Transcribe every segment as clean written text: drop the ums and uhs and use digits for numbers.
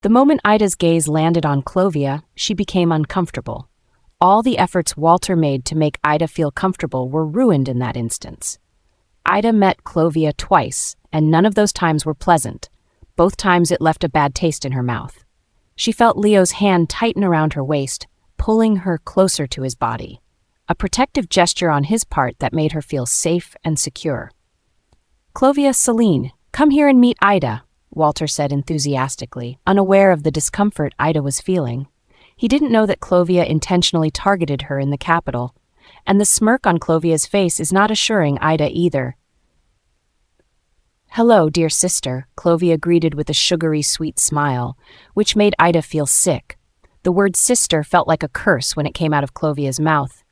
The moment Ida's gaze landed on Clovia, she became uncomfortable. All the efforts Walter made to make Ida feel comfortable were ruined in that instance. Ida met Clovia twice, and none of those times were pleasant. Both times it left a bad taste in her mouth. She felt Leo's hand tighten around her waist, pulling her closer to his body. A protective gesture on his part that made her feel safe and secure. "Clovia, Celine, come here and meet Ida," Walter said enthusiastically, unaware of the discomfort Ida was feeling. He didn't know that Clovia intentionally targeted her in the capital, and the smirk on Clovia's face is not assuring Ida either. "Hello, dear sister," Clovia greeted with a sugary, sweet smile, which made Ida feel sick. The word sister felt like a curse when it came out of Clovia's mouth.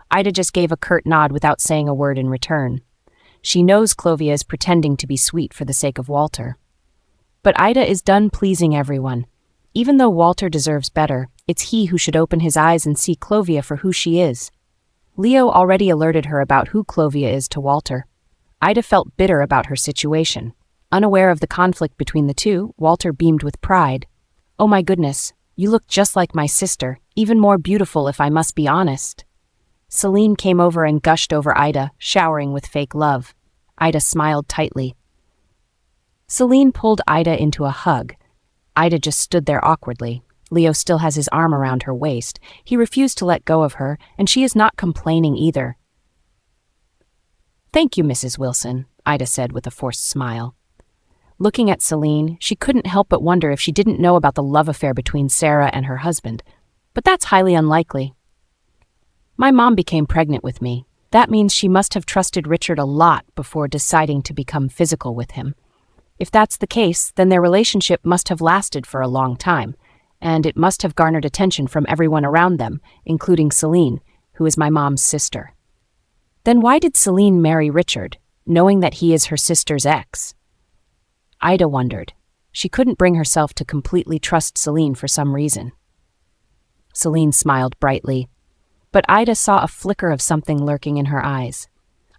Ida just gave a curt nod without saying a word in return. She knows Clovia is pretending to be sweet for the sake of Walter. But Ida is done pleasing everyone. Even though Walter deserves better, it's he who should open his eyes and see Clovia for who she is. Leo already alerted her about who Clovia is to Walter. Ida felt bitter about her situation. Unaware of the conflict between the two, Walter beamed with pride. "Oh my goodness, you look just like my sister, even more beautiful if I must be honest." Celine came over and gushed over Ida, showering with fake love. Ida smiled tightly. Celine pulled Ida into a hug. Ida just stood there awkwardly. Leo still has his arm around her waist. He refused to let go of her, and she is not complaining either. "Thank you, Mrs. Wilson," Ida said with a forced smile. Looking at Celine, she couldn't help but wonder if she didn't know about the love affair between Sarah and her husband. But that's highly unlikely. "My mom became pregnant with me. That means she must have trusted Richard a lot before deciding to become physical with him. If that's the case, then their relationship must have lasted for a long time, and it must have garnered attention from everyone around them, including Celine, who is my mom's sister. Then why did Celine marry Richard, knowing that he is her sister's ex?" Ida wondered. She couldn't bring herself to completely trust Celine for some reason. Celine smiled brightly, but Ida saw a flicker of something lurking in her eyes.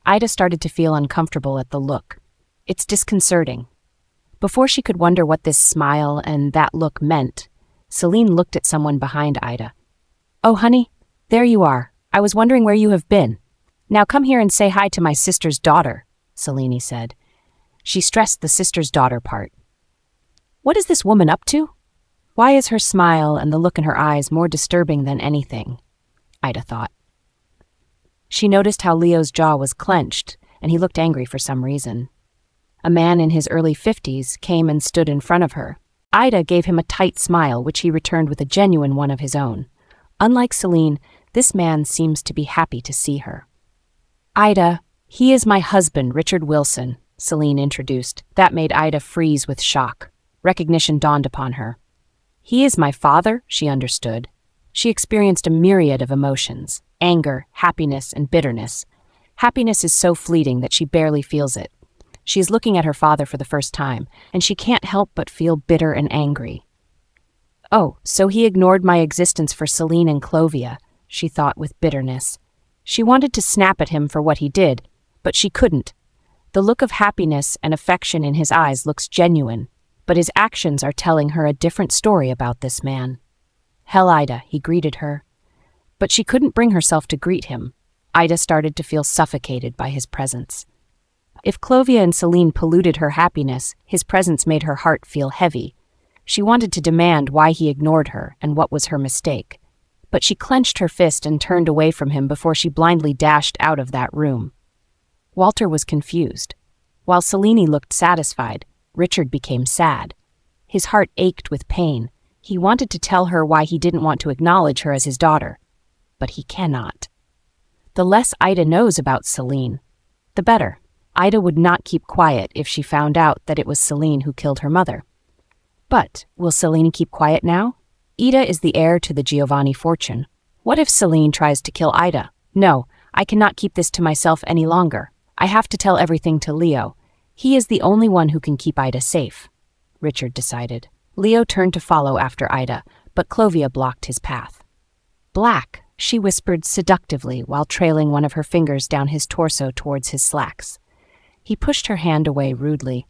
Ida started to feel uncomfortable at the look. It's disconcerting. Before she could wonder what this smile and that look meant, Celine looked at someone behind Ida. "Oh, honey, there you are. I was wondering where you have been. Now come here and say hi to my sister's daughter," Celine said. She stressed the sister's daughter part. What is this woman up to? Why is her smile and the look in her eyes more disturbing than anything? Ida thought. She noticed how Leo's jaw was clenched, and he looked angry for some reason. A man in his early 50s came and stood in front of her. Ida gave him a tight smile, which he returned with a genuine one of his own. Unlike Celine, this man seems to be happy to see her. "Ida, he is my husband, Richard Wilson," Celine introduced. That made Ida freeze with shock. Recognition dawned upon her. "He is my father," she understood. She experienced a myriad of emotions: anger, happiness, and bitterness. Happiness is so fleeting that she barely feels it. She is looking at her father for the first time, and she can't help but feel bitter and angry. "Oh, so he ignored my existence for Celine and Clovia," she thought with bitterness. She wanted to snap at him for what he did, but she couldn't. The look of happiness and affection in his eyes looks genuine, but his actions are telling her a different story about this man. "Hell, Ida," he greeted her. But she couldn't bring herself to greet him. Ida started to feel suffocated by his presence. If Clovia and Celine polluted her happiness, his presence made her heart feel heavy. She wanted to demand why he ignored her and what was her mistake. But she clenched her fist and turned away from him before she blindly dashed out of that room. Walter was confused. While Celine looked satisfied, Richard became sad. His heart ached with pain. He wanted to tell her why he didn't want to acknowledge her as his daughter. But he cannot. The less Ida knows about Celine, the better. Ida would not keep quiet if she found out that it was Celine who killed her mother. But will Celine keep quiet now? Ida is the heir to the Giovanni fortune. What if Celine tries to kill Ida? No, I cannot keep this to myself any longer. I have to tell everything to Leo. He is the only one who can keep Ida safe, Richard decided. Leo turned to follow after Ida, but Clovia blocked his path. "Black," she whispered seductively while trailing one of her fingers down his torso towards his slacks. He pushed her hand away rudely.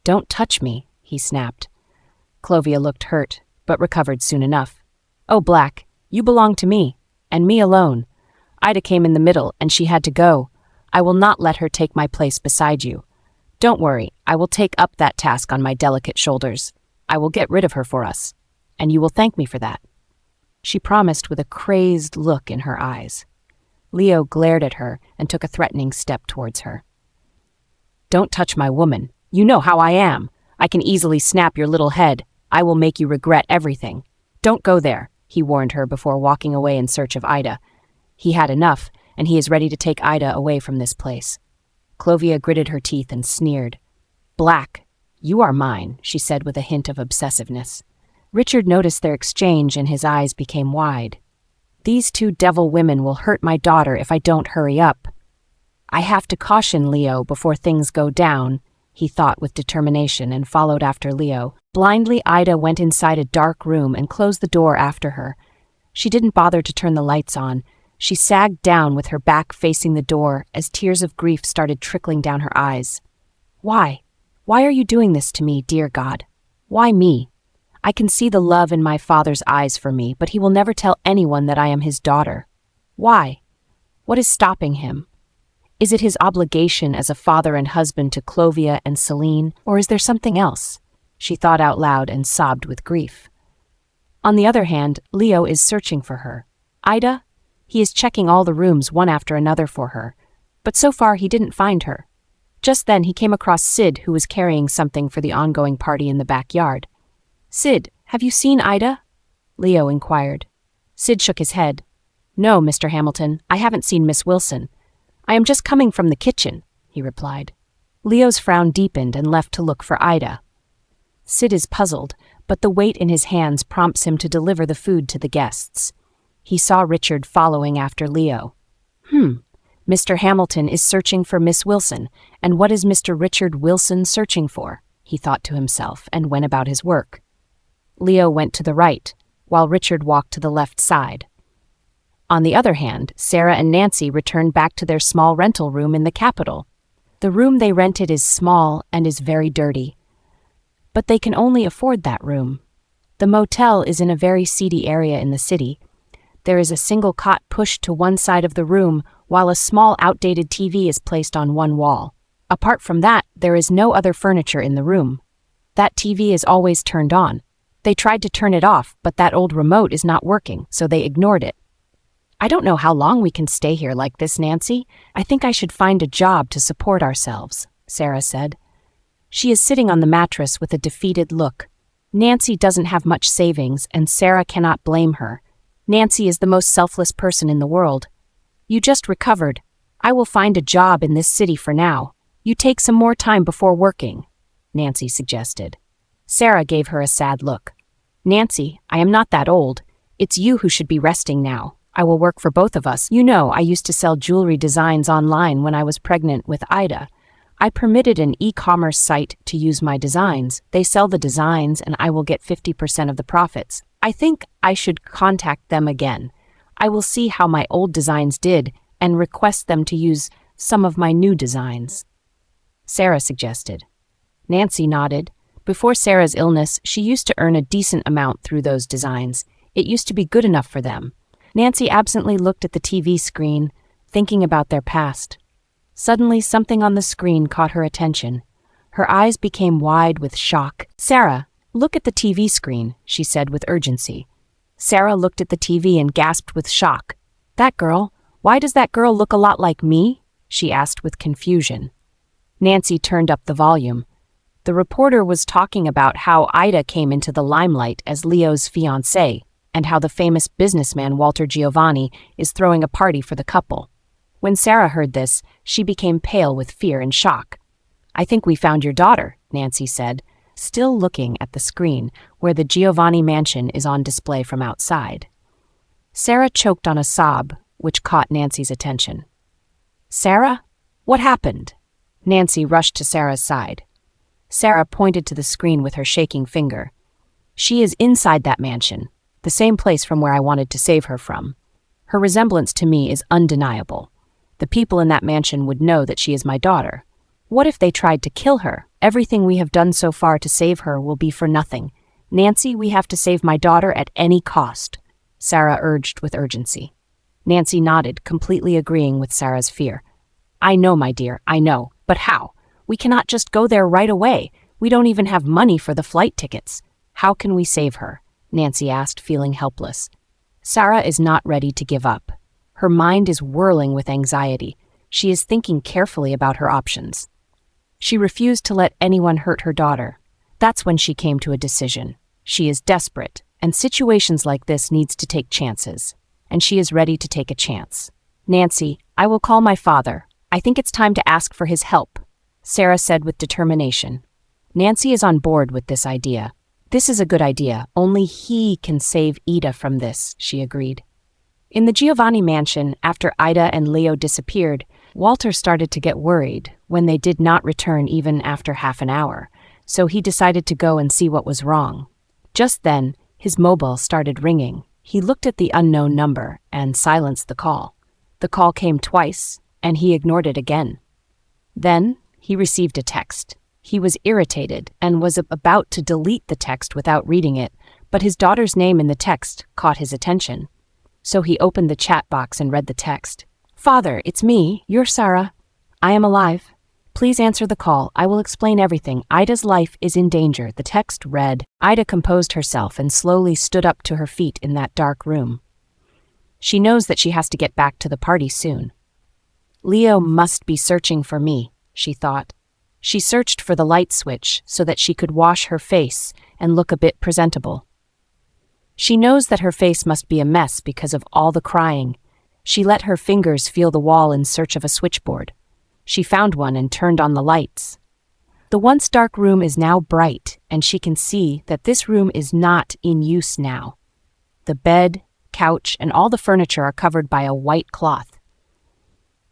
"Don't touch me," he snapped. Clovia looked hurt, but recovered soon enough. "Oh, Black, you belong to me, and me alone. Ida came in the middle, and she had to go. I will not let her take my place beside you. Don't worry, I will take up that task on my delicate shoulders. I will get rid of her for us, and you will thank me for that," she promised with a crazed look in her eyes. Leo glared at her and took a threatening step towards her. "Don't touch my woman. You know how I am. I can easily snap your little head. I will make you regret everything. Don't go there," he warned her before walking away in search of Ida. He had enough, and he is ready to take Ida away from this place. Clovia gritted her teeth and sneered. "Black, you are mine," she said with a hint of obsessiveness. Richard noticed their exchange and his eyes became wide. "These two devil women will hurt my daughter if I don't hurry up. I have to caution Leo before things go down," he thought with determination and followed after Leo. Blindly, Ida went inside a dark room and closed the door after her. She didn't bother to turn the lights on. She sagged down with her back facing the door as tears of grief started trickling down her eyes. "Why? Why are you doing this to me, dear God? Why me? I can see the love in my father's eyes for me, but he will never tell anyone that I am his daughter. Why? What is stopping him? Is it his obligation as a father and husband to Clovia and Celine, or is there something else?" She thought out loud and sobbed with grief. On the other hand, Leo is searching for her. Ida? He is checking all the rooms one after another for her, but so far he didn't find her. Just then he came across Sid, who was carrying something for the ongoing party in the backyard. "Sid, have you seen Ida?" Leo inquired. Sid shook his head. "No, Mr. Hamilton, I haven't seen Miss Wilson. I am just coming from the kitchen," he replied. Leo's frown deepened and left to look for Ida. Sid is puzzled, but the weight in his hands prompts him to deliver the food to the guests. He saw Richard following after Leo. Mr. Hamilton is searching for Miss Wilson, and what is Mr. Richard Wilson searching for?" he thought to himself and went about his work. Leo went to the right, while Richard walked to the left side. On the other hand, Sarah and Nancy returned back to their small rental room in the capital. The room they rented is small and is very dirty. But they can only afford that room. The motel is in a very seedy area in the city. There is a single cot pushed to one side of the room, while a small outdated TV is placed on one wall. Apart from that, there is no other furniture in the room. That TV is always turned on. They tried to turn it off, but that old remote is not working, so they ignored it. "I don't know how long we can stay here like this, Nancy. I think I should find a job to support ourselves," Sarah said. She is sitting on the mattress with a defeated look. Nancy doesn't have much savings, and Sarah cannot blame her. Nancy is the most selfless person in the world. "You just recovered. I will find a job in this city for now. You take some more time before working," Nancy suggested. Sarah gave her a sad look. "Nancy, I am not that old. It's you who should be resting now. I will work for both of us. You know, I used to sell jewelry designs online when I was pregnant with Ida. I permitted an e-commerce site to use my designs. They sell the designs and I will get 50% of the profits. I think I should contact them again. I will see how my old designs did and request them to use some of my new designs," Sarah suggested. Nancy nodded. Before Sarah's illness, she used to earn a decent amount through those designs. It used to be good enough for them. Nancy absently looked at the TV screen, thinking about their past. Suddenly, something on the screen caught her attention. Her eyes became wide with shock. "Sarah, look at the TV screen," she said with urgency. Sarah looked at the TV and gasped with shock. "That girl? Why does that girl look a lot like me?" she asked with confusion. Nancy turned up the volume. The reporter was talking about how Ida came into the limelight as Leo's fiancé, and how the famous businessman Walter Giovanni is throwing a party for the couple. When Sarah heard this, she became pale with fear and shock. "I think we found your daughter," Nancy said, still looking at the screen where the Giovanni mansion is on display from outside. Sarah choked on a sob, which caught Nancy's attention. "Sarah? What happened?" Nancy rushed to Sarah's side. Sarah pointed to the screen with her shaking finger. "She is inside that mansion, the same place from where I wanted to save her from. Her resemblance to me is undeniable. The people in that mansion would know that she is my daughter. What if they tried to kill her? Everything we have done so far to save her will be for nothing. Nancy, we have to save my daughter at any cost, Sarah urged with urgency. Nancy nodded, completely agreeing with Sarah's fear. I know, my dear, I know. But how? We cannot just go there right away. We don't even have money for the flight tickets. How can we save her? Nancy asked, feeling helpless. Sarah is not ready to give up. Her mind is whirling with anxiety. She is thinking carefully about her options. She refused to let anyone hurt her daughter. That's when she came to a decision. She is desperate, and situations like this needs to take chances. And she is ready to take a chance. Nancy, I will call my father. I think it's time to ask for his help, Sarah said with determination. Nancy is on board with this idea. This is a good idea. Only he can save Ida from this, she agreed. In the Giovanni mansion, after Ida and Leo disappeared, Walter started to get worried when they did not return even after half an hour, so he decided to go and see what was wrong. Just then, his mobile started ringing. He looked at the unknown number and silenced the call. The call came twice, and he ignored it again. Then, he received a text. He was irritated and was about to delete the text without reading it, but his daughter's name in the text caught his attention. So he opened the chat box and read the text. Father, it's me, you're Sarah. I am alive. Please answer the call. I will explain everything. Ida's life is in danger. The text read. Ida composed herself and slowly stood up to her feet in that dark room. She knows that she has to get back to the party soon. Leo must be searching for me, she thought. She searched for the light switch so that she could wash her face and look a bit presentable. She knows that her face must be a mess because of all the crying. She let her fingers feel the wall in search of a switchboard. She found one and turned on the lights. The once dark room is now bright, and she can see that this room is not in use now. The bed, couch, and all the furniture are covered by a white cloth.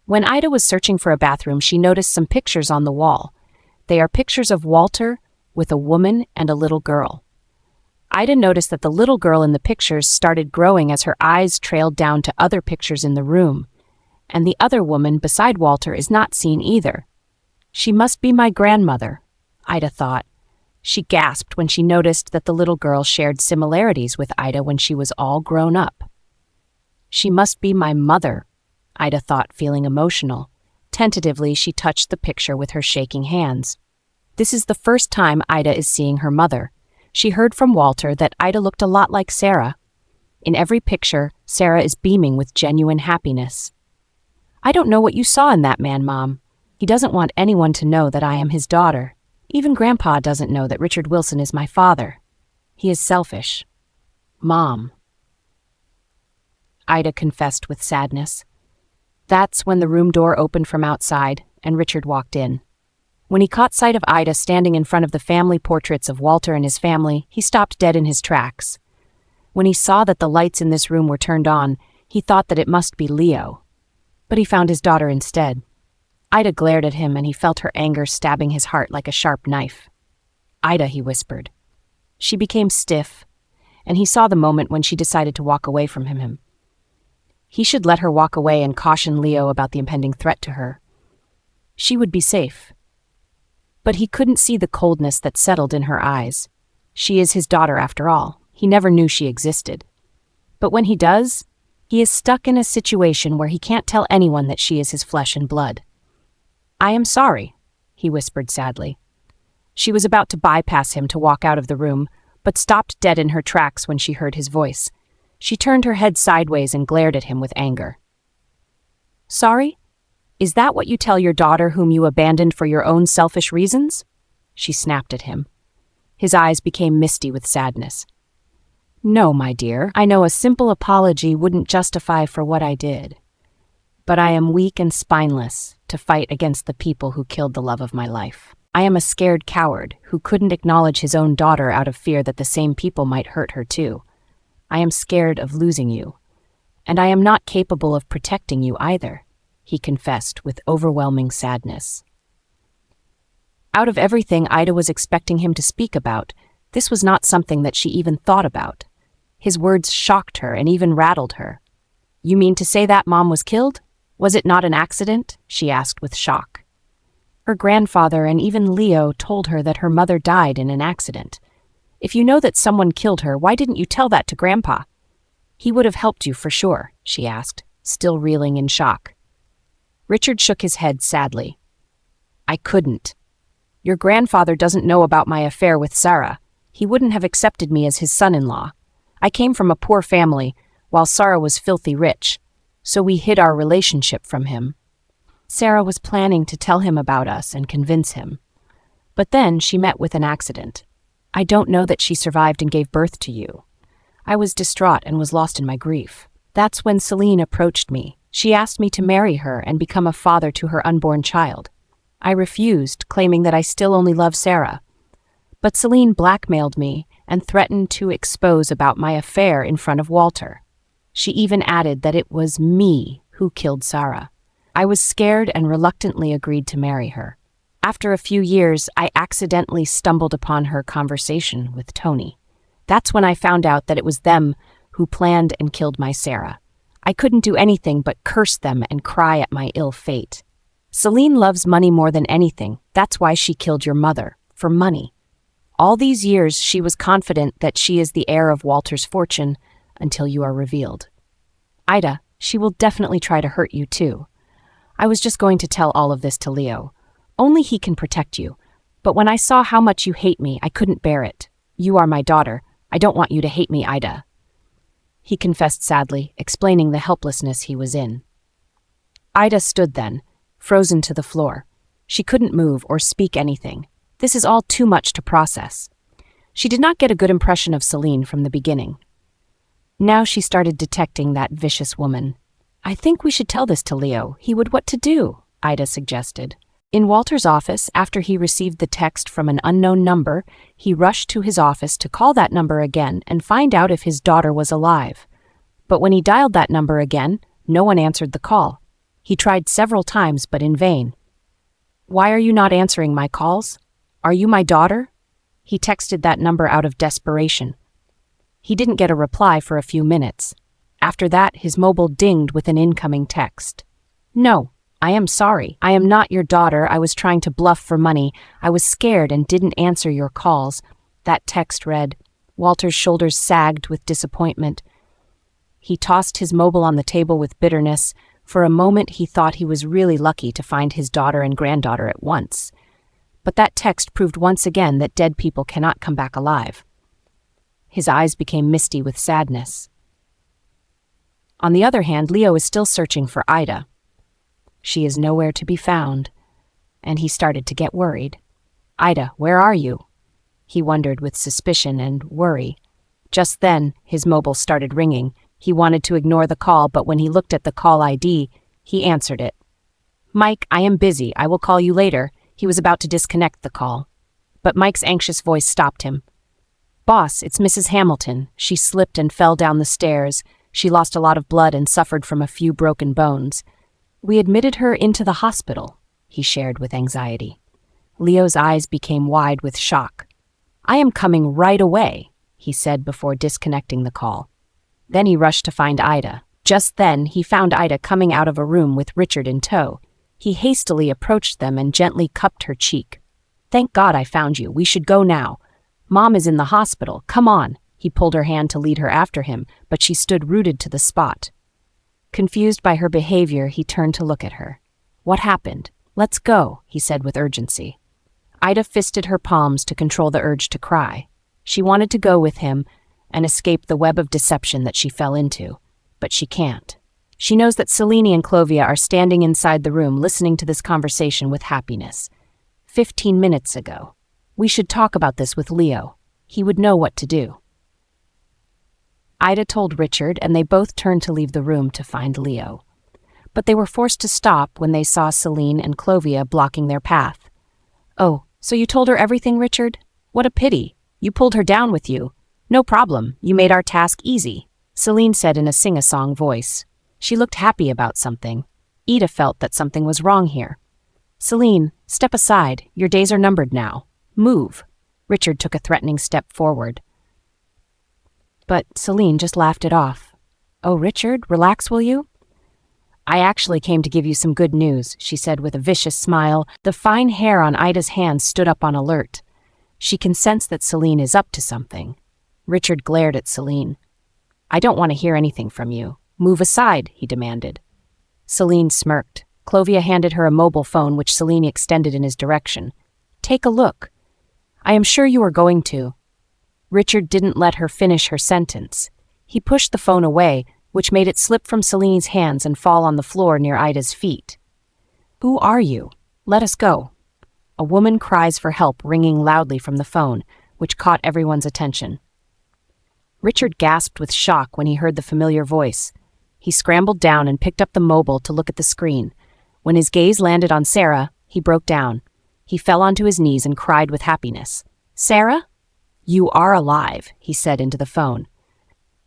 When Ida was searching for a bathroom, she noticed some pictures on the wall. They are pictures of Walter with a woman and a little girl. Ida noticed that the little girl in the pictures started growing as her eyes trailed down to other pictures in the room, and the other woman beside Walter is not seen either. She must be my grandmother, Ida thought. She gasped when she noticed that the little girl shared similarities with Ida when she was all grown up. She must be my mother, Ida thought, feeling emotional. Tentatively, she touched the picture with her shaking hands. This is the first time Ida is seeing her mother. She heard from Walter that Ida looked a lot like Sarah. In every picture, Sarah is beaming with genuine happiness. I don't know what you saw in that man, Mom. He doesn't want anyone to know that I am his daughter. Even Grandpa doesn't know that Richard Wilson is my father. He is selfish. Mom, Ida confessed with sadness. That's when the room door opened from outside, and Richard walked in. When he caught sight of Ida standing in front of the family portraits of Walter and his family, he stopped dead in his tracks. When he saw that the lights in this room were turned on, he thought that it must be Leo. But he found his daughter instead. Ida glared at him, and he felt her anger stabbing his heart like a sharp knife. Ida, he whispered. She became stiff, and he saw the moment when she decided to walk away from him. He should let her walk away and caution Leo about the impending threat to her. She would be safe. But he couldn't see the coldness that settled in her eyes. She is his daughter after all. He never knew she existed. But when he does, he is stuck in a situation where he can't tell anyone that she is his flesh and blood. I am sorry, he whispered sadly. She was about to bypass him to walk out of the room, but stopped dead in her tracks when she heard his voice. She turned her head sideways and glared at him with anger. Sorry? Is that what you tell your daughter whom you abandoned for your own selfish reasons? She snapped at him. His eyes became misty with sadness. No, my dear, I know a simple apology wouldn't justify for what I did. But I am weak and spineless to fight against the people who killed the love of my life. I am a scared coward who couldn't acknowledge his own daughter out of fear that the same people might hurt her too. I am scared of losing you, and I am not capable of protecting you either, he confessed with overwhelming sadness. Out of everything Ida was expecting him to speak about, this was not something that she even thought about. His words shocked her and even rattled her. You mean to say that Mom was killed? Was it not an accident? She asked with shock. Her grandfather and even Leo told her that her mother died in an accident. If you know that someone killed her, why didn't you tell that to Grandpa? He would have helped you for sure, she asked, still reeling in shock. Richard shook his head sadly. I couldn't. Your grandfather doesn't know about my affair with Sarah. He wouldn't have accepted me as his son-in-law. I came from a poor family, while Sarah was filthy rich, so we hid our relationship from him. Sarah was planning to tell him about us and convince him. But then she met with an accident. I don't know that she survived and gave birth to you. I was distraught and was lost in my grief. That's when Celine approached me. She asked me to marry her and become a father to her unborn child. I refused, claiming that I still only love Sarah. But Celine blackmailed me and threatened to expose about my affair in front of Walter. She even added that it was me who killed Sarah. I was scared and reluctantly agreed to marry her. After a few years, I accidentally stumbled upon her conversation with Tony. That's when I found out that it was them who planned and killed my Sarah. I couldn't do anything but curse them and cry at my ill fate. Celine loves money more than anything. That's why she killed your mother, for money. All these years, she was confident that she is the heir of Walter's fortune until you are revealed. Ida, she will definitely try to hurt you too. I was just going to tell all of this to Leo. Only he can protect you. But when I saw how much you hate me, I couldn't bear it. You are my daughter. I don't want you to hate me, Ida. He confessed sadly, explaining the helplessness he was in. Ida stood then, frozen to the floor. She couldn't move or speak anything. This is all too much to process. She did not get a good impression of Celine from the beginning. Now she started detecting that vicious woman. I think we should tell this to Leo. He would what to do, Ida suggested. In Walter's office, after he received the text from an unknown number, he rushed to his office to call that number again and find out if his daughter was alive. But when he dialed that number again, no one answered the call. He tried several times, but in vain. Why are you not answering my calls? Are you my daughter? He texted that number out of desperation. He didn't get a reply for a few minutes. After that, his mobile dinged with an incoming text. No. I am sorry. I am not your daughter. I was trying to bluff for money. I was scared and didn't answer your calls. That text read. Walter's shoulders sagged with disappointment. He tossed his mobile on the table with bitterness. For a moment, he thought he was really lucky to find his daughter and granddaughter at once. But that text proved once again that dead people cannot come back alive. His eyes became misty with sadness. On the other hand, Leo is still searching for Ida. She is nowhere to be found, and he started to get worried. Ida, where are you? He wondered with suspicion and worry. Just then, his mobile started ringing. He wanted to ignore the call, but when he looked at the call ID, he answered it. Mike, I am busy. I will call you later. He was about to disconnect the call. But Mike's anxious voice stopped him. Boss, it's Mrs. Hamilton. She slipped and fell down the stairs. She lost a lot of blood and suffered from a few broken bones. We admitted her into the hospital, he shared with anxiety. Leo's eyes became wide with shock. I am coming right away, he said before disconnecting the call. Then he rushed to find Ida. Just then, he found Ida coming out of a room with Richard in tow. He hastily approached them and gently cupped her cheek. Thank God I found you. We should go now. Mom is in the hospital. Come on. He pulled her hand to lead her after him, but she stood rooted to the spot. Confused by her behavior, he turned to look at her. What happened? Let's go, he said with urgency. Ida fisted her palms to control the urge to cry. She wanted to go with him and escape the web of deception that she fell into, but she can't. She knows that Celine and Clovia are standing inside the room listening to this conversation with happiness. 15 minutes ago. We should talk about this with Leo. He would know what to do. Ida told Richard, and they both turned to leave the room to find Leo. But they were forced to stop when they saw Celine and Clovia blocking their path. Oh, so you told her everything, Richard? What a pity. You pulled her down with you. No problem. You made our task easy, Celine said in a sing-a-song voice. She looked happy about something. Ida felt that something was wrong here. Celine, step aside. Your days are numbered now. Move. Richard took a threatening step forward. But Celine just laughed it off. Oh, Richard, relax, will you? I actually came to give you some good news, she said with a vicious smile. The fine hair on Ida's hands stood up on alert. She can sense that Celine is up to something. Richard glared at Celine. "I don't want to hear anything from you. Move aside," he demanded. Celine smirked. Clovia handed her a mobile phone which Celine extended in his direction. "Take a look." "I am sure you are going to." Richard didn't let her finish her sentence. He pushed the phone away, which made it slip from Celine's hands and fall on the floor near Ida's feet. "Who are you? Let us go." A woman cries for help ringing loudly from the phone, which caught everyone's attention. Richard gasped with shock when he heard the familiar voice. He scrambled down and picked up the mobile to look at the screen. When his gaze landed on Sarah, he broke down. He fell onto his knees and cried with happiness. "Sarah? You are alive," he said into the phone.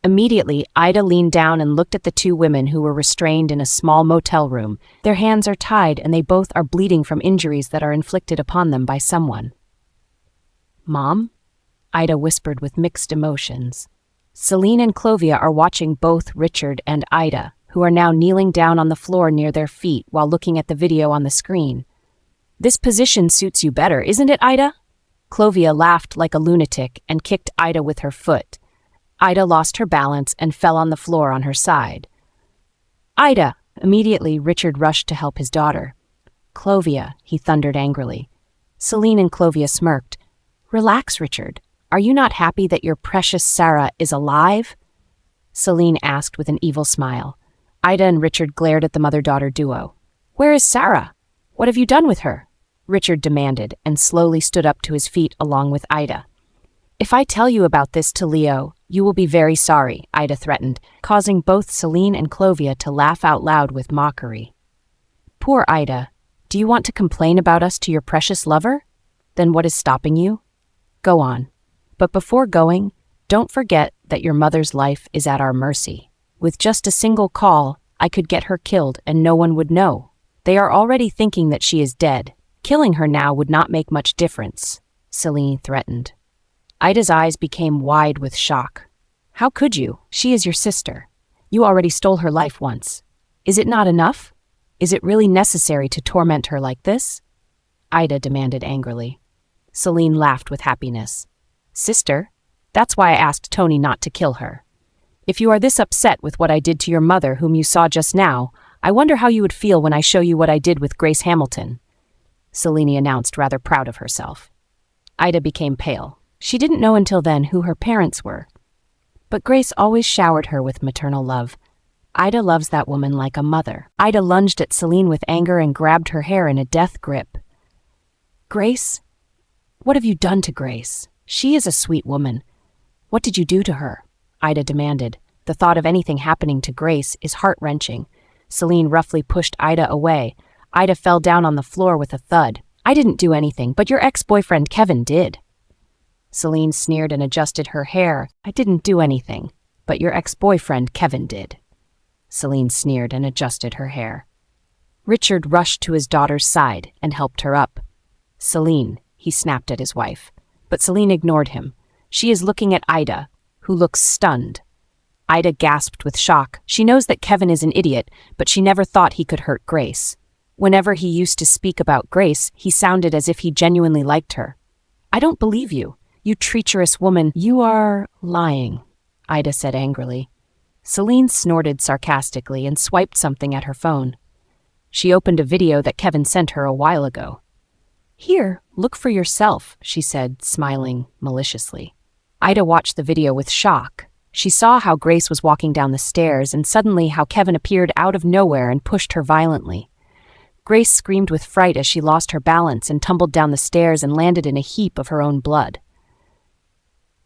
Immediately, Ida leaned down and looked at the two women who were restrained in a small motel room. Their hands are tied and they both are bleeding from injuries that are inflicted upon them by someone. "Mom?" Ida whispered with mixed emotions. Celine and Clovia are watching both Richard and Ida, who are now kneeling down on the floor near their feet while looking at the video on the screen. "This position suits you better, isn't it, Ida?" Clovia laughed like a lunatic and kicked Ida with her foot. Ida lost her balance and fell on the floor on her side. "Ida!" Immediately, Richard rushed to help his daughter. "Clovia," he thundered angrily. Celine and Clovia smirked. "Relax, Richard. Are you not happy that your precious Sarah is alive?" Celine asked with an evil smile. Ida and Richard glared at the mother-daughter duo. "Where is Sarah? What have you done with her?" Richard demanded, and slowly stood up to his feet along with Ida. "If I tell you about this to Leo, you will be very sorry," Ida threatened, causing both Celine and Clovia to laugh out loud with mockery. "Poor Ida. Do you want to complain about us to your precious lover? Then what is stopping you? Go on. But before going, don't forget that your mother's life is at our mercy. With just a single call, I could get her killed and no one would know. They are already thinking that she is dead. Killing her now would not make much difference," Celine threatened. Ida's eyes became wide with shock. "How could you? She is your sister. You already stole her life once. Is it not enough? Is it really necessary to torment her like this?" Ida demanded angrily. Celine laughed with happiness. "Sister? That's why I asked Tony not to kill her. If you are this upset with what I did to your mother, whom you saw just now, I wonder how you would feel when I show you what I did with Grace Hamilton," Celine announced, rather proud of herself. Ida became pale. She didn't know until then who her parents were. But Grace always showered her with maternal love. Ida loves that woman like a mother. Ida lunged at Celine with anger and grabbed her hair in a death grip. "Grace? What have you done to Grace? She is a sweet woman. What did you do to her?" Ida demanded. The thought of anything happening to Grace is heart-wrenching. Celine roughly pushed Ida away. Ida fell down on the floor with a thud. "I didn't do anything, but your ex-boyfriend Kevin did." Celine sneered and adjusted her hair. "I didn't do anything, but your ex-boyfriend Kevin did." Celine sneered and adjusted her hair. Richard rushed to his daughter's side and helped her up. "Celine," he snapped at his wife. But Celine ignored him. She is looking at Ida, who looks stunned. Ida gasped with shock. She knows that Kevin is an idiot, but she never thought he could hurt Grace. Whenever he used to speak about Grace, he sounded as if he genuinely liked her. "I don't believe you. You treacherous woman." "You are lying," Ida said angrily. Celine snorted sarcastically and swiped something at her phone. She opened a video that Kevin sent her a while ago. "Here, look for yourself," she said, smiling maliciously. Ida watched the video with shock. She saw how Grace was walking down the stairs and suddenly how Kevin appeared out of nowhere and pushed her violently. Grace screamed with fright as she lost her balance and tumbled down the stairs and landed in a heap of her own blood.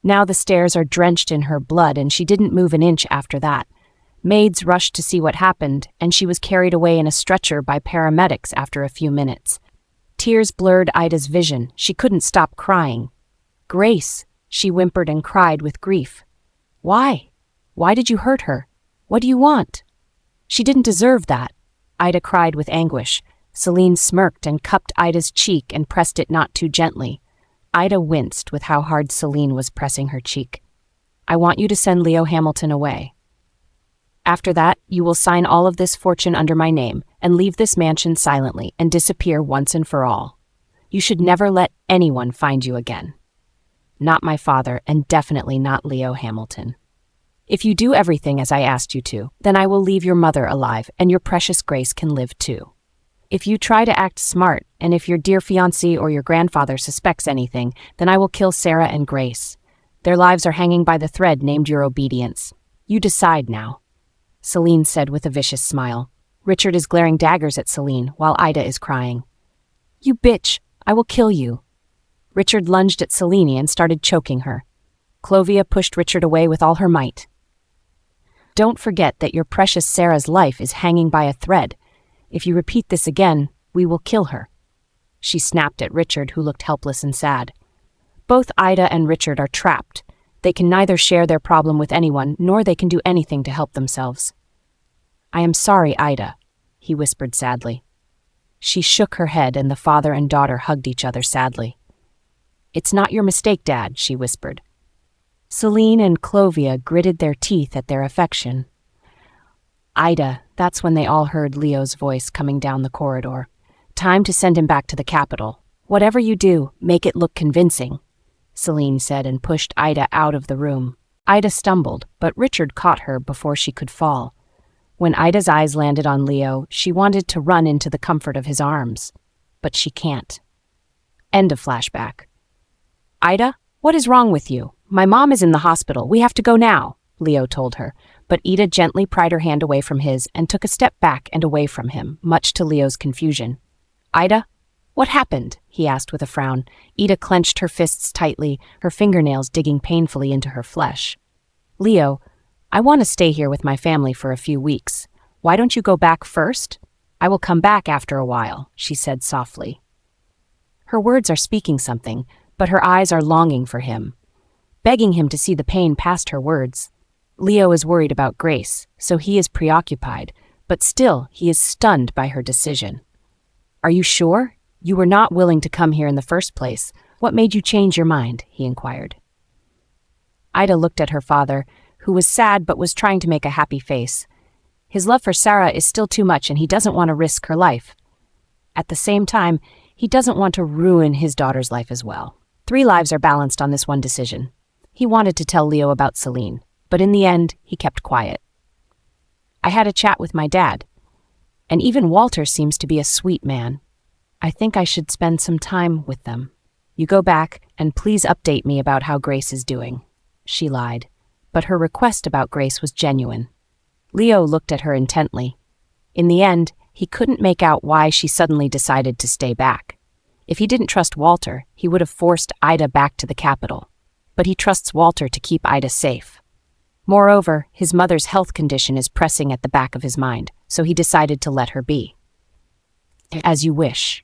Now the stairs are drenched in her blood and she didn't move an inch after that. Maids rushed to see what happened and she was carried away in a stretcher by paramedics after a few minutes. Tears blurred Ida's vision. She couldn't stop crying. "Grace," she whimpered and cried with grief. "Why? Why did you hurt her? What do you want?" "She didn't deserve that," Ida cried with anguish. Celine smirked and cupped Ida's cheek and pressed it not too gently. Ida winced with how hard Celine was pressing her cheek. "I want you to send Leo Hamilton away. After that, you will sign all of this fortune under my name and leave this mansion silently and disappear once and for all. You should never let anyone find you again." not my father, and definitely not Leo Hamilton. If you do everything as I asked you to, then I will leave your mother alive, and your precious Grace can live too. If you try to act smart, and if your dear fiancé or your grandfather suspects anything, then I will kill Sarah and Grace. Their lives are hanging by the thread named your obedience. You decide now," Celine said with a vicious smile. Richard is glaring daggers at Celine, while Ida is crying. "You bitch! I will kill you!" Richard lunged at Celine and started choking her. Clovia pushed Richard away with all her might. "Don't forget that your precious Sarah's life is hanging by a thread. If you repeat this again, we will kill her," she snapped at Richard, who looked helpless and sad. Both Ida and Richard are trapped. They can neither share their problem with anyone, nor they can do anything to help themselves. "I am sorry, Ida," he whispered sadly. She shook her head, and the father and daughter hugged each other sadly. "It's not your mistake, Dad," she whispered. Celine and Clovia gritted their teeth at their affection. "Ida," that's when they all heard Leo's voice coming down the corridor. "Time to send him back to the capital. Whatever you do, make it look convincing," Celine said and pushed Ida out of the room. Ida stumbled, but Richard caught her before she could fall. When Ida's eyes landed on Leo, she wanted to run into the comfort of his arms. But she can't. End of flashback. "Ida, what is wrong with you? My mom is in the hospital. We have to go now," Leo told her. But Ida gently pried her hand away from his and took a step back and away from him, much to Leo's confusion. "Ida, what happened?" he asked with a frown. Ida clenched her fists tightly, her fingernails digging painfully into her flesh. "Leo, I want to stay here with my family for a few weeks. Why don't you go back first? I will come back after a while," she said softly. Her words are speaking something, but her eyes are longing for him, begging him to see the pain past her words. Leo is worried about Grace, so he is preoccupied, but still he is stunned by her decision. "Are you sure? You were not willing to come here in the first place. What made you change your mind?" he inquired. Ida looked at her father, who was sad but was trying to make a happy face. His love for Sarah is still too much, and he doesn't want to risk her life. At the same time, he doesn't want to ruin his daughter's life as well. 3 lives are balanced on this one decision. He wanted to tell Leo about Celine, but in the end, he kept quiet. "I had a chat with my dad, and even Walter seems to be a sweet man. I think I should spend some time with them. You go back, and please update me about how Grace is doing," she lied. But her request about Grace was genuine. Leo looked at her intently. In the end, he couldn't make out why she suddenly decided to stay back. If he didn't trust Walter, he would have forced Ida back to the capital. But he trusts Walter to keep Ida safe. Moreover, his mother's health condition is pressing at the back of his mind, so he decided to let her be. "As you wish.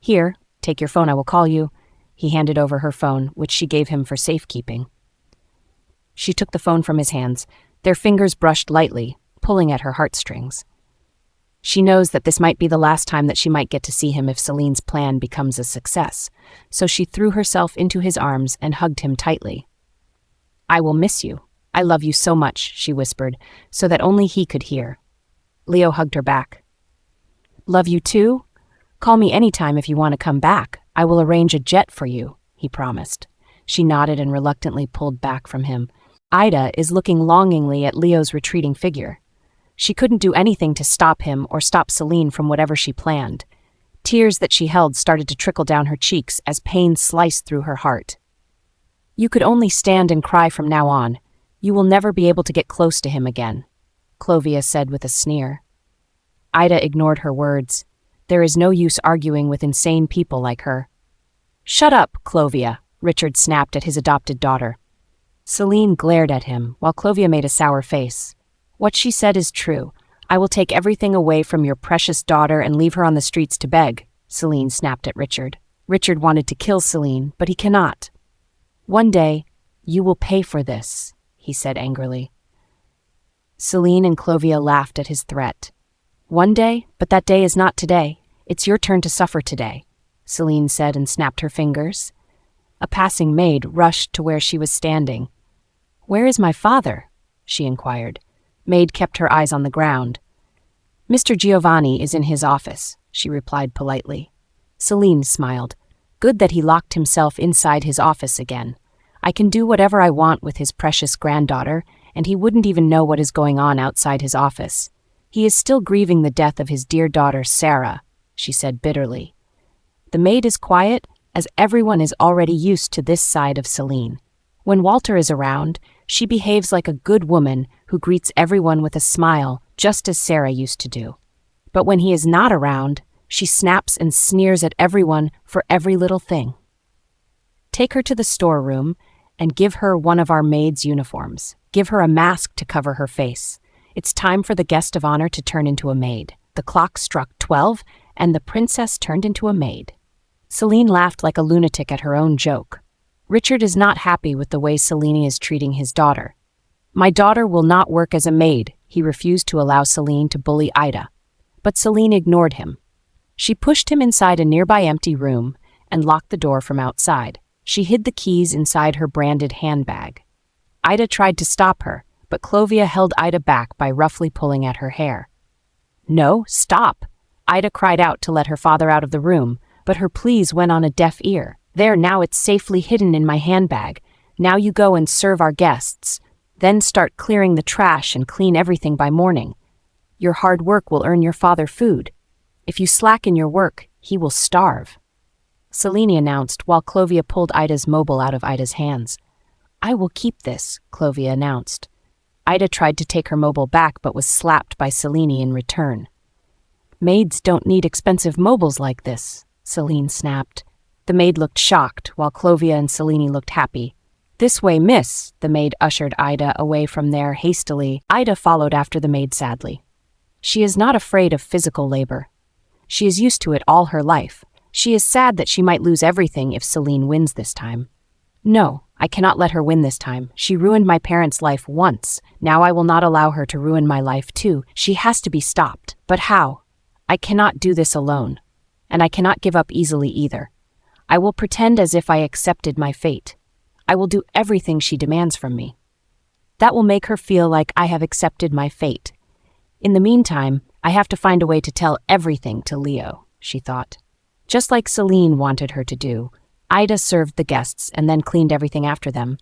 Here, take your phone, I will call you." He handed over her phone, which she gave him for safekeeping. She took the phone from his hands. Their fingers brushed lightly, pulling at her heartstrings. She knows that this might be the last time that she might get to see him if Celine's plan becomes a success, so she threw herself into his arms and hugged him tightly. "I will miss you. I love you so much," she whispered, so that only he could hear. Leo hugged her back. "Love you too? Call me anytime if you want to come back. I will arrange a jet for you," he promised. She nodded and reluctantly pulled back from him. Ida is looking longingly at Leo's retreating figure. She couldn't do anything to stop him or stop Celine from whatever she planned. Tears that she held started to trickle down her cheeks as pain sliced through her heart. "You could only stand and cry from now on. You will never be able to get close to him again," Clovia said with a sneer. Ida ignored her words. There is no use arguing with insane people like her. "Shut up, Clovia," Richard snapped at his adopted daughter. Celine glared at him, while Clovia made a sour face. "What she said is true. I will take everything away from your precious daughter and leave her on the streets to beg," Celine snapped at Richard. Richard wanted to kill Celine, but he cannot. "One day, you will pay for this," he said angrily. Celine and Clovia laughed at his threat. "One day? But that day is not today. It's your turn to suffer today," Celine said and snapped her fingers. A passing maid rushed to where she was standing. "Where is my father?" she inquired. Maid kept her eyes on the ground. "Mr. Giovanni is in his office," she replied politely. Celine smiled. Good that he locked himself inside his office again. I can do whatever I want with his precious granddaughter, and he wouldn't even know what is going on outside his office. He is still grieving the death of his dear daughter, Sarah, she said bitterly. The maid is quiet, as everyone is already used to this side of Celine. When Walter is around, she behaves like a good woman who greets everyone with a smile, just as Sarah used to do. But when he is not around, she snaps and sneers at everyone for every little thing. Take her to the storeroom and give her one of our maid's uniforms. Give her a mask to cover her face. It's time for the guest of honor to turn into a maid. The clock struck 12, and the princess turned into a maid. Celine laughed like a lunatic at her own joke. Richard is not happy with the way Celine is treating his daughter. My daughter will not work as a maid. He refused to allow Celine to bully Ida. But Celine ignored him. She pushed him inside a nearby empty room and locked the door from outside. She hid the keys inside her branded handbag. Ida tried to stop her, but Clovia held Ida back by roughly pulling at her hair. No, stop! Ida cried out to let her father out of the room, but her pleas went on a deaf ear. There, now it's safely hidden in my handbag. Now you go and serve our guests. Then start clearing the trash and clean everything by morning. Your hard work will earn your father food. If you slacken your work, he will starve. Celine announced while Clovia pulled Ida's mobile out of Ida's hands. I will keep this, Clovia announced. Ida tried to take her mobile back but was slapped by Celine in return. Maids don't need expensive mobiles like this, Celine snapped. The maid looked shocked, while Clovia and Celine looked happy. This way, miss, the maid ushered Ida away from there hastily. Ida followed after the maid sadly. She is not afraid of physical labor. She is used to it all her life. She is sad that she might lose everything if Celine wins this time. No, I cannot let her win this time. She ruined my parents' life once. Now I will not allow her to ruin my life too. She has to be stopped. But how? I cannot do this alone. And I cannot give up easily either. I will pretend as if I accepted my fate. I will do everything she demands from me. That will make her feel like I have accepted my fate. In the meantime, I have to find a way to tell everything to Leo, she thought. Just like Celine wanted her to do, Ida served the guests and then cleaned everything after them.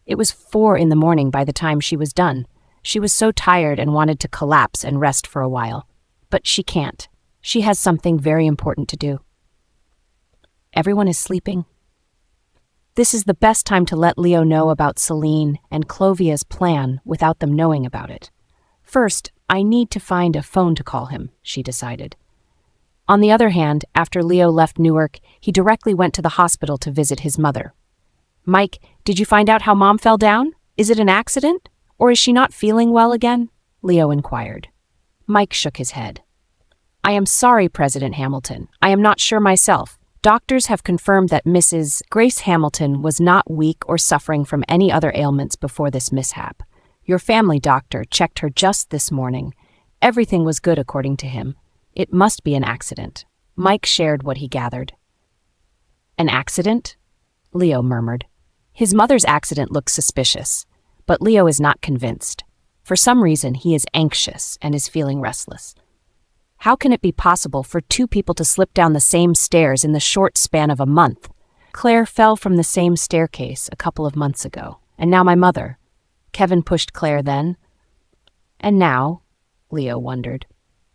It was 4 a.m. by the time she was done. She was so tired and wanted to collapse and rest for a while. But she can't. She has something very important to do. Everyone is sleeping. This is the best time to let Leo know about Celine and Clovia's plan without them knowing about it. First, I need to find a phone to call him, she decided. On the other hand, after Leo left Newark, he directly went to the hospital to visit his mother. Mike, did you find out how Mom fell down? Is it an accident? Or is she not feeling well again? Leo inquired. Mike shook his head. I am sorry, President Hamilton. I am not sure myself. Doctors have confirmed that Mrs. Grace Hamilton was not weak or suffering from any other ailments before this mishap. Your family doctor checked her just this morning. Everything was good according to him. It must be an accident. Mike shared what he gathered. An accident? Leo murmured. His mother's accident looks suspicious, but Leo is not convinced. For some reason, he is anxious and is feeling restless. How can it be possible for 2 people to slip down the same stairs in the short span of a month? Claire fell from the same staircase a couple of months ago, and now my mother. Kevin pushed Claire then. And now, Leo wondered.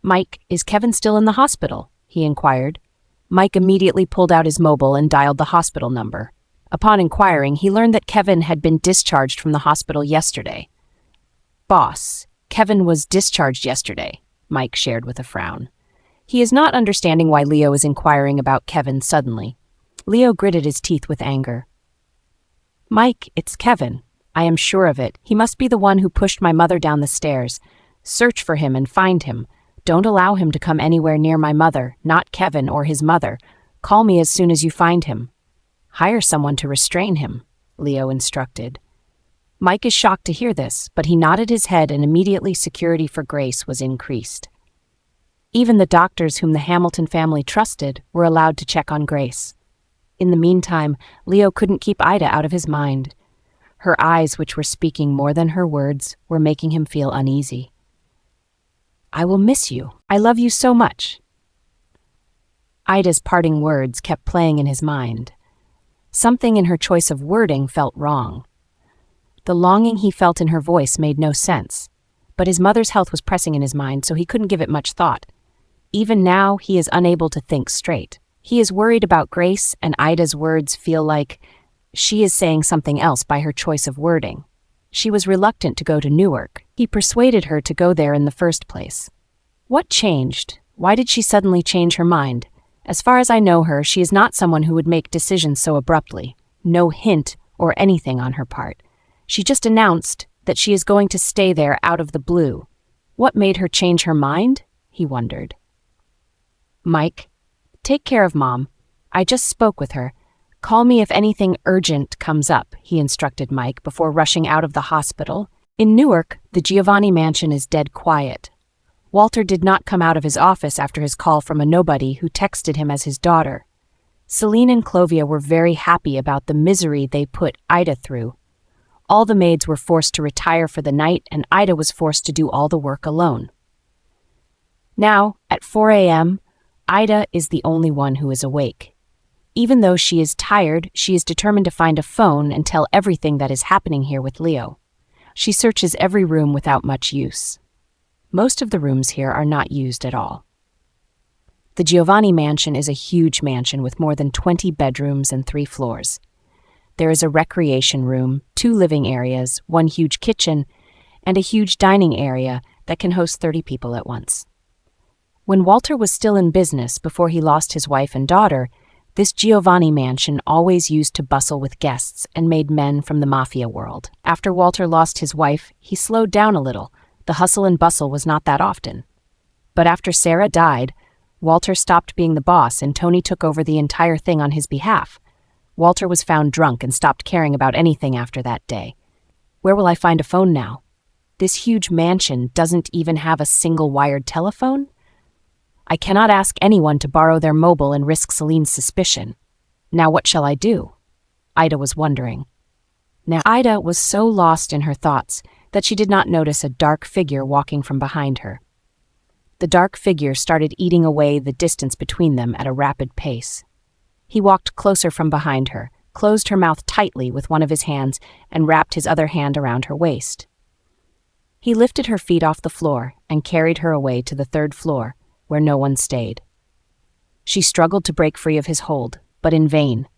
Mike, is Kevin still in the hospital? He inquired. Mike immediately pulled out his mobile and dialed the hospital number. Upon inquiring, he learned that Kevin had been discharged from the hospital yesterday. Boss, Kevin was discharged yesterday, Mike shared with a frown. He is not understanding why Leo is inquiring about Kevin suddenly. Leo gritted his teeth with anger. Mike, it's Kevin. I am sure of it. He must be the one who pushed my mother down the stairs. Search for him and find him. Don't allow him to come anywhere near my mother, not Kevin or his mother. Call me as soon as you find him. Hire someone to restrain him, Leo instructed. Mike is shocked to hear this, but he nodded his head and immediately security for Grace was increased. Even the doctors whom the Hamilton family trusted were allowed to check on Grace. In the meantime, Leo couldn't keep Ida out of his mind. Her eyes, which were speaking more than her words, were making him feel uneasy. I will miss you. I love you so much. Ida's parting words kept playing in his mind. Something in her choice of wording felt wrong. The longing he felt in her voice made no sense, but his mother's health was pressing in his mind, so he couldn't give it much thought. Even now, he is unable to think straight. He is worried about Grace, and Ida's words feel like she is saying something else by her choice of wording. She was reluctant to go to Newark. He persuaded her to go there in the first place. What changed? Why did she suddenly change her mind? As far as I know her, she is not someone who would make decisions so abruptly. No hint or anything on her part. She just announced that she is going to stay there out of the blue. What made her change her mind? He wondered. Mike, take care of Mom. I just spoke with her. Call me if anything urgent comes up, he instructed Mike before rushing out of the hospital. In Newark, the Giovanni mansion is dead quiet. Walter did not come out of his office after his call from a nobody who texted him as his daughter. Celine and Clovia were very happy about the misery they put Ida through. All the maids were forced to retire for the night, and Ida was forced to do all the work alone. Now, at 4 a.m., Ida is the only one who is awake. Even though she is tired, she is determined to find a phone and tell everything that is happening here with Leo. She searches every room without much use. Most of the rooms here are not used at all. The Giovanni mansion is a huge mansion with more than 20 bedrooms and 3 floors. There is a recreation room, 2 living areas, 1 huge kitchen, and a huge dining area that can host 30 people at once. When Walter was still in business before he lost his wife and daughter, this Giovanni mansion always used to bustle with guests and made men from the mafia world. After Walter lost his wife, he slowed down a little. The hustle and bustle was not that often. But after Sarah died, Walter stopped being the boss and Tony took over the entire thing on his behalf. Walter was found drunk and stopped caring about anything after that day. Where will I find a phone now? This huge mansion doesn't even have a single wired telephone? I cannot ask anyone to borrow their mobile and risk Celine's suspicion. Now what shall I do? Ida was wondering. Now Ida was so lost in her thoughts that she did not notice a dark figure walking from behind her. The dark figure started eating away the distance between them at a rapid pace. He walked closer from behind her, closed her mouth tightly with one of his hands, and wrapped his other hand around her waist. He lifted her feet off the floor and carried her away to the 3rd floor, where no one stayed. She struggled to break free of his hold, but in vain.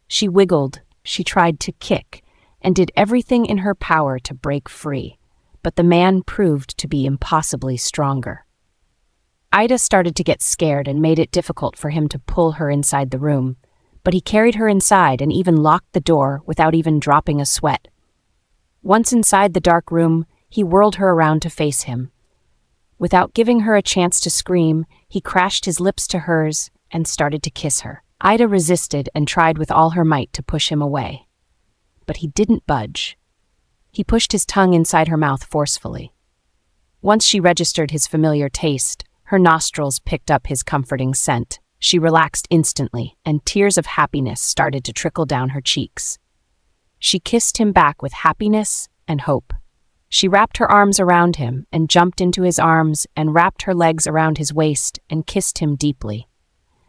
She wiggled, she tried to kick, and did everything in her power to break free, but the man proved to be impossibly stronger. Ida started to get scared and made it difficult for him to pull her inside the room, but he carried her inside and even locked the door without even dropping a sweat. Once inside the dark room, he whirled her around to face him. Without giving her a chance to scream, he crashed his lips to hers and started to kiss her. Ida resisted and tried with all her might to push him away. But he didn't budge. He pushed his tongue inside her mouth forcefully. Once she registered his familiar taste, her nostrils picked up his comforting scent. She relaxed instantly, and tears of happiness started to trickle down her cheeks. She kissed him back with happiness and hope. She wrapped her arms around him and jumped into his arms and wrapped her legs around his waist and kissed him deeply.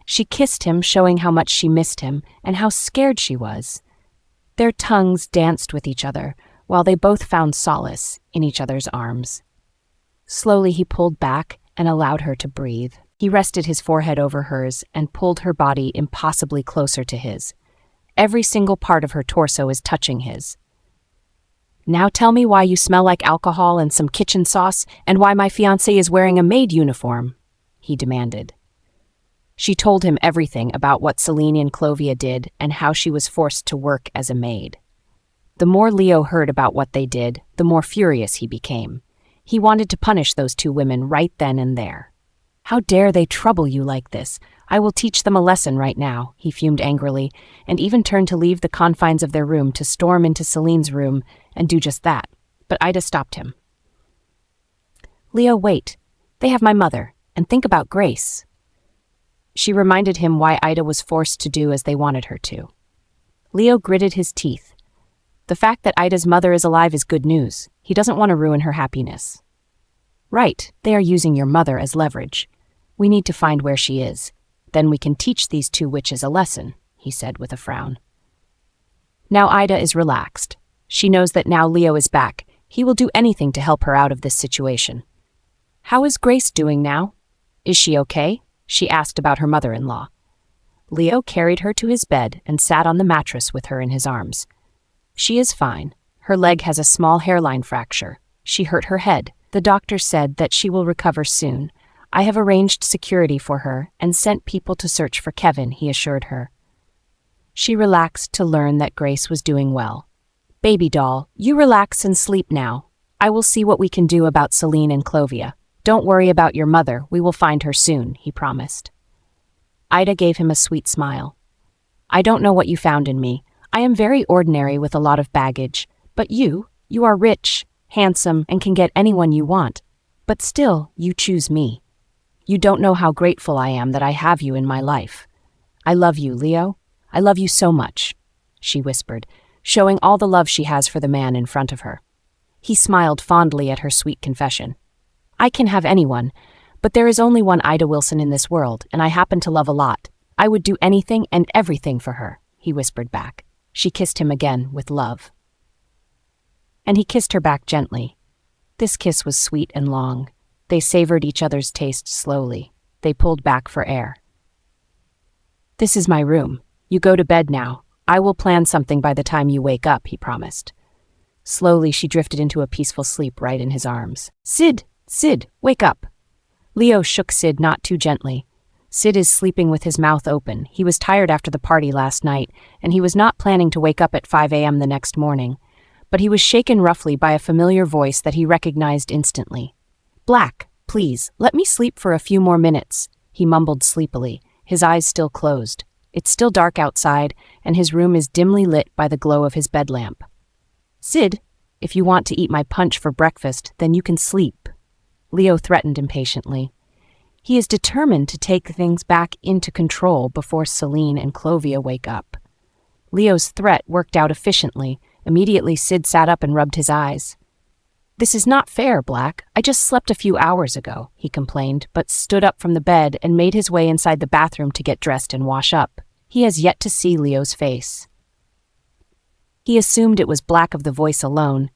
She kissed him, showing how much she missed him and how scared she was. Their tongues danced with each other, while they both found solace in each other's arms. Slowly he pulled back and allowed her to breathe. He rested his forehead over hers and pulled her body impossibly closer to his. Every single part of her torso is touching his. Now tell me why you smell like alcohol and some kitchen sauce, and why my fiancé is wearing a maid uniform, he demanded. She told him everything about what Celine and Clovia did and how she was forced to work as a maid. The more Leo heard about what they did, the more furious he became. He wanted to punish those 2 women right then and there. How dare they trouble you like this? I will teach them a lesson right now, he fumed angrily, and even turned to leave the confines of their room to storm into Celine's room and do just that. But Ida stopped him. Leo, wait. They have my mother, and think about Grace. She reminded him why Ida was forced to do as they wanted her to. Leo gritted his teeth. The fact that Ida's mother is alive is good news. He doesn't want to ruin her happiness. Right, they are using your mother as leverage. We need to find where she is. Then we can teach these 2 witches a lesson, he said with a frown. Now Ida is relaxed. She knows that now Leo is back. He will do anything to help her out of this situation. How is Grace doing now? Is she okay? She asked about her mother-in-law. Leo carried her to his bed and sat on the mattress with her in his arms. She is fine. Her leg has a small hairline fracture. She hurt her head. The doctor said that she will recover soon. I have arranged security for her and sent people to search for Kevin, he assured her. She relaxed to learn that Grace was doing well. Baby doll, you relax and sleep now. I will see what we can do about Celine and Clovia. Don't worry about your mother, we will find her soon, he promised. Ida gave him a sweet smile. I don't know what you found in me. I am very ordinary with a lot of baggage. But you are rich, handsome, and can get anyone you want. But still, you choose me. You don't know how grateful I am that I have you in my life. I love you, Leo. I love you so much, she whispered, showing all the love she has for the man in front of her. He smiled fondly at her sweet confession. I can have anyone, but there is only one Ida Wilson in this world, and I happen to love a lot. I would do anything and everything for her, he whispered back. She kissed him again with love. And he kissed her back gently. This kiss was sweet and long. They savored each other's taste slowly. They pulled back for air. This is my room. You go to bed now. I will plan something by the time you wake up, he promised. Slowly, she drifted into a peaceful sleep right in his arms. Sid, wake up. Leo shook Sid not too gently. Sid is sleeping with his mouth open. He was tired after the party last night, and he was not planning to wake up at 5 a.m. the next morning. But he was shaken roughly by a familiar voice that he recognized instantly. Black, please, let me sleep for a few more minutes, he mumbled sleepily, his eyes still closed. It's still dark outside, and his room is dimly lit by the glow of his bed lamp. Sid, if you want to eat my punch for breakfast, then you can sleep, Leo threatened impatiently. He is determined to take things back into control before Celine and Clovia wake up. Leo's threat worked out efficiently. Immediately, Sid sat up and rubbed his eyes. This is not fair, Black. I just slept a few hours ago, he complained, but stood up from the bed and made his way inside the bathroom to get dressed and wash up. He has yet to see Leo's face. He assumed it was Black of the voice alone.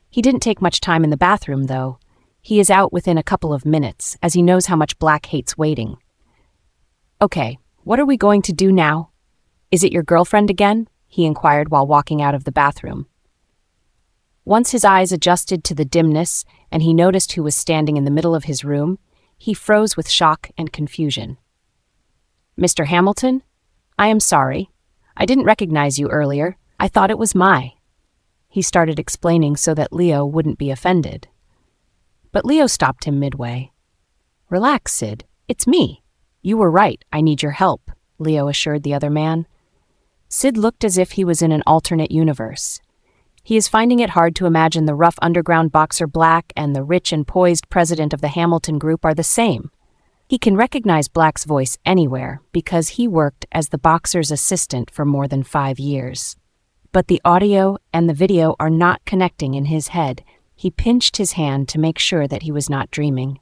He didn't take much time in the bathroom, though. He is out within a couple of minutes, as he knows how much Black hates waiting. Okay, what are we going to do now? Is it your girlfriend again? He inquired while walking out of the bathroom. Once his eyes adjusted to the dimness and he noticed who was standing in the middle of his room, he froze with shock and confusion. Mr. Hamilton? I am sorry. I didn't recognize you earlier. I thought it was Mai. He started explaining so that Leo wouldn't be offended. But Leo stopped him midway. Relax, Sid. It's me. You were right. I need your help, Leo assured the other man. Sid looked as if he was in an alternate universe. He is finding it hard to imagine the rough underground boxer Black and the rich and poised president of the Hamilton Group are the same. He can recognize Black's voice anywhere because he worked as the boxer's assistant for more than 5 years. But the audio and the video are not connecting in his head. He pinched his hand to make sure that he was not dreaming.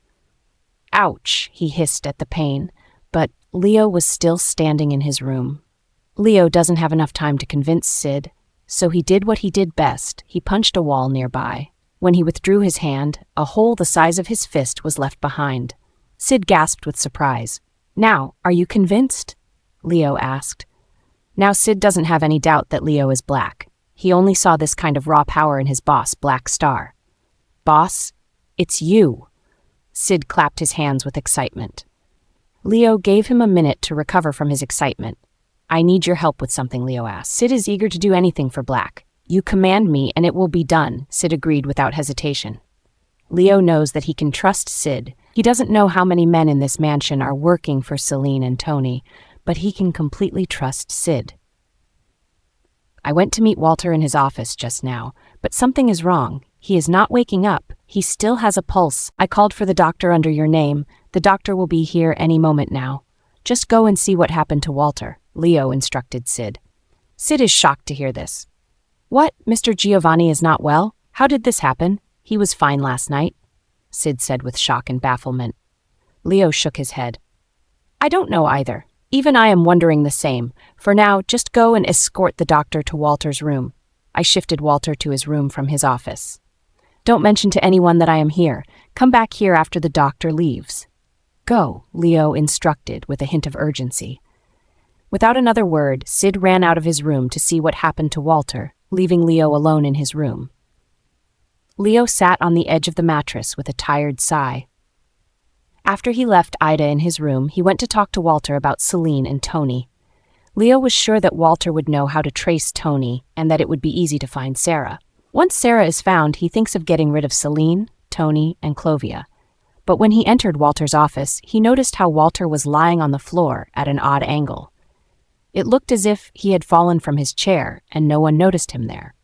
Ouch, he hissed at the pain, but Leo was still standing in his room. Leo doesn't have enough time to convince Sid, so he did what he did best. He punched a wall nearby. When he withdrew his hand, a hole the size of his fist was left behind. Sid gasped with surprise. Now, are you convinced? Leo asked. Now Sid doesn't have any doubt that Leo is Black. He only saw this kind of raw power in his boss, Black Star. Boss, it's you. Sid clapped his hands with excitement. Leo gave him a minute to recover from his excitement. I need your help with something, Leo asked. Sid is eager to do anything for Black. You command me and it will be done, Sid agreed without hesitation. Leo knows that he can trust Sid. He doesn't know how many men in this mansion are working for Celine and Tony, but he can completely trust Sid. I went to meet Walter in his office just now, but something is wrong. He is not waking up. He still has a pulse. I called for the doctor under your name. The doctor will be here any moment now. Just go and see what happened to Walter, Leo instructed Sid. Sid is shocked to hear this. What? Mr. Giovanni is not well? How did this happen? He was fine last night, Sid said with shock and bafflement. Leo shook his head. I don't know either. Even I am wondering the same. For now, just go and escort the doctor to Walter's room. I shifted Walter to his room from his office. Don't mention to anyone that I am here. Come back here after the doctor leaves. Go, Leo instructed with a hint of urgency. Without another word, Sid ran out of his room to see what happened to Walter, leaving Leo alone in his room. Leo sat on the edge of the mattress with a tired sigh. After he left Ida in his room, he went to talk to Walter about Celine and Tony. Leo was sure that Walter would know how to trace Tony and that it would be easy to find Sarah. Once Sarah is found, he thinks of getting rid of Celine, Tony, and Clovia. But when he entered Walter's office, he noticed how Walter was lying on the floor at an odd angle. It looked as if he had fallen from his chair and no one noticed him there.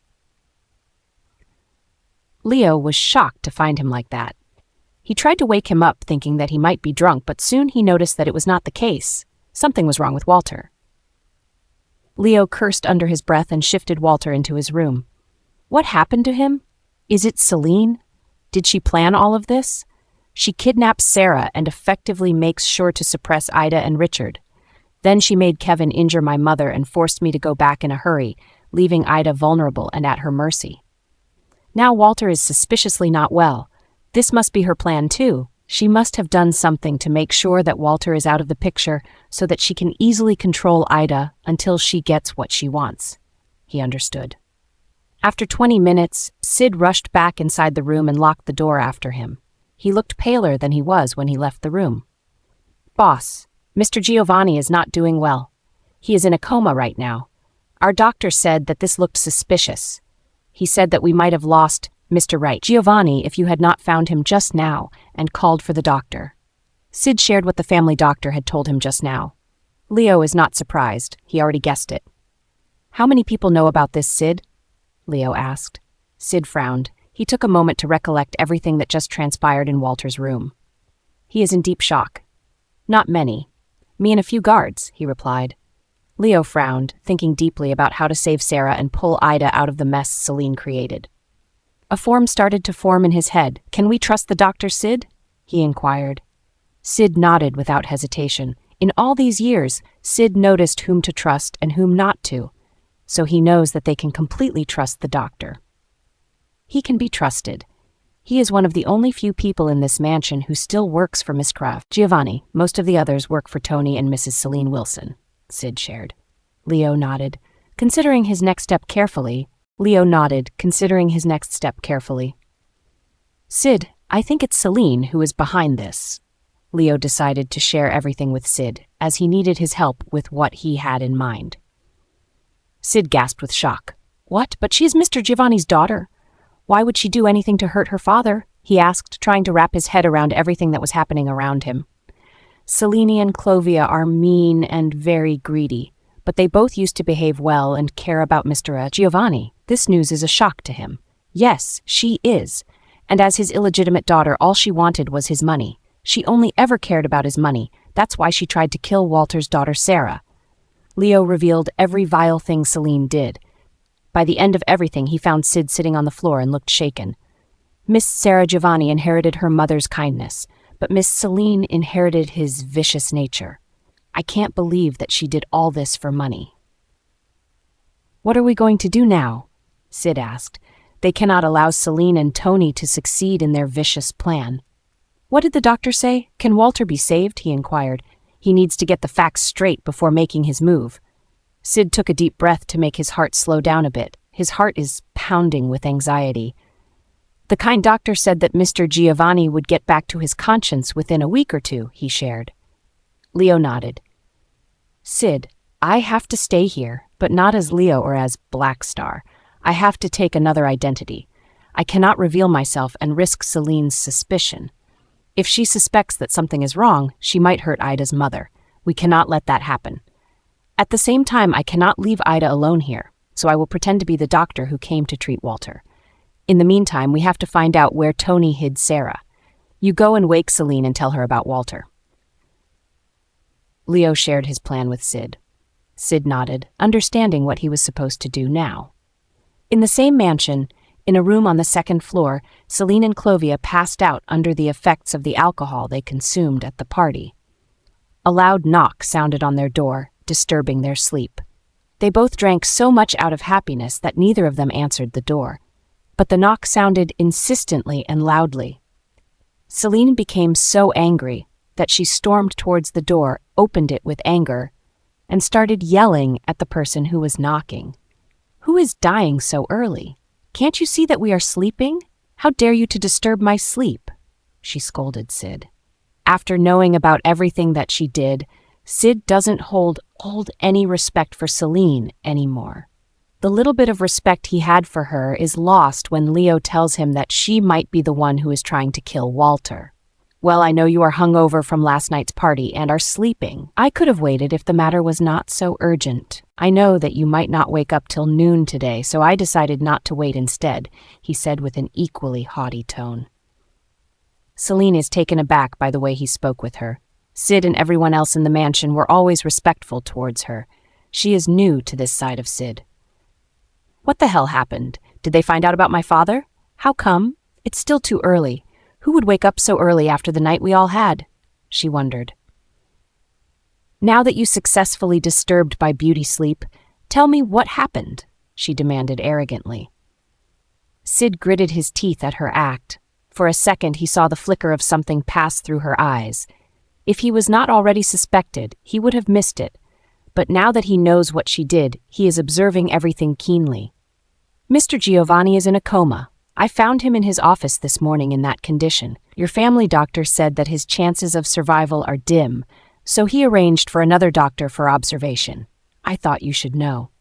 Leo was shocked to find him like that. He tried to wake him up thinking that he might be drunk, but soon he noticed that it was not the case. Something was wrong with Walter. Leo cursed under his breath and shifted Walter into his room. What happened to him? Is it Celine? Did she plan all of this? She kidnaps Sarah and effectively makes sure to suppress Ida and Richard. Then she made Kevin injure my mother and forced me to go back in a hurry, leaving Ida vulnerable and at her mercy. Now Walter is suspiciously not well. This must be her plan too. She must have done something to make sure that Walter is out of the picture so that she can easily control Ida until she gets what she wants. He understood. After 20 minutes, Sid rushed back inside the room and locked the door after him. He looked paler than he was when he left the room. Boss, Mr. Giovanni is not doing well. He is in a coma right now. Our doctor said that this looked suspicious. He said that we might have lost Mr. Wright Giovanni if you had not found him just now and called for the doctor. Sid shared what the family doctor had told him just now. Leo is not surprised. He already guessed it. How many people know about this, Sid? Leo asked. Sid frowned. He took a moment to recollect everything that just transpired in Walter's room. He is in deep shock. Not many. Me and a few guards, he replied. Leo frowned, thinking deeply about how to save Sarah and pull Ida out of the mess Celine created. A form started to form in his head. Can we trust the doctor, Sid? He inquired. Sid nodded without hesitation. In all these years, Sid noticed whom to trust and whom not to, so he knows that they can completely trust the doctor. He can be trusted. He is one of the only few people in this mansion who still works for Miss Kraft. Giovanni, most of the others work for Tony and Mrs. Celine Wilson, Sid shared. Leo nodded, considering his next step carefully. Sid, I think it's Celine who is behind this. Leo decided to share everything with Sid, as he needed his help with what he had in mind. Sid gasped with shock. What? But she is Mr. Giovanni's daughter. Why would she do anything to hurt her father? He asked, trying to wrap his head around everything that was happening around him. Celine and Clovia are mean and very greedy, but they both used to behave well and care about Mr. Giovanni. This news is a shock to him. Yes, she is. And as his illegitimate daughter, all she wanted was his money. She only ever cared about his money. That's why she tried to kill Walter's daughter, Sarah. Leo revealed every vile thing Celine did. By the end of everything, he found Sid sitting on the floor and looked shaken. Miss Sarah Giovanni inherited her mother's kindness, but Miss Celine inherited his vicious nature. I can't believe that she did all this for money. What are we going to do now? Sid asked. They cannot allow Celine and Tony to succeed in their vicious plan. What did the doctor say? Can Walter be saved? He inquired. He needs to get the facts straight before making his move. Sid took a deep breath to make his heart slow down a bit. His heart is pounding with anxiety. The kind doctor said that Mr. Giovanni would get back to his conscience within a week or two, he shared. Leo nodded. Sid, I have to stay here, but not as Leo or as Black Star. I have to take another identity. I cannot reveal myself and risk Celine's suspicion. If she suspects that something is wrong, she might hurt Ida's mother. We cannot let that happen. At the same time, I cannot leave Ida alone here, so I will pretend to be the doctor who came to treat Walter. In the meantime, we have to find out where Tony hid Sarah. You go and wake Celine and tell her about Walter. Leo shared his plan with Sid. Sid nodded, understanding what he was supposed to do now. In the same mansion, in a room on the second floor, Celine and Clovia passed out under the effects of the alcohol they consumed at the party. A loud knock sounded on their door, disturbing their sleep. They both drank so much out of happiness that neither of them answered the door. But the knock sounded insistently and loudly. Celine became so angry that she stormed towards the door, opened it with anger, and started yelling at the person who was knocking. "Who is dying so early? Can't you see that we are sleeping? How dare you to disturb my sleep?" she scolded Sid. After knowing about everything that she did, Sid doesn't hold any respect for Celine anymore. The little bit of respect he had for her is lost when Leo tells him that she might be the one who is trying to kill Walter. "Well, I know you are hungover from last night's party and are sleeping. I could have waited if the matter was not so urgent. I know that you might not wake up till noon today, so I decided not to wait instead," he said with an equally haughty tone. Celine is taken aback by the way he spoke with her. Sid and everyone else in the mansion were always respectful towards her. She is new to this side of Sid. "What the hell happened? Did they find out about my father? How come? It's still too early. Who would wake up so early after the night we all had?" she wondered. "Now that you successfully disturbed my beauty sleep, tell me what happened," she demanded arrogantly. Sid gritted his teeth at her act. For a second, he saw the flicker of something pass through her eyes. If he was not already suspected, he would have missed it. But now that he knows what she did, he is observing everything keenly. "Mr. Giovanni is in a coma. I found him in his office this morning in that condition. Your family doctor said that his chances of survival are dim, so he arranged for another doctor for observation. I thought you should know."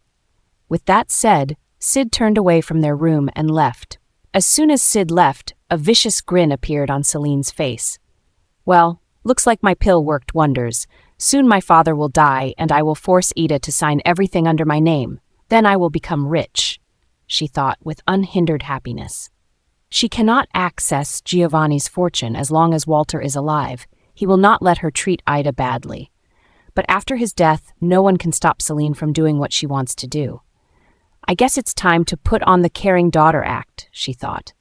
With that said, Sid turned away from their room and left. As soon as Sid left, a vicious grin appeared on Celine's face. "Well, looks like my pill worked wonders. Soon my father will die, and I will force Ida to sign everything under my name. Then I will become rich," she thought with unhindered happiness. She cannot access Giovanni's fortune as long as Walter is alive. He will not let her treat Ida badly. But after his death, no one can stop Celine from doing what she wants to do. "I guess it's time to put on the caring daughter act," she thought.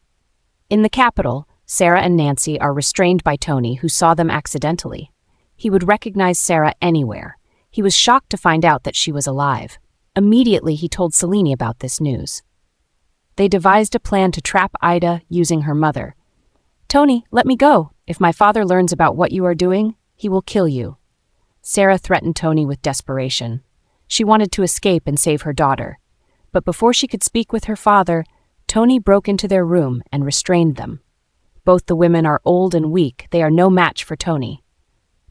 In the capital, Sarah and Nancy are restrained by Tony, who saw them accidentally. He would recognize Sarah anywhere. He was shocked to find out that she was alive. Immediately, he told Celine about this news. They devised a plan to trap Ida using her mother. "Tony, let me go. If my father learns about what you are doing, he will kill you." Sarah threatened Tony with desperation. She wanted to escape and save her daughter. But before she could speak with her father, Tony broke into their room and restrained them. Both the women are old and weak. They are no match for Tony.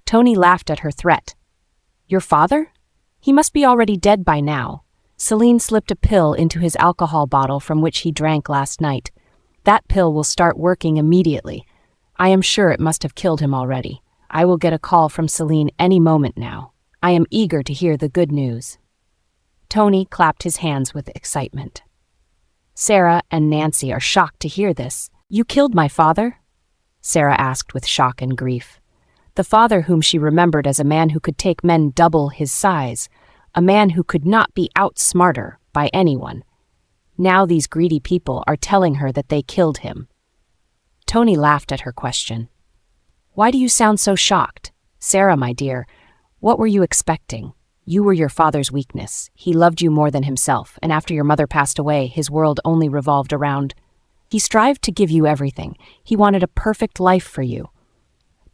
Tony laughed at her threat. "Your father? He must be already dead by now." Celine slipped a pill into his alcohol bottle from which he drank last night. "That pill will start working immediately. I am sure it must have killed him already. I will get a call from Celine any moment now. I am eager to hear the good news." Tony clapped his hands with excitement. Sarah and Nancy are shocked to hear this. "You killed my father?" Sarah asked with shock and grief. The father whom she remembered as a man who could take men double his size, a man who could not be outsmarter by anyone. Now these greedy people are telling her that they killed him. Tony laughed at her question. "Why do you sound so shocked? Sarah, my dear, what were you expecting? You were your father's weakness. He loved you more than himself, and after your mother passed away, his world only revolved around. He strived to give you everything. He wanted a perfect life for you.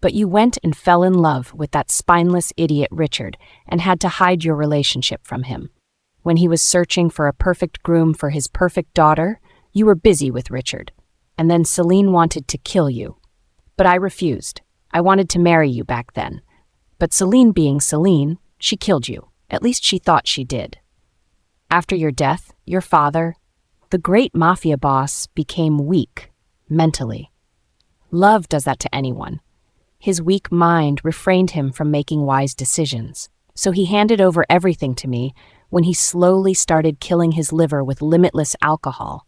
But you went and fell in love with that spineless idiot Richard and had to hide your relationship from him. When he was searching for a perfect groom for his perfect daughter, you were busy with Richard. And then Celine wanted to kill you. But I refused. I wanted to marry you back then. But Celine being Celine, she killed you. At least she thought she did. After your death, your father, the great mafia boss, became weak, mentally. Love does that to anyone. His weak mind refrained him from making wise decisions. So he handed over everything to me when he slowly started killing his liver with limitless alcohol.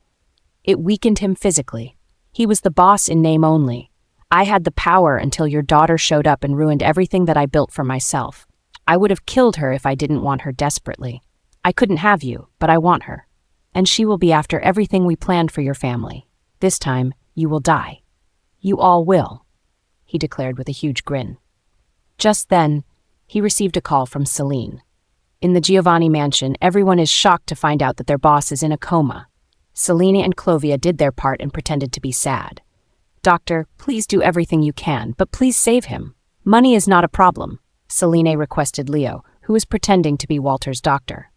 It weakened him physically. He was the boss in name only. I had the power until your daughter showed up and ruined everything that I built for myself. I would have killed her if I didn't want her desperately. I couldn't have you, but I want her. And she will be after everything we planned for your family. This time, you will die. You all will," he declared with a huge grin. Just then, he received a call from Celine. In the Giovanni mansion, everyone is shocked to find out that their boss is in a coma. Celine and Clovia did their part and pretended to be sad. "Doctor, please do everything you can, but please save him. Money is not a problem," Celine requested Leo, who was pretending to be Walter's doctor.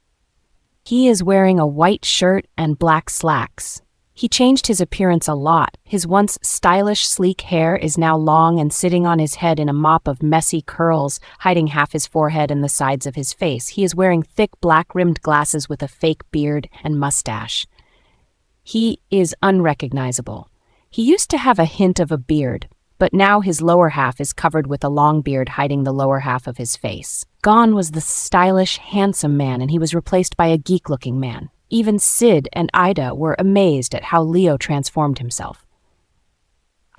"He is wearing a white shirt and black slacks. He changed his appearance a lot. His once stylish, sleek hair is now long and sitting on his head in a mop of messy curls, hiding half his forehead and the sides of his face. He is wearing thick, black-rimmed glasses with a fake beard and mustache. He is unrecognizable. He used to have a hint of a beard, but now his lower half is covered with a long beard hiding the lower half of his face. Gone was the stylish, handsome man, and he was replaced by a geek-looking man. Even Sid and Ida were amazed at how Leo transformed himself.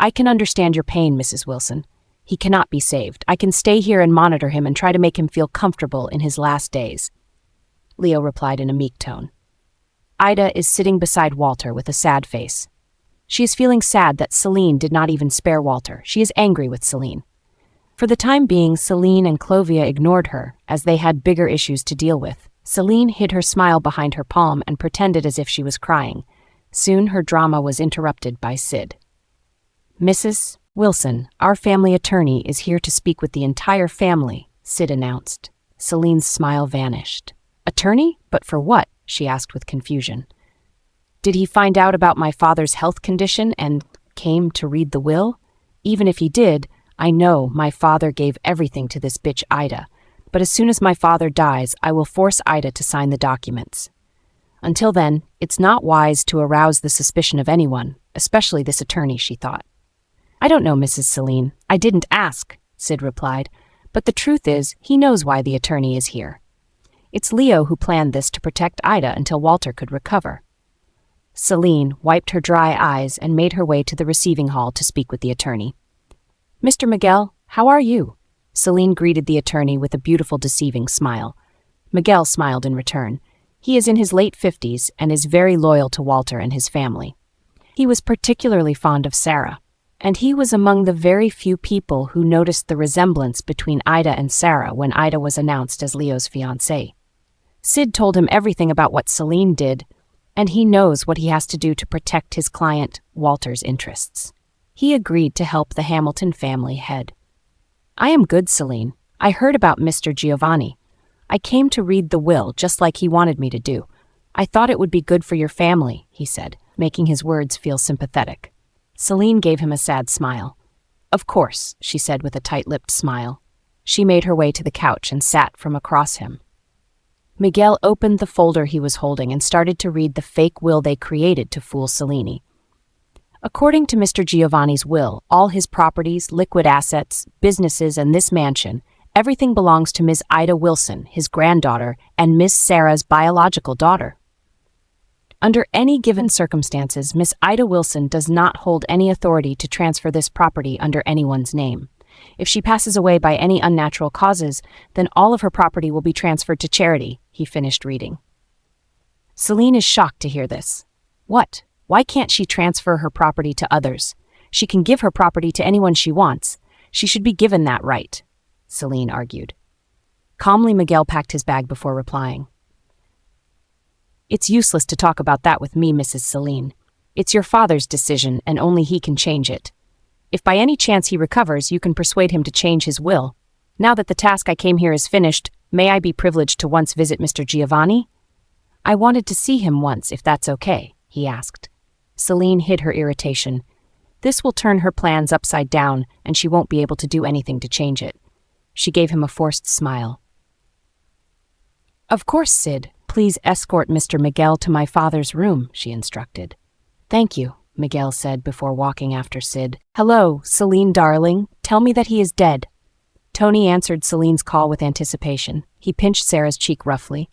I can understand your pain, Mrs. Wilson. He cannot be saved. I can stay here and monitor him and try to make him feel comfortable in his last days," Leo replied in a meek tone. Ida is sitting beside Walter with a sad face. She is feeling sad that Celine did not even spare Walter. She is angry with Celine. For the time being, Celine and Clovia ignored her, as they had bigger issues to deal with. Celine hid her smile behind her palm and pretended as if she was crying. Soon her drama was interrupted by Sid. "Mrs. Wilson, our family attorney is here to speak with the entire family," Sid announced. Celine's smile vanished. "Attorney? But for what?" she asked with confusion. "Did he find out about my father's health condition and came to read the will? Even if he did, I know my father gave everything to this bitch Ida. But as soon as my father dies, I will force Ida to sign the documents. Until then, it's not wise to arouse the suspicion of anyone, especially this attorney," she thought. "I don't know, Mrs. Celine. I didn't ask," Sid replied. "But the truth is, he knows why the attorney is here. It's Leo who planned this to protect Ida until Walter could recover." Celine wiped her dry eyes and made her way to the receiving hall to speak with the attorney. "Mr. Miguel, how are you?" Celine greeted the attorney with a beautiful, deceiving smile. Miguel smiled in return. He is in his late 50s and is very loyal to Walter and his family. He was particularly fond of Sarah, and he was among the very few people who noticed the resemblance between Ida and Sarah when Ida was announced as Leo's fiancé. Sid told him everything about what Celine did, and he knows what he has to do to protect his client, Walter's interests. He agreed to help the Hamilton family head. "I am good, Celine. I heard about Mr. Giovanni. I came to read the will just like he wanted me to do. I thought it would be good for your family," he said, making his words feel sympathetic. Celine gave him a sad smile. "Of course," she said with a tight-lipped smile. She made her way to the couch and sat from across him. Miguel opened the folder he was holding and started to read the fake will they created to fool Celine. According to Mr. Giovanni's will, all his properties, liquid assets, businesses, and this mansion, everything belongs to Ms. Ida Wilson, his granddaughter, and Miss Sarah's biological daughter. Under any given circumstances, Miss Ida Wilson does not hold any authority to transfer this property under anyone's name. If she passes away by any unnatural causes, then all of her property will be transferred to charity, he finished reading. Celine is shocked to hear this. What? Why can't she transfer her property to others? She can give her property to anyone she wants. She should be given that right, Celine argued. Calmly, Miguel packed his bag before replying. "It's useless to talk about that with me, Mrs. Celine. It's your father's decision, and only he can change it. If by any chance he recovers, you can persuade him to change his will. Now that the task I came here is finished, may I be privileged to once visit Mr. Giovanni? I wanted to see him once, if that's okay," he asked. Celine hid her irritation. This will turn her plans upside down, and she won't be able to do anything to change it. She gave him a forced smile. "Of course, Sid. Please escort Mr. Miguel to my father's room," she instructed. "Thank you," Miguel said before walking after Sid. "Hello, Celine darling. Tell me that he is dead." Tony answered Celine's call with anticipation. He pinched Sarah's cheek roughly.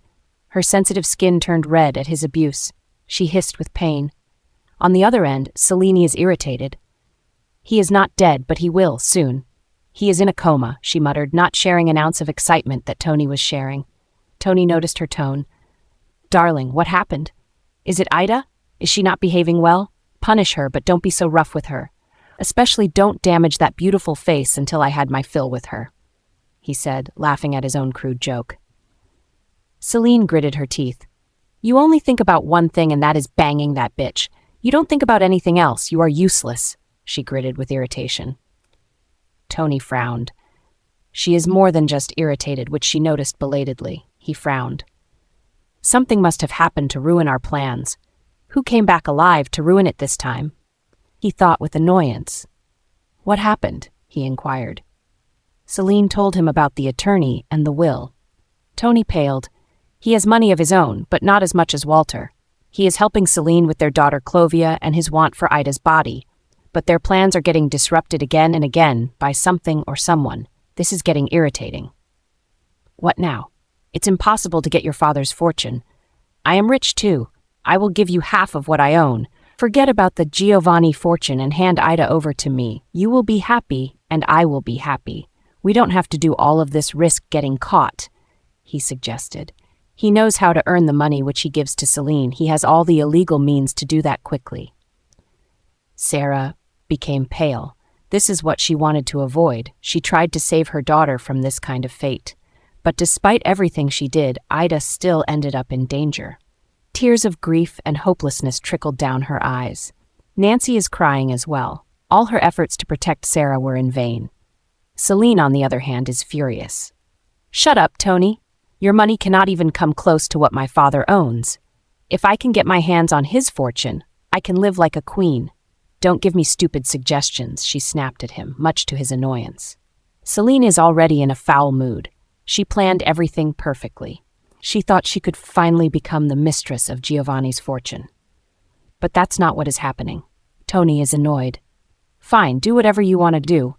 Her sensitive skin turned red at his abuse. She hissed with pain. On the other end, Celine is irritated. "He is not dead, but he will, soon. He is in a coma," she muttered, not sharing an ounce of excitement that Tony was sharing. Tony noticed her tone. "Darling, what happened? Is it Ida? Is she not behaving well? Punish her, but don't be so rough with her. Especially don't damage that beautiful face until I had my fill with her." he said, laughing at his own crude joke. Celine gritted her teeth. You only think about one thing, and that is banging that bitch. You don't think about anything else. You are useless, she gritted with irritation. Tony frowned. She is more than just irritated, which she noticed belatedly. He frowned. Something must have happened to ruin our plans. Who came back alive to ruin it this time? He thought with annoyance. What happened? He inquired. Celine told him about the attorney and the will. Tony paled. He has money of his own, but not as much as Walter. He is helping Celine with their daughter Clovia and his want for Ida's body. But their plans are getting disrupted again and again by something or someone. This is getting irritating. What now? It's impossible to get your father's fortune. I am rich too. I will give you half of what I own. Forget about the Giovanni fortune and hand Ida over to me. You will be happy, and I will be happy. We don't have to do all of this risk getting caught, he suggested. He knows how to earn the money which he gives to Celine. He has all the illegal means to do that quickly. Sarah became pale. This is what she wanted to avoid. She tried to save her daughter from this kind of fate. But despite everything she did, Ida still ended up in danger. Tears of grief and hopelessness trickled down her eyes. Nancy is crying as well. All her efforts to protect Sarah were in vain. Celine, on the other hand, is furious. Shut up, Tony. Your money cannot even come close to what my father owns. If I can get my hands on his fortune, I can live like a queen. Don't give me stupid suggestions, she snapped at him, much to his annoyance. Celine is already in a foul mood. She planned everything perfectly. She thought she could finally become the mistress of Giovanni's fortune. But that's not what is happening. Tony is annoyed. Fine, do whatever you want to do.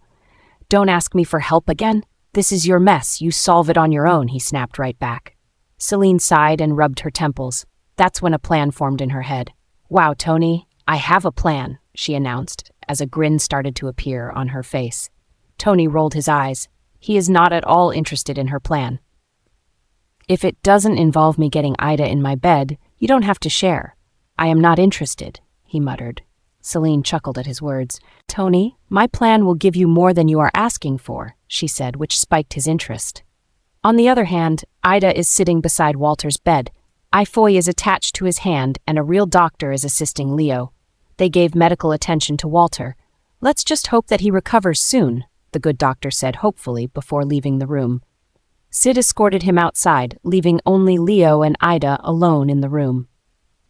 Don't ask me for help again. This is your mess. You solve it on your own, he snapped right back. Celine sighed and rubbed her temples. That's when a plan formed in her head. Wow, Tony, I have a plan, she announced, as a grin started to appear on her face. Tony rolled his eyes. He is not at all interested in her plan. If it doesn't involve me getting Ida in my bed, you don't have to share. I am not interested, he muttered. Celine chuckled at his words. Tony, my plan will give you more than you are asking for, she said, which spiked his interest. On the other hand, Ida is sitting beside Walter's bed. Ifoy is attached to his hand, and a real doctor is assisting Leo. They gave medical attention to Walter. Let's just hope that he recovers soon, the good doctor said hopefully before leaving the room. Sid escorted him outside, leaving only Leo and Ida alone in the room.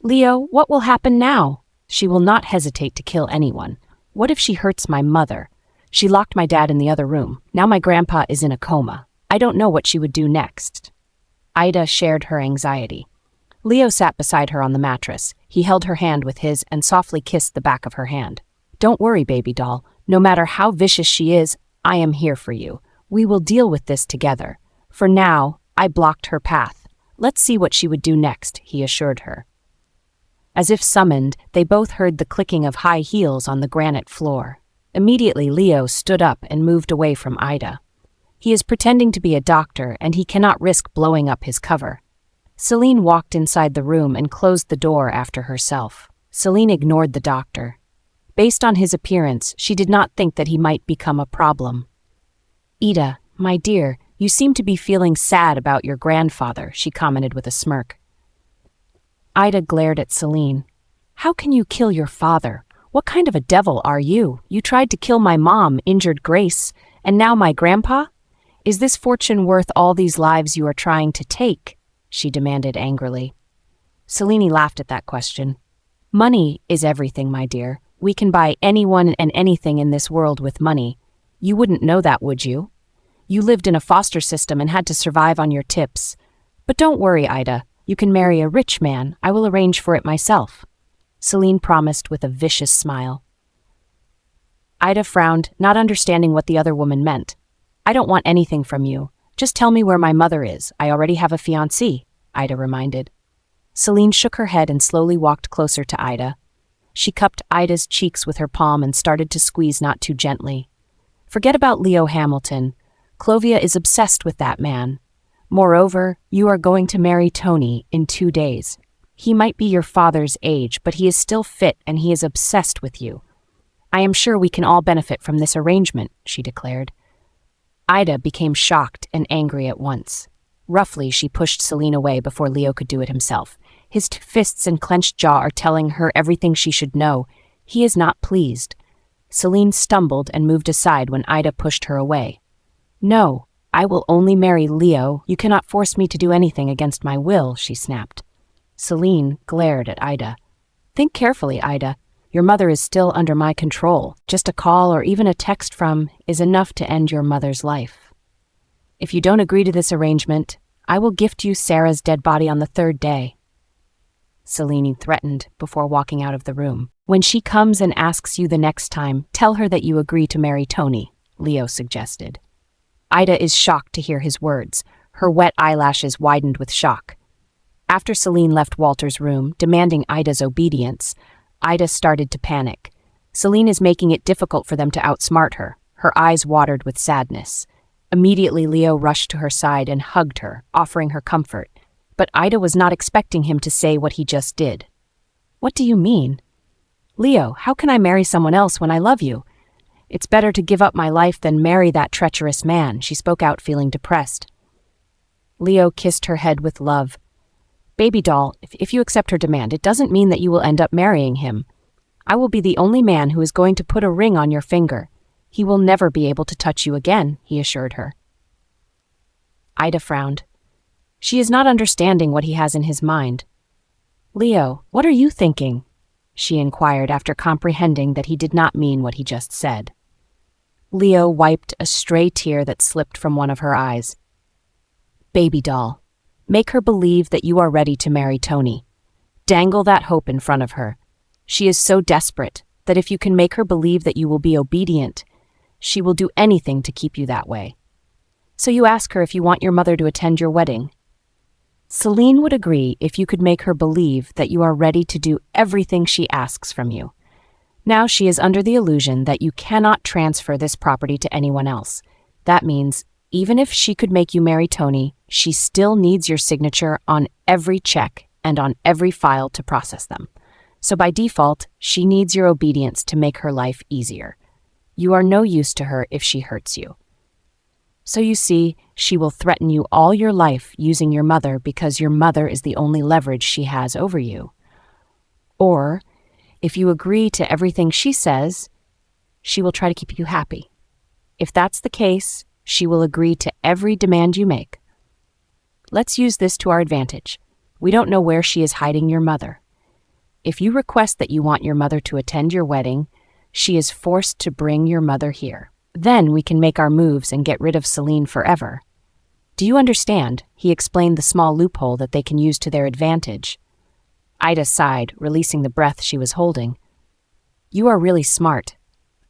Leo, what will happen now? She will not hesitate to kill anyone. What if she hurts my mother? She locked my dad in the other room. Now my grandpa is in a coma. I don't know what she would do next. Ida shared her anxiety. Leo sat beside her on the mattress. He held her hand with his and softly kissed the back of her hand. Don't worry, baby doll. No matter how vicious she is, I am here for you. We will deal with this together. For now, I blocked her path. Let's see what she would do next, he assured her. As if summoned, they both heard the clicking of high heels on the granite floor. Immediately, Leo stood up and moved away from Ida. He is pretending to be a doctor, and he cannot risk blowing up his cover. Celine walked inside the room and closed the door after herself. Celine ignored the doctor. Based on his appearance, she did not think that he might become a problem. Ida, my dear, you seem to be feeling sad about your grandfather, she commented with a smirk. Ida glared at Celine. How can you kill your father? What kind of a devil are you? You tried to kill my mom, injured Grace, and now my grandpa? Is this fortune worth all these lives you are trying to take? She demanded angrily. Celine laughed at that question. Money is everything, my dear. We can buy anyone and anything in this world with money. You wouldn't know that, would you? You lived in a foster system and had to survive on your tips. But don't worry, Ida. You can marry a rich man. I will arrange for it myself. Celine promised with a vicious smile. Ida frowned, not understanding what the other woman meant. I don't want anything from you. Just tell me where my mother is. I already have a fiancé, Ida reminded. Celine shook her head and slowly walked closer to Ida. She cupped Ida's cheeks with her palm and started to squeeze not too gently. Forget about Leo Hamilton. Clovia is obsessed with that man. Moreover, you are going to marry Tony in 2 days. He might be your father's age, but he is still fit and he is obsessed with you. I am sure we can all benefit from this arrangement, she declared. Ida became shocked and angry at once. Roughly, she pushed Celine away before Leo could do it himself. His fists and clenched jaw are telling her everything she should know. He is not pleased. Celine stumbled and moved aside when Ida pushed her away. "No, I will only marry Leo. You cannot force me to do anything against my will," she snapped. Celine glared at Ida. "Think carefully, Ida. Your mother is still under my control. Just a call or even a text from is enough to end your mother's life. If you don't agree to this arrangement, I will gift you Sarah's dead body on the 3rd day." Celine threatened before walking out of the room. "When she comes and asks you the next time, tell her that you agree to marry Tony," Leo suggested. Ida is shocked to hear his words. Her wet eyelashes widened with shock. After Celine left Walter's room, demanding Ida's obedience, Ida started to panic. Celine is making it difficult for them to outsmart her. Her eyes watered with sadness. Immediately, Leo rushed to her side and hugged her, offering her comfort. But Ida was not expecting him to say what he just did. "What do you mean?" "Leo, how can I marry someone else when I love you? It's better to give up my life than marry that treacherous man," she spoke out, feeling depressed. Leo kissed her head with love. "Baby doll, if you accept her demand, it doesn't mean that you will end up marrying him. I will be the only man who is going to put a ring on your finger. He will never be able to touch you again," he assured her. Ida frowned. She is not understanding what he has in his mind. "Leo, what are you thinking?" she inquired after comprehending that he did not mean what he just said. Leo wiped a stray tear that slipped from one of her eyes. "Baby doll, make her believe that you are ready to marry Tony. Dangle that hope in front of her. She is so desperate that if you can make her believe that you will be obedient, she will do anything to keep you that way. So you ask her if you want your mother to attend your wedding. Celine would agree if you could make her believe that you are ready to do everything she asks from you. Now she is under the illusion that you cannot transfer this property to anyone else. That means even if she could make you marry Tony, she still needs your signature on every check and on every file to process them. So by default, she needs your obedience to make her life easier. You are no use to her if she hurts you. So you see, she will threaten you all your life using your mother because your mother is the only leverage she has over you. Or, if you agree to everything she says, she will try to keep you happy. If that's the case, she will agree to every demand you make. Let's use this to our advantage. We don't know where she is hiding your mother. If you request that you want your mother to attend your wedding, she is forced to bring your mother here. Then we can make our moves and get rid of Celine forever. Do you understand? He explained the small loophole that they can use to their advantage. Ida sighed, releasing the breath she was holding. You are really smart.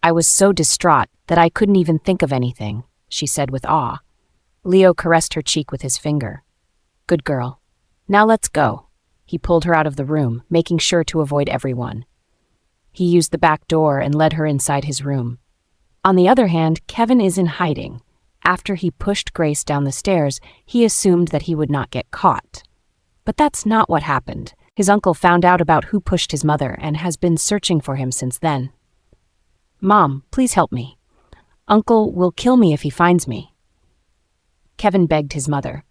I was so distraught that I couldn't even think of anything, she said with awe. Leo caressed her cheek with his finger. Good girl. Now let's go. He pulled her out of the room, making sure to avoid everyone. He used the back door and led her inside his room. On the other hand, Kevin is in hiding. After he pushed Grace down the stairs, he assumed that he would not get caught. But that's not what happened. His uncle found out about who pushed his mother and has been searching for him since then. Mom, please help me. Uncle will kill me if he finds me. Kevin begged his mother.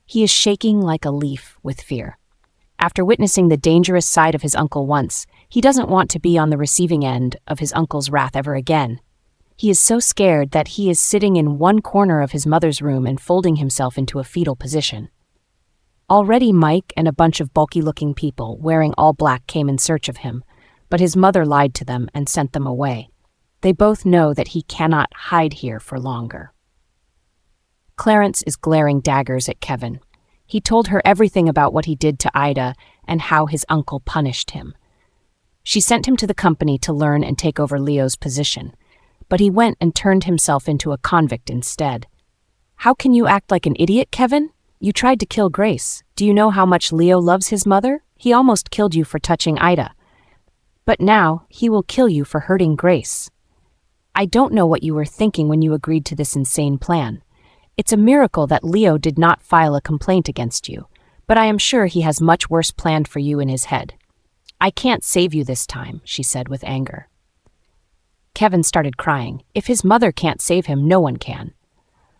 He is shaking like a leaf with fear. After witnessing the dangerous side of his uncle once, he doesn't want to be on the receiving end of his uncle's wrath ever again. He is so scared that he is sitting in one corner of his mother's room and folding himself into a fetal position. Already Mike and a bunch of bulky-looking people wearing all black came in search of him, but his mother lied to them and sent them away. They both know that he cannot hide here for longer. Clarence is glaring daggers at Kevin. He told her everything about what he did to Ida and how his uncle punished him. She sent him to the company to learn and take over Leo's position, but he went and turned himself into a convict instead. How can you act like an idiot, Kevin? You tried to kill Grace. Do you know how much Leo loves his mother? He almost killed you for touching Ida. But now he will kill you for hurting Grace. I don't know what you were thinking when you agreed to this insane plan. It's a miracle that Leo did not file a complaint against you, but I am sure he has much worse planned for you in his head. I can't save you this time, she said with anger. Kevin started crying. If his mother can't save him, no one can.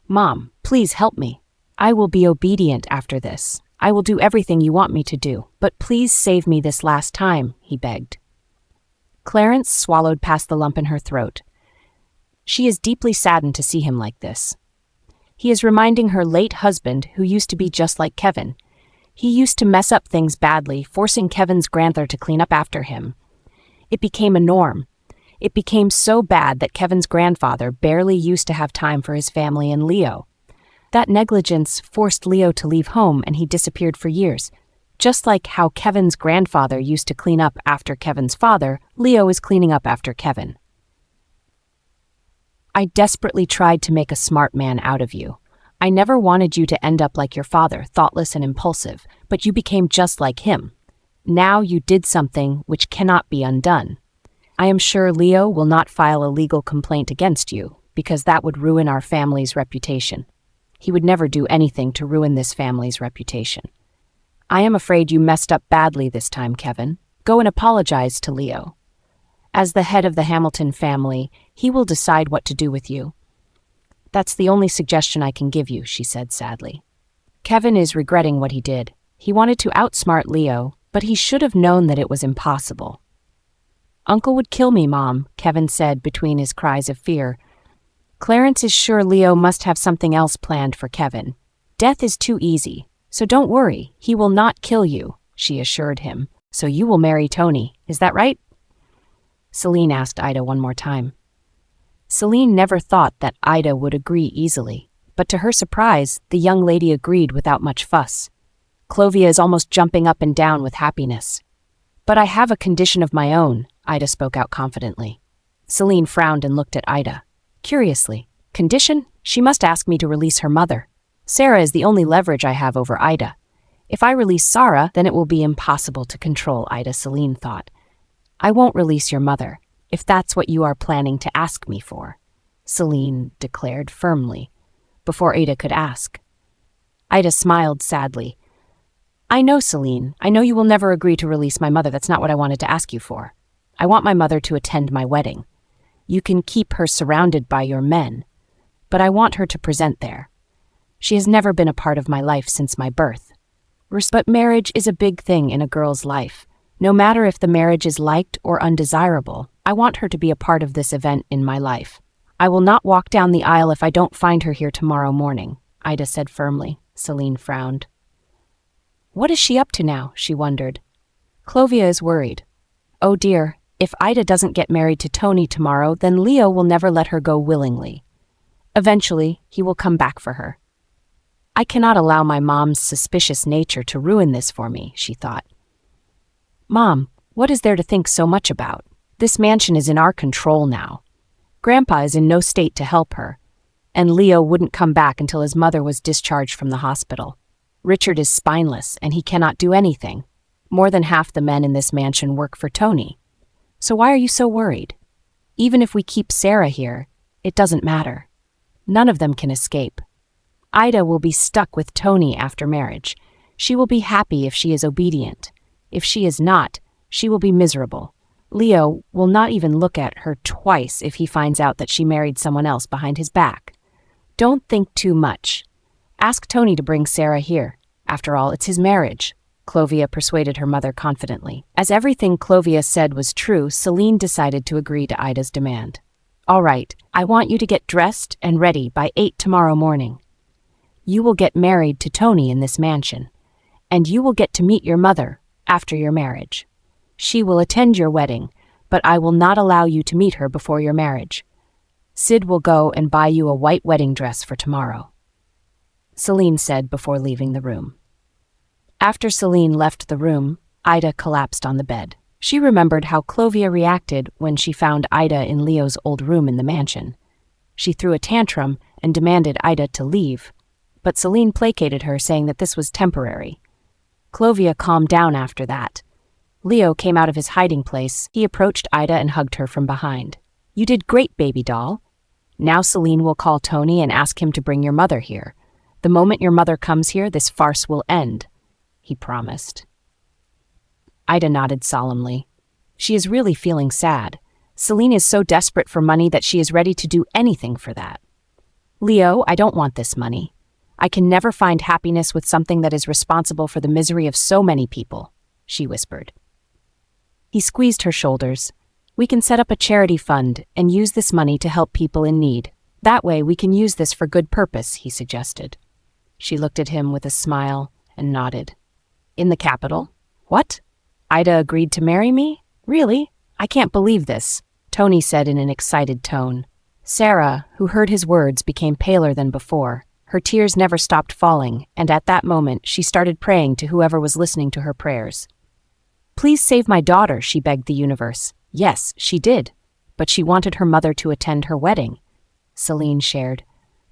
Mom, please help me. I will be obedient after this. I will do everything you want me to do, but please save me this last time, he begged. Clarence swallowed past the lump in her throat. She is deeply saddened to see him like this. He is reminding her late husband, who used to be just like Kevin. He used to mess up things badly, forcing Kevin's grandmother to clean up after him. It became a norm. It became so bad that Kevin's grandfather barely used to have time for his family and Leo. That negligence forced Leo to leave home and he disappeared for years. Just like how Kevin's grandfather used to clean up after Kevin's father, Leo is cleaning up after Kevin. I desperately tried to make a smart man out of you. I never wanted you to end up like your father, thoughtless and impulsive, but you became just like him. Now you did something which cannot be undone. I am sure Leo will not file a legal complaint against you, because that would ruin our family's reputation. He would never do anything to ruin this family's reputation. I am afraid you messed up badly this time, Kevin. Go and apologize to Leo. As the head of the Hamilton family, he will decide what to do with you. That's the only suggestion I can give you, she said sadly. Kevin is regretting what he did. He wanted to outsmart Leo, but he should have known that it was impossible. Uncle would kill me, Mom, Kevin said between his cries of fear. Clarence is sure Leo must have something else planned for Kevin. Death is too easy, so don't worry, he will not kill you, she assured him. So you will marry Tony, is that right? Celine asked Ida one more time. Celine never thought that Ida would agree easily, but to her surprise, the young lady agreed without much fuss. Clovia is almost jumping up and down with happiness. But I have a condition of my own, Ida spoke out confidently. Celine frowned and looked at Ida. Curiously, condition? She must ask me to release her mother. Sarah is the only leverage I have over Ida. If I release Sarah, then it will be impossible to control Ida, Celine thought. I won't release your mother, if that's what you are planning to ask me for, Celine declared firmly, before Ida could ask. Ida smiled sadly. I know, Celine. I know you will never agree to release my mother. That's not what I wanted to ask you for. I want my mother to attend my wedding. You can keep her surrounded by your men, but I want her to present there. She has never been a part of my life since my birth. But marriage is a big thing in a girl's life. No matter if the marriage is liked or undesirable, I want her to be a part of this event in my life. I will not walk down the aisle if I don't find her here tomorrow morning, Ida said firmly. Celine frowned. What is she up to now? She wondered. Clovia is worried. Oh dear, if Ida doesn't get married to Tony tomorrow, then Leo will never let her go willingly. Eventually, he will come back for her. I cannot allow my mom's suspicious nature to ruin this for me, she thought. Mom, what is there to think so much about? This mansion is in our control now. Grandpa is in no state to help her, and Leo wouldn't come back until his mother was discharged from the hospital. Richard is spineless, and he cannot do anything. More than half the men in this mansion work for Tony. So why are you so worried? Even if we keep Sarah here, it doesn't matter. None of them can escape. Ida will be stuck with Tony after marriage. She will be happy if she is obedient. If she is not, she will be miserable. Leo will not even look at her twice if he finds out that she married someone else behind his back. Don't think too much. Ask Tony to bring Sarah here. After all, it's his marriage, Clovia persuaded her mother confidently. As everything Clovia said was true, Celine decided to agree to Ida's demand. All right, I want you to get dressed and ready by 8 tomorrow morning. You will get married to Tony in this mansion, and you will get to meet your mother after your marriage. She will attend your wedding, but I will not allow you to meet her before your marriage. Sid will go and buy you a white wedding dress for tomorrow, Celine said before leaving the room. After Celine left the room, Ida collapsed on the bed. She remembered how Clovia reacted when she found Ida in Leo's old room in the mansion. She threw a tantrum and demanded Ida to leave, but Celine placated her, saying that this was temporary. Clovia calmed down after that. Leo came out of his hiding place. He approached Ida and hugged her from behind. You did great, baby doll. Now Celine will call Tony and ask him to bring your mother here. The moment your mother comes here, this farce will end, he promised. Ida nodded solemnly. She is really feeling sad. Celine is so desperate for money that she is ready to do anything for that. Leo, I don't want this money. I can never find happiness with something that is responsible for the misery of so many people, she whispered. He squeezed her shoulders. We can set up a charity fund and use this money to help people in need. That way we can use this for good purpose, he suggested. She looked at him with a smile and nodded. In the capital? What? Ida agreed to marry me? Really? I can't believe this, Tony said in an excited tone. Sarah, who heard his words, became paler than before. Her tears never stopped falling, and at that moment she started praying to whoever was listening to her prayers. Please save my daughter, she begged the universe. Yes, she did, but she wanted her mother to attend her wedding. Celine shared.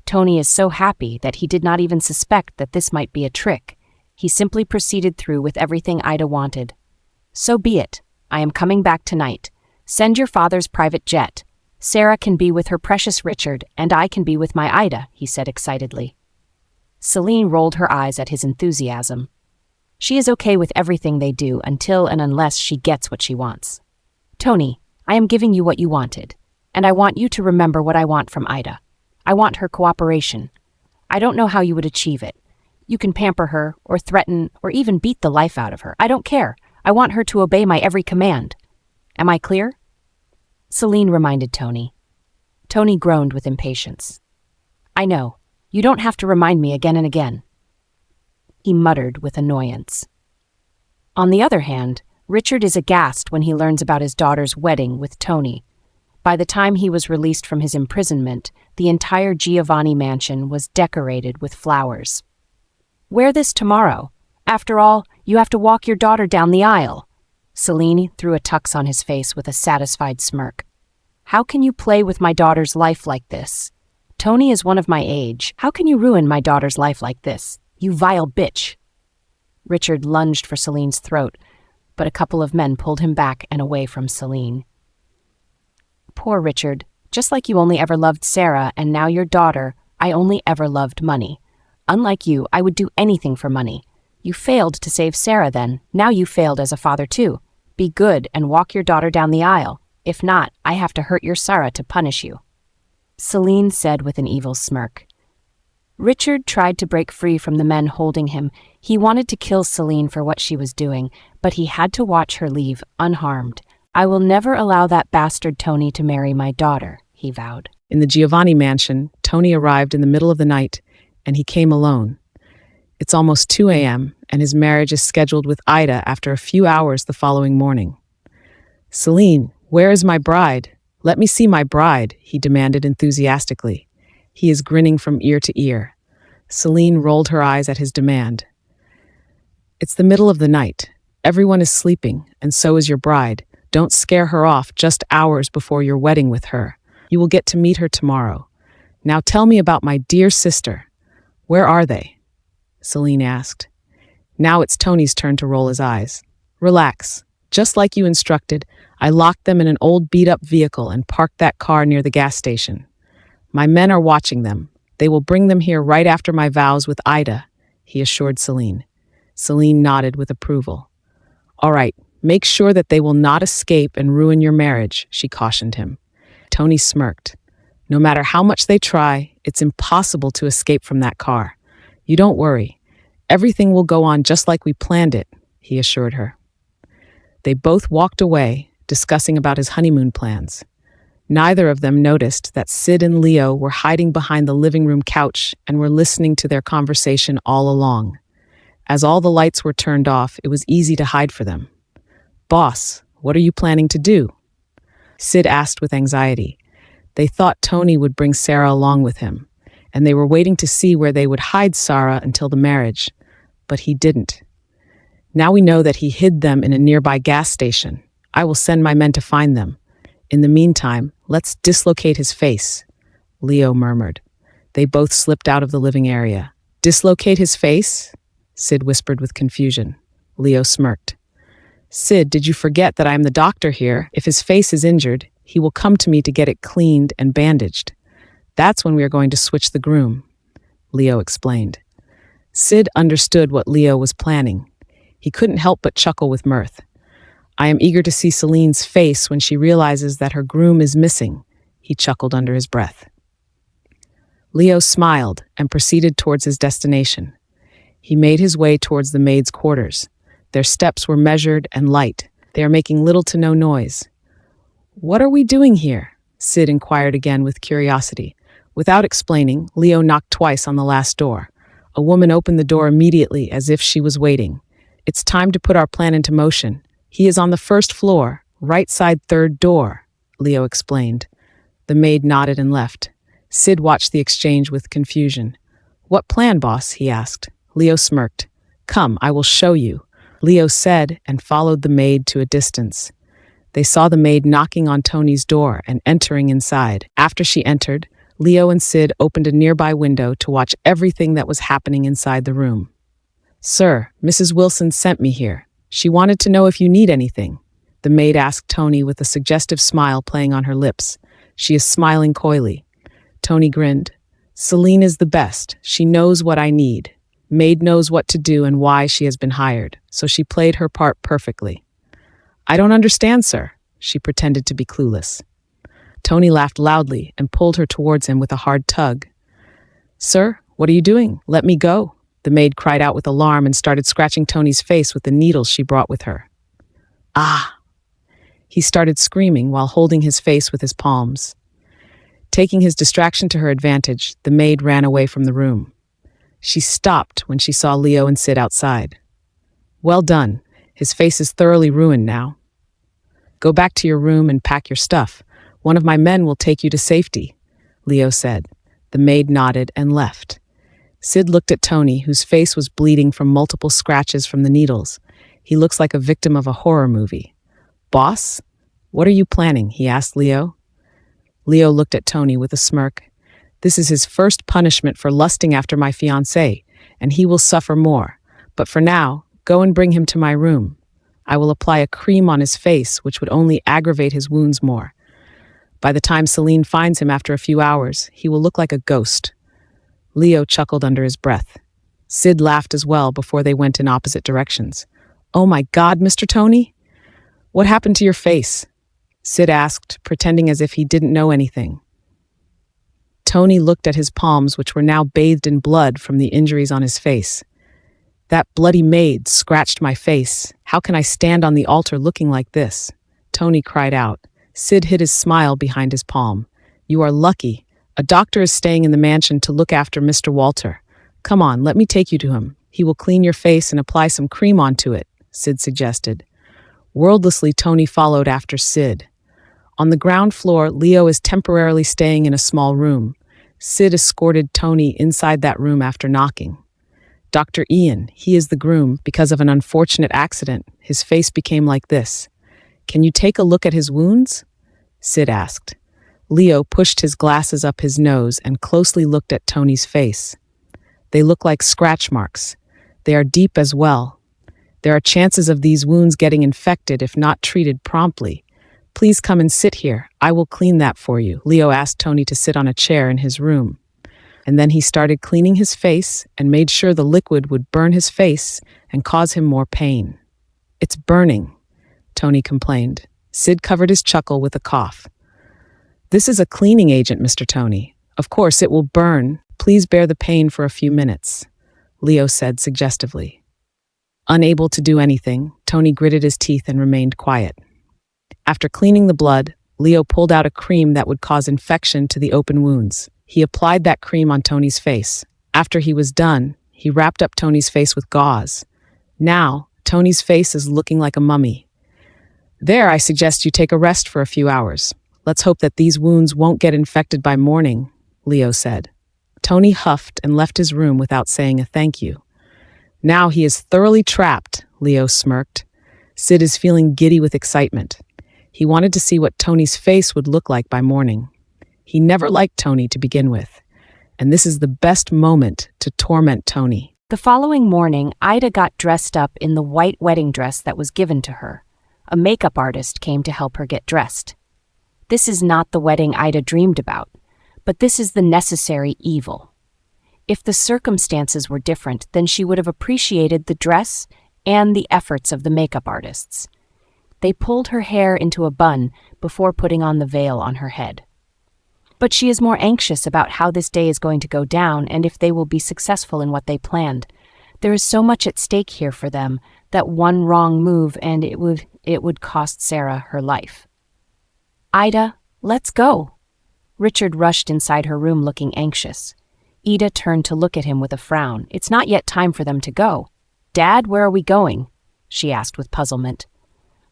Tony is so happy that he did not even suspect that this might be a trick. He simply proceeded through with everything Ida wanted. So be it. I am coming back tonight. Send your father's private jet. Sarah can be with her precious Richard, and I can be with my Ida, he said excitedly. Celine rolled her eyes at his enthusiasm. She is okay with everything they do until and unless she gets what she wants. Tony, I am giving you what you wanted, and I want you to remember what I want from Ida. I want her cooperation. I don't know how you would achieve it. You can pamper her, or threaten, or even beat the life out of her. I don't care. I want her to obey my every command. Am I clear? Celine reminded Tony. Tony groaned with impatience. I know. You don't have to remind me again and again. He muttered with annoyance. On the other hand, Richard is aghast when he learns about his daughter's wedding with Tony. By the time he was released from his imprisonment, the entire Giovanni mansion was decorated with flowers. Wear this tomorrow. After all, you have to walk your daughter down the aisle. Celine threw a tux on his face with a satisfied smirk. How can you play with my daughter's life like this? Tony is one of my age. How can you ruin my daughter's life like this? You vile bitch. Richard lunged for Celine's throat, but a couple of men pulled him back and away from Celine. Poor Richard. Just like you only ever loved Sarah and now your daughter, I only ever loved money. Unlike you, I would do anything for money. You failed to save Sarah then. Now you failed as a father too. Be good and walk your daughter down the aisle. If not, I have to hurt your Sarah to punish you. Celine said with an evil smirk. Richard tried to break free from the men holding him. He wanted to kill Celine for what she was doing, but he had to watch her leave unharmed. I will never allow that bastard Tony to marry my daughter, he vowed. In the Giovanni mansion, Tony arrived in the middle of the night, and he came alone. It's almost 2 a.m., and his marriage is scheduled with Ida after a few hours the following morning. Celine, where is my bride? Let me see my bride, he demanded enthusiastically. He is grinning from ear to ear. Celine rolled her eyes at his demand. It's the middle of the night. Everyone is sleeping, and so is your bride. Don't scare her off just hours before your wedding with her. You will get to meet her tomorrow. Now tell me about my dear sister. Where are they? Celine asked. Now it's Tony's turn to roll his eyes. Relax. Just like you instructed, I locked them in an old beat-up vehicle and parked that car near the gas station. My men are watching them. They will bring them here right after my vows with Ida, he assured Celine. Celine nodded with approval. All right, make sure that they will not escape and ruin your marriage, she cautioned him. Tony smirked. No matter how much they try, it's impossible to escape from that car. You don't worry. Everything will go on just like we planned it, he assured her. They both walked away, discussing about his honeymoon plans. Neither of them noticed that Sid and Leo were hiding behind the living room couch and were listening to their conversation all along. As all the lights were turned off, it was easy to hide for them. Boss, what are you planning to do? Sid asked with anxiety. They thought Tony would bring Sarah along with him, and they were waiting to see where they would hide Sarah until the marriage, but he didn't. Now we know that he hid them in a nearby gas station. I will send my men to find them. In the meantime, let's dislocate his face, Leo murmured. They both slipped out of the living area. Dislocate his face? Sid whispered with confusion. Leo smirked. Sid, did you forget that I am the doctor here? If his face is injured, he will come to me to get it cleaned and bandaged. That's when we are going to switch the groom, Leo explained. Sid understood what Leo was planning. He couldn't help but chuckle with mirth. I am eager to see Celine's face when she realizes that her groom is missing, he chuckled under his breath. Leo smiled and proceeded towards his destination. He made his way towards the maid's quarters. Their steps were measured and light. They are making little to no noise. "What are we doing here?" Sid inquired again with curiosity. Without explaining, Leo knocked twice on the last door. A woman opened the door immediately as if she was waiting. "It's time to put our plan into motion. He is on the first floor, right side third door," Leo explained. The maid nodded and left. Sid watched the exchange with confusion. "What plan, boss?" he asked. Leo smirked. "Come, I will show you," Leo said and followed the maid to a distance. They saw the maid knocking on Tony's door and entering inside. After she entered, Leo and Sid opened a nearby window to watch everything that was happening inside the room. "Sir, Mrs. Wilson sent me here. She wanted to know if you need anything," the maid asked Tony with a suggestive smile playing on her lips. "She is smiling coyly." Tony grinned. "Celine is the best. She knows what I need. Maid knows what to do and why she has been hired, so she played her part perfectly." "I don't understand, sir." She pretended to be clueless. Tony laughed loudly and pulled her towards him with a hard tug. "Sir, what are you doing? Let me go." The maid cried out with alarm and started scratching Tony's face with the needles she brought with her. "Ah!" He started screaming while holding his face with his palms. Taking his distraction to her advantage, the maid ran away from the room. She stopped when she saw Leo and Sid outside. "Well done. His face is thoroughly ruined now. Go back to your room and pack your stuff. One of my men will take you to safety," Leo said. The maid nodded and left. Sid looked at Tony, whose face was bleeding from multiple scratches from the needles. He looks like a victim of a horror movie. "Boss, what are you planning?" he asked Leo. Leo looked at Tony with a smirk. "This is his first punishment for lusting after my fiancé, and he will suffer more. But for now, go and bring him to my room. I will apply a cream on his face, which would only aggravate his wounds more. By the time Celine finds him after a few hours, he will look like a ghost." Leo chuckled under his breath. Sid laughed as well before they went in opposite directions. "Oh my God, Mr. Tony? What happened to your face?" Sid asked, pretending as if he didn't know anything. Tony looked at his palms, which were now bathed in blood from the injuries on his face. "That bloody maid scratched my face. How can I stand on the altar looking like this?" Tony cried out. Sid hid his smile behind his palm. "You are lucky. A doctor is staying in the mansion to look after Mr. Walter. Come on, let me take you to him. He will clean your face and apply some cream onto it," Sid suggested. Wordlessly, Tony followed after Sid. On the ground floor, Leo is temporarily staying in a small room. Sid escorted Tony inside that room after knocking. "Dr. Ian, he is the groom. Because of an unfortunate accident, his face became like this. Can you take a look at his wounds?" Sid asked. Leo pushed his glasses up his nose and closely looked at Tony's face. "They look like scratch marks. They are deep as well. There are chances of these wounds getting infected if not treated promptly. Please come and sit here. I will clean that for you." Leo asked Tony to sit on a chair in his room. And then he started cleaning his face and made sure the liquid would burn his face and cause him more pain. "It's burning," Tony complained. Sid covered his chuckle with a cough. "This is a cleaning agent, Mr. Tony. Of course it will burn. Please bear the pain for a few minutes," Leo said suggestively. Unable to do anything, Tony gritted his teeth and remained quiet. After cleaning the blood, Leo pulled out a cream that would cause infection to the open wounds. He applied that cream on Tony's face. After he was done, he wrapped up Tony's face with gauze. Now, Tony's face is looking like a mummy. "There, I suggest you take a rest for a few hours. Let's hope that these wounds won't get infected by morning," Leo said. Tony huffed and left his room without saying a thank you. "Now he is thoroughly trapped," Leo smirked. Sid is feeling giddy with excitement. He wanted to see what Tony's face would look like by morning. He never liked Tony to begin with, and this is the best moment to torment Tony. The following morning, Ida got dressed up in the white wedding dress that was given to her. A makeup artist came to help her get dressed. This is not the wedding Ida dreamed about, but this is the necessary evil. If the circumstances were different, then she would have appreciated the dress and the efforts of the makeup artists. They pulled her hair into a bun before putting on the veil on her head. But she is more anxious about how this day is going to go down and if they will be successful in what they planned. There is so much at stake here for them that one wrong move and it would cost Sarah her life. Ida, let's go. Richard rushed inside her room looking anxious. Ida turned to look at him with a frown. It's not yet time for them to go. Dad, where are we going? She asked with puzzlement.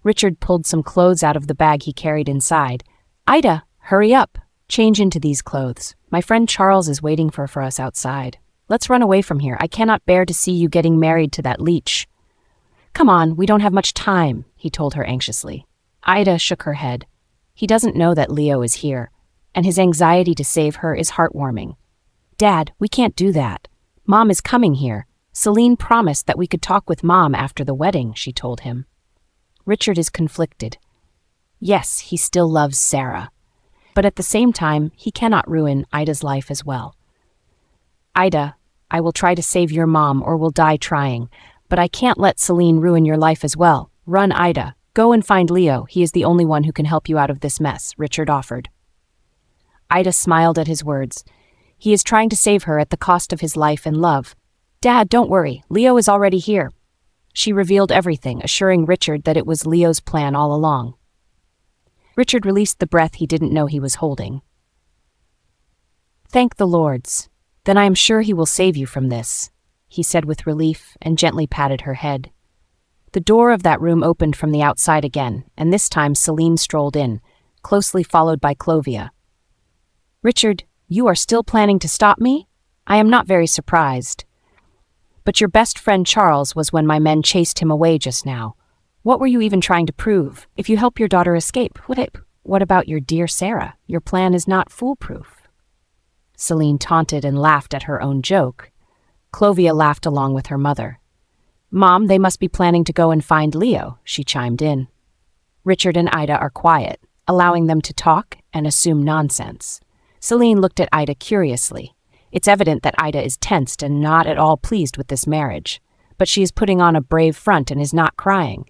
Richard pulled some clothes out of the bag he carried inside. Ida, hurry up. Change into these clothes. My friend Charles is waiting for us outside. Let's run away from here. I cannot bear to see you getting married to that leech. Come on, we don't have much time, he told her anxiously. Ida shook her head. He doesn't know that Leo is here, and his anxiety to save her is heartwarming. Dad, we can't do that. Mom is coming here. Celine promised that we could talk with Mom after the wedding, she told him. Richard is conflicted. Yes, he still loves Sarah, but at the same time, he cannot ruin Ida's life as well. Ida, I will try to save your mom or will die trying, but I can't let Celine ruin your life as well. Run, Ida. Go and find Leo. He is the only one who can help you out of this mess, Richard offered. Ida smiled at his words. He is trying to save her at the cost of his life and love. Dad, don't worry. Leo is already here. She revealed everything, assuring Richard that it was Leo's plan all along. Richard released the breath he didn't know he was holding. Thank the Lords. Then I am sure he will save you from this, he said with relief and gently patted her head. The door of that room opened from the outside again, and this time Celine strolled in, closely followed by Clovia. Richard, you are still planning to stop me? I am not very surprised. But your best friend Charles was when my men chased him away just now. What were you even trying to prove? If you help your daughter escape, what about your dear Sarah? Your plan is not foolproof. Celine taunted and laughed at her own joke. Clovia laughed along with her mother. Mom, they must be planning to go and find Leo, she chimed in. Richard and Ida are quiet, allowing them to talk and assume nonsense. Celine looked at Ida curiously. It's evident that Ida is tensed and not at all pleased with this marriage, but she is putting on a brave front and is not crying.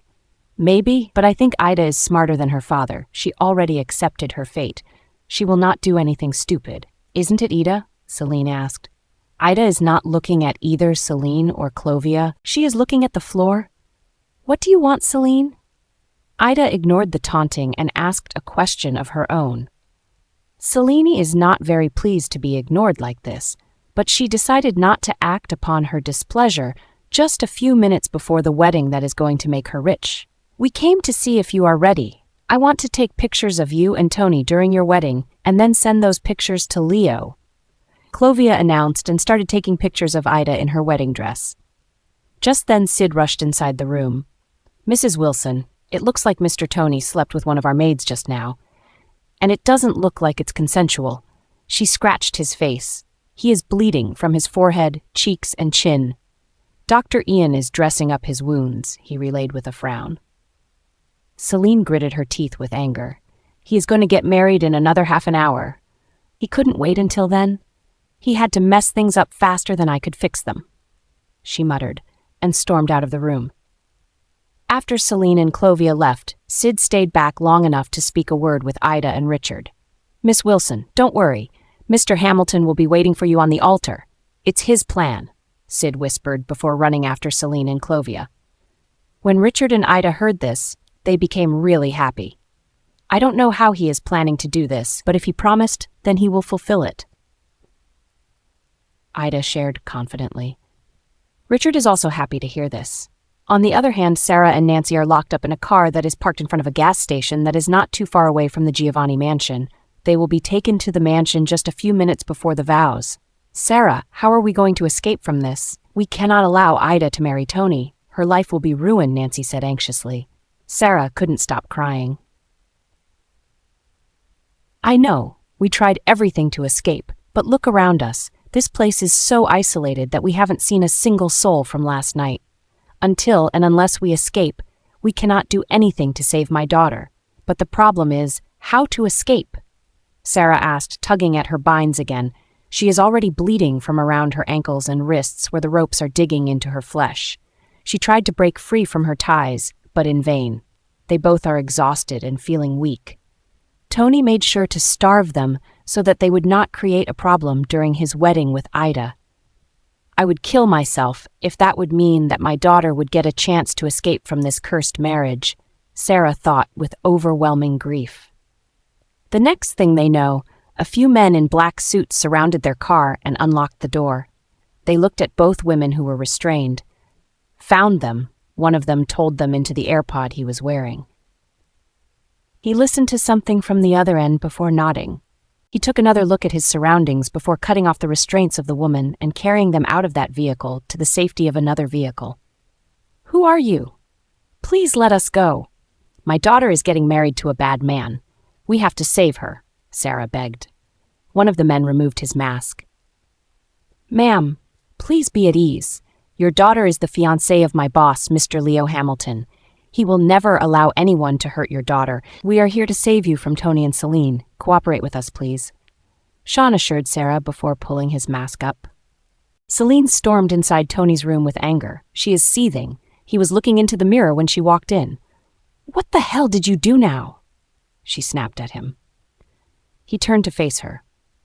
Maybe, but I think Ida is smarter than her father. She already accepted her fate. She will not do anything stupid. Isn't it, Ida? Celine asked. Ida is not looking at either Celine or Clovia. She is looking at the floor. What do you want, Celine? Ida ignored the taunting and asked a question of her own. Celine is not very pleased to be ignored like this, but she decided not to act upon her displeasure just a few minutes before the wedding that is going to make her rich. We came to see if you are ready. I want to take pictures of you and Tony during your wedding and then send those pictures to Leo. Clovia announced and started taking pictures of Ida in her wedding dress. Just then Sid rushed inside the room. Mrs. Wilson, it looks like Mr. Tony slept with one of our maids just now. And it doesn't look like it's consensual. She scratched his face. He is bleeding from his forehead, cheeks, and chin. Dr. Ian is dressing up his wounds, he relayed with a frown. Celine gritted her teeth with anger. He is going to get married in another half an hour. He couldn't wait until then. He had to mess things up faster than I could fix them, she muttered, and stormed out of the room. After Celine and Clovia left, Sid stayed back long enough to speak a word with Ida and Richard. Miss Wilson, don't worry. Mr. Hamilton will be waiting for you on the altar. It's his plan, Sid whispered before running after Celine and Clovia. When Richard and Ida heard this, they became really happy. I don't know how he is planning to do this, but if he promised, then he will fulfill it, Ida shared confidently. Richard is also happy to hear this. On the other hand, Sarah and Nancy are locked up in a car that is parked in front of a gas station that is not too far away from the Giovanni mansion. They will be taken to the mansion just a few minutes before the vows. Sarah, how are we going to escape from this? We cannot allow Ida to marry Tony. Her life will be ruined, Nancy said anxiously. Sarah couldn't stop crying. I know. We tried everything to escape, but look around us. This place is so isolated that we haven't seen a single soul from last night. Until and unless we escape, we cannot do anything to save my daughter. But the problem is, how to escape? Sarah asked, tugging at her binds again. She is already bleeding from around her ankles and wrists where the ropes are digging into her flesh. She tried to break free from her ties, but in vain. They both are exhausted and feeling weak. Tony made sure to starve them so that they would not create a problem during his wedding with Ida. I would kill myself if that would mean that my daughter would get a chance to escape from this cursed marriage, Sarah thought with overwhelming grief. The next thing they know, a few men in black suits surrounded their car and unlocked the door. They looked at both women who were restrained. Found them, one of them told them into the AirPod he was wearing. He listened to something from the other end before nodding. He took another look at his surroundings before cutting off the restraints of the woman and carrying them out of that vehicle to the safety of another vehicle. "Who are you? Please let us go. My daughter is getting married to a bad man. We have to save her," Sarah begged. One of the men removed his mask. "Ma'am, please be at ease. Your daughter is the fiancé of my boss, Mr. Leo Hamilton. He will never allow anyone to hurt your daughter. We are here to save you from Tony and Celine. Cooperate with us, please," Sean assured Sarah before pulling his mask up. Celine stormed inside Tony's room with anger. She is seething. He was looking into the mirror when she walked in. "What the hell did you do now?" she snapped at him. He turned to face her.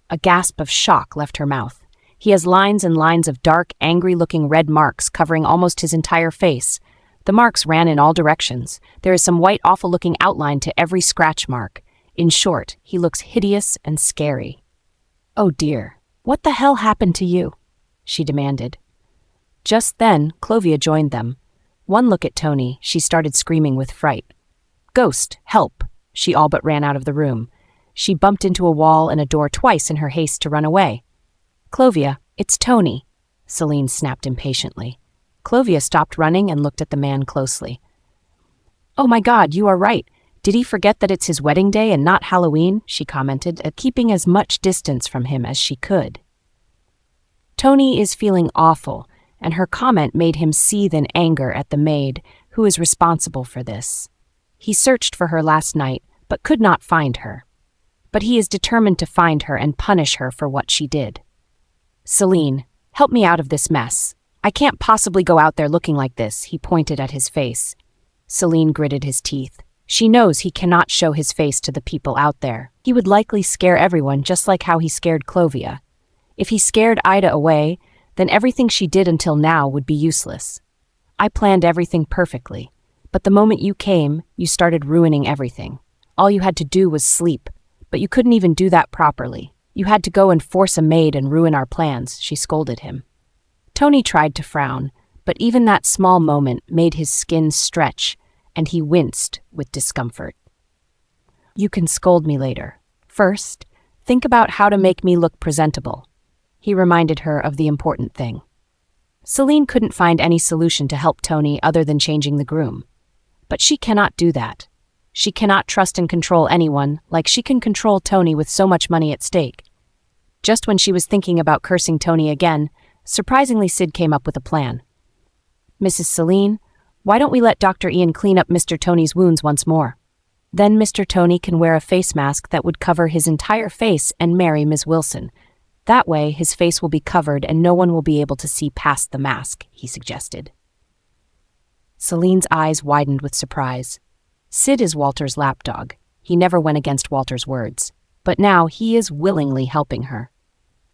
A gasp of shock left her mouth. He has lines and lines of dark, angry-looking red marks covering almost his entire face. The marks ran in all directions. There is some white, awful-looking outline to every scratch mark. In short, he looks hideous and scary. "Oh dear, what the hell happened to you?" she demanded. Just then, Clovia joined them. One look at Tony, she started screaming with fright. "Ghost, help!" She all but ran out of the room. She bumped into a wall and a door twice in her haste to run away. "Clovia, it's Tony," Celine snapped impatiently. Clovia stopped running and looked at the man closely. "Oh my God, you are right. Did he forget that it's his wedding day and not Halloween?" she commented, keeping as much distance from him as she could. Tony is feeling awful, and her comment made him seethe in anger at the maid, who is responsible for this. He searched for her last night, but could not find her. But he is determined to find her and punish her for what she did. "Celine, help me out of this mess. I can't possibly go out there looking like this," he pointed at his face. Celine gritted his teeth. She knows he cannot show his face to the people out there. He would likely scare everyone just like how he scared Clovia. If he scared Ida away, then everything she did until now would be useless. "I planned everything perfectly, but the moment you came, you started ruining everything. All you had to do was sleep, but you couldn't even do that properly. You had to go and force a maid and ruin our plans," she scolded him. Tony tried to frown, but even that small moment made his skin stretch, and he winced with discomfort. "You can scold me later. First, think about how to make me look presentable," he reminded her of the important thing. Celine couldn't find any solution to help Tony other than changing the groom. But she cannot do that. She cannot trust and control anyone like she can control Tony with so much money at stake. Just when she was thinking about cursing Tony again, surprisingly Sid came up with a plan. "Mrs. Celine, why don't we let Dr. Ian clean up Mr. Tony's wounds once more? Then Mr. Tony can wear a face mask that would cover his entire face and marry Ms. Wilson. That way, his face will be covered and no one will be able to see past the mask," he suggested. Celine's eyes widened with surprise. Sid is Walter's lapdog. He never went against Walter's words. But now he is willingly helping her.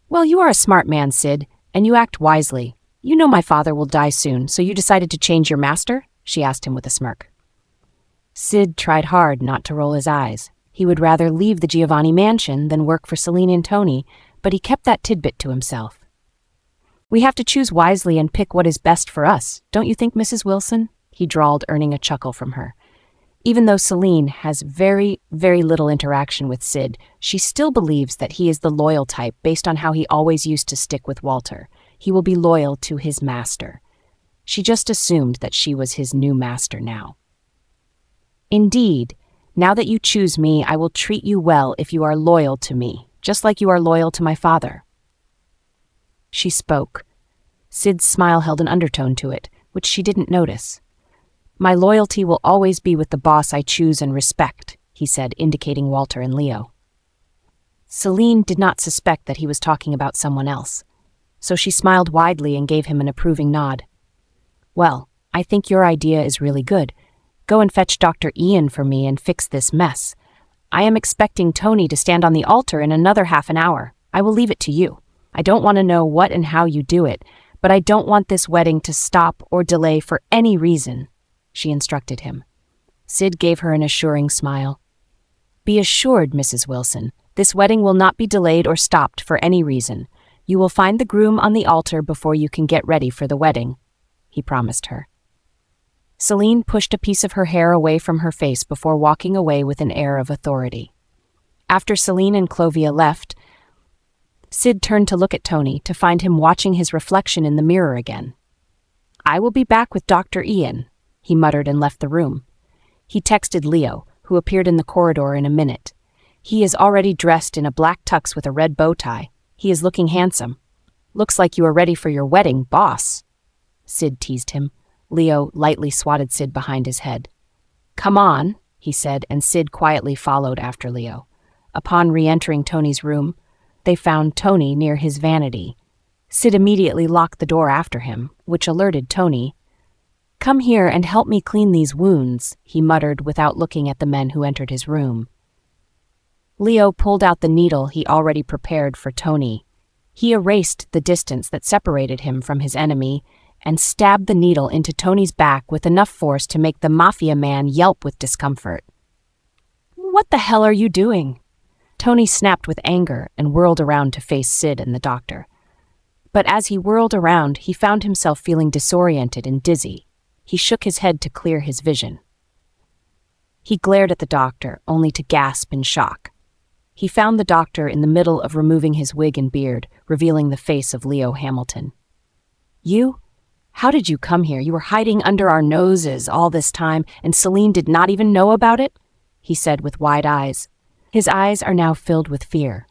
"Well, you are a smart man, Sid, and you act wisely. You know my father will die soon, so you decided to change your master?" she asked him with a smirk. Sid tried hard not to roll his eyes. He would rather leave the Giovanni mansion than work for Celine and Tony, but he kept that tidbit to himself. "We have to choose wisely and pick what is best for us, don't you think, Mrs. Wilson?" he drawled, earning a chuckle from her. Even though Celine has very, very little interaction with Sid, she still believes that he is the loyal type based on how he always used to stick with Walter. He will be loyal to his master. She just assumed that she was his new master now. "Indeed, now that you choose me, I will treat you well if you are loyal to me, just like you are loyal to my father." She spoke. Sid's smile held an undertone to it, which she didn't notice. "My loyalty will always be with the boss I choose and respect," he said, indicating Walter and Leo. Celine did not suspect that he was talking about someone else, so she smiled widely and gave him an approving nod. "Well, I think your idea is really good. Go and fetch Dr. Ian for me and fix this mess. I am expecting Tony to stand on the altar in another half an hour. I will leave it to you. I don't want to know what and how you do it, but I don't want this wedding to stop or delay for any reason, she instructed him. Sid gave her an assuring smile. Be assured, Mrs. Wilson, this wedding will not be delayed or stopped for any reason. You will find the groom on the altar before you can get ready for the wedding, he promised her. Celine pushed a piece of her hair away from her face before walking away with an air of authority. After Celine and Clovia left, Sid turned to look at Tony to find him watching his reflection in the mirror again. I will be back with Dr. Ian, he muttered and left the room. He texted Leo, who appeared in the corridor in a minute. He is already dressed in a black tux with a red bow tie. He is looking handsome. Looks like you are ready for your wedding, boss, Sid teased him. Leo lightly swatted Sid behind his head. Come on, he said, and Sid quietly followed after Leo. Upon re-entering Tony's room, they found Tony near his vanity. Sid immediately locked the door after him, which alerted Tony. Come here and help me clean these wounds, he muttered without looking at the men who entered his room. Leo pulled out the needle he already prepared for Tony. He erased the distance that separated him from his enemy and stabbed the needle into Tony's back with enough force to make the mafia man yelp with discomfort. What the hell are you doing? Tony snapped with anger and whirled around to face Sid and the doctor. But as he whirled around, he found himself feeling disoriented and dizzy. He shook his head to clear his vision. He glared at the doctor, only to gasp in shock. He found the doctor in the middle of removing his wig and beard, revealing the face of Leo Hamilton. You? How did you come here? You were hiding under our noses all this time, and Celine did not even know about it? He said with wide eyes. His eyes are now filled with fear.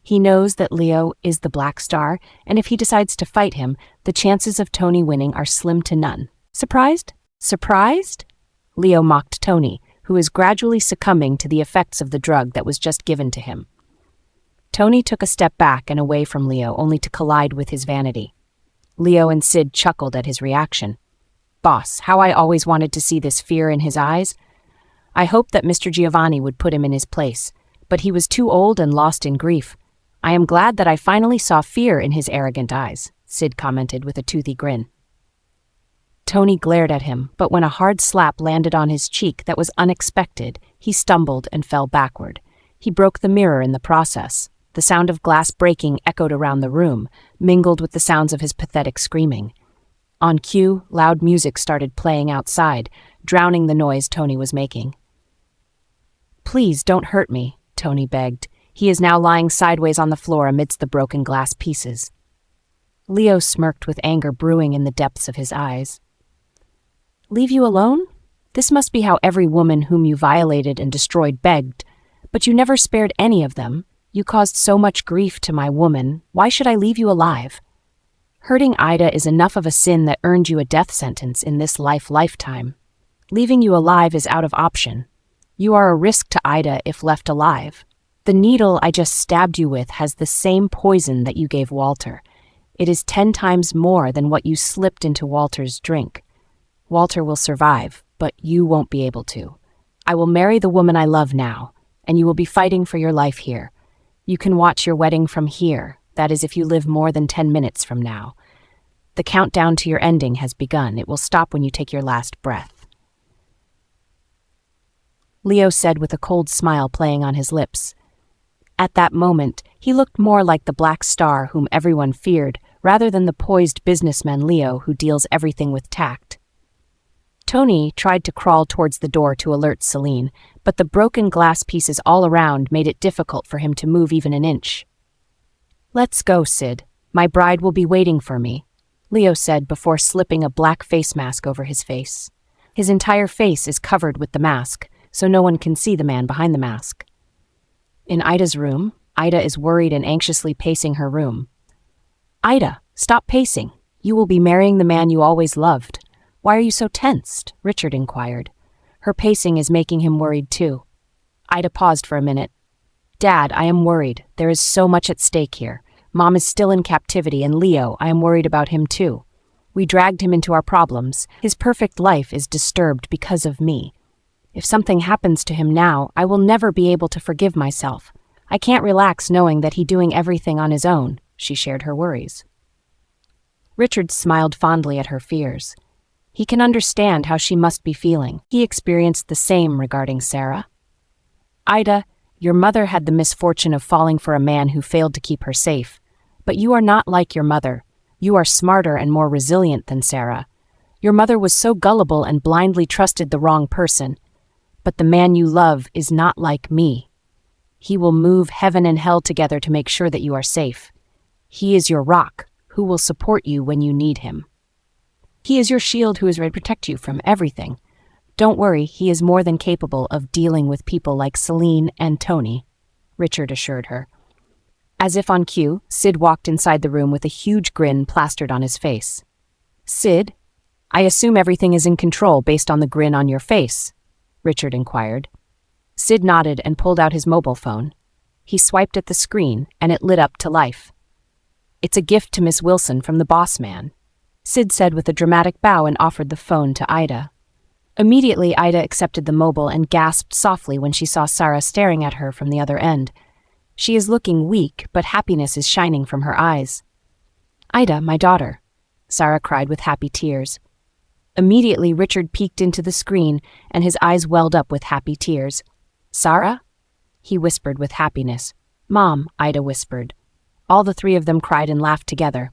He knows that Leo is the Black Star, and if he decides to fight him, the chances of Tony winning are slim to none. Surprised? Surprised? Leo mocked Tony, who is gradually succumbing to the effects of the drug that was just given to him. Tony took a step back and away from Leo, only to collide with his vanity. Leo and Sid chuckled at his reaction. Boss, how I always wanted to see this fear in his eyes. I hoped that Mr. Giovanni would put him in his place, but he was too old and lost in grief. I am glad that I finally saw fear in his arrogant eyes, Sid commented with a toothy grin. Tony glared at him, but when a hard slap landed on his cheek that was unexpected, he stumbled and fell backward. He broke the mirror in the process. The sound of glass breaking echoed around the room, mingled with the sounds of his pathetic screaming. On cue, loud music started playing outside, drowning the noise Tony was making. Please don't hurt me, Tony begged. He is now lying sideways on the floor amidst the broken glass pieces. Leo smirked with anger brewing in the depths of his eyes. Leave you alone? This must be how every woman whom you violated and destroyed begged, but you never spared any of them. You caused so much grief to my woman. Why should I leave you alive? Hurting Ida is enough of a sin that earned you a death sentence in this lifetime. Leaving you alive is out of option. You are a risk to Ida if left alive. The needle I just stabbed you with has the same poison that you gave Walter. It is 10 times more than what you slipped into Walter's drink. Walter will survive, but you won't be able to. I will marry the woman I love now, and you will be fighting for your life here. You can watch your wedding from here, that is if you live more than 10 minutes from now. The countdown to your ending has begun. It will stop when you take your last breath. Leo said with a cold smile playing on his lips. At that moment, he looked more like the Black Star whom everyone feared, rather than the poised businessman Leo who deals everything with tact. Tony tried to crawl towards the door to alert Celine, but the broken glass pieces all around made it difficult for him to move even an inch. Let's go, Sid. My bride will be waiting for me, Leo said before slipping a black face mask over his face. His entire face is covered with the mask, so no one can see the man behind the mask. In Ida's room, Ida is worried and anxiously pacing her room. Ida, stop pacing. You will be marrying the man you always loved. Why are you so tensed? Richard inquired. Her pacing is making him worried too. Ida paused for a minute. Dad, I am worried. There is so much at stake here. Mom is still in captivity, and Leo, I am worried about him too. We dragged him into our problems. His perfect life is disturbed because of me. If something happens to him now, I will never be able to forgive myself. I can't relax knowing that he's doing everything on his own, she shared her worries. Richard smiled fondly at her fears. He can understand how she must be feeling. He experienced the same regarding Sarah. Ida, your mother had the misfortune of falling for a man who failed to keep her safe. But you are not like your mother. You are smarter and more resilient than Sarah. Your mother was so gullible and blindly trusted the wrong person. But the man you love is not like me. He will move heaven and hell together to make sure that you are safe. He is your rock, who will support you when you need him. He is your shield who is ready to protect you from everything. Don't worry, he is more than capable of dealing with people like Celine and Tony, Richard assured her. As if on cue, Sid walked inside the room with a huge grin plastered on his face. Sid, I assume everything is in control based on the grin on your face, Richard inquired. Sid nodded and pulled out his mobile phone. He swiped at the screen, and it lit up to life. It's a gift to Miss Wilson from the boss man, Sid said with a dramatic bow and offered the phone to Ida. Immediately, Ida accepted the mobile and gasped softly when she saw Sarah staring at her from the other end. She is looking weak, but happiness is shining from her eyes. Ida, my daughter, Sarah cried with happy tears. Immediately, Richard peeked into the screen, and his eyes welled up with happy tears. Sarah? He whispered with happiness. Mom, Ida whispered. All the three of them cried and laughed together.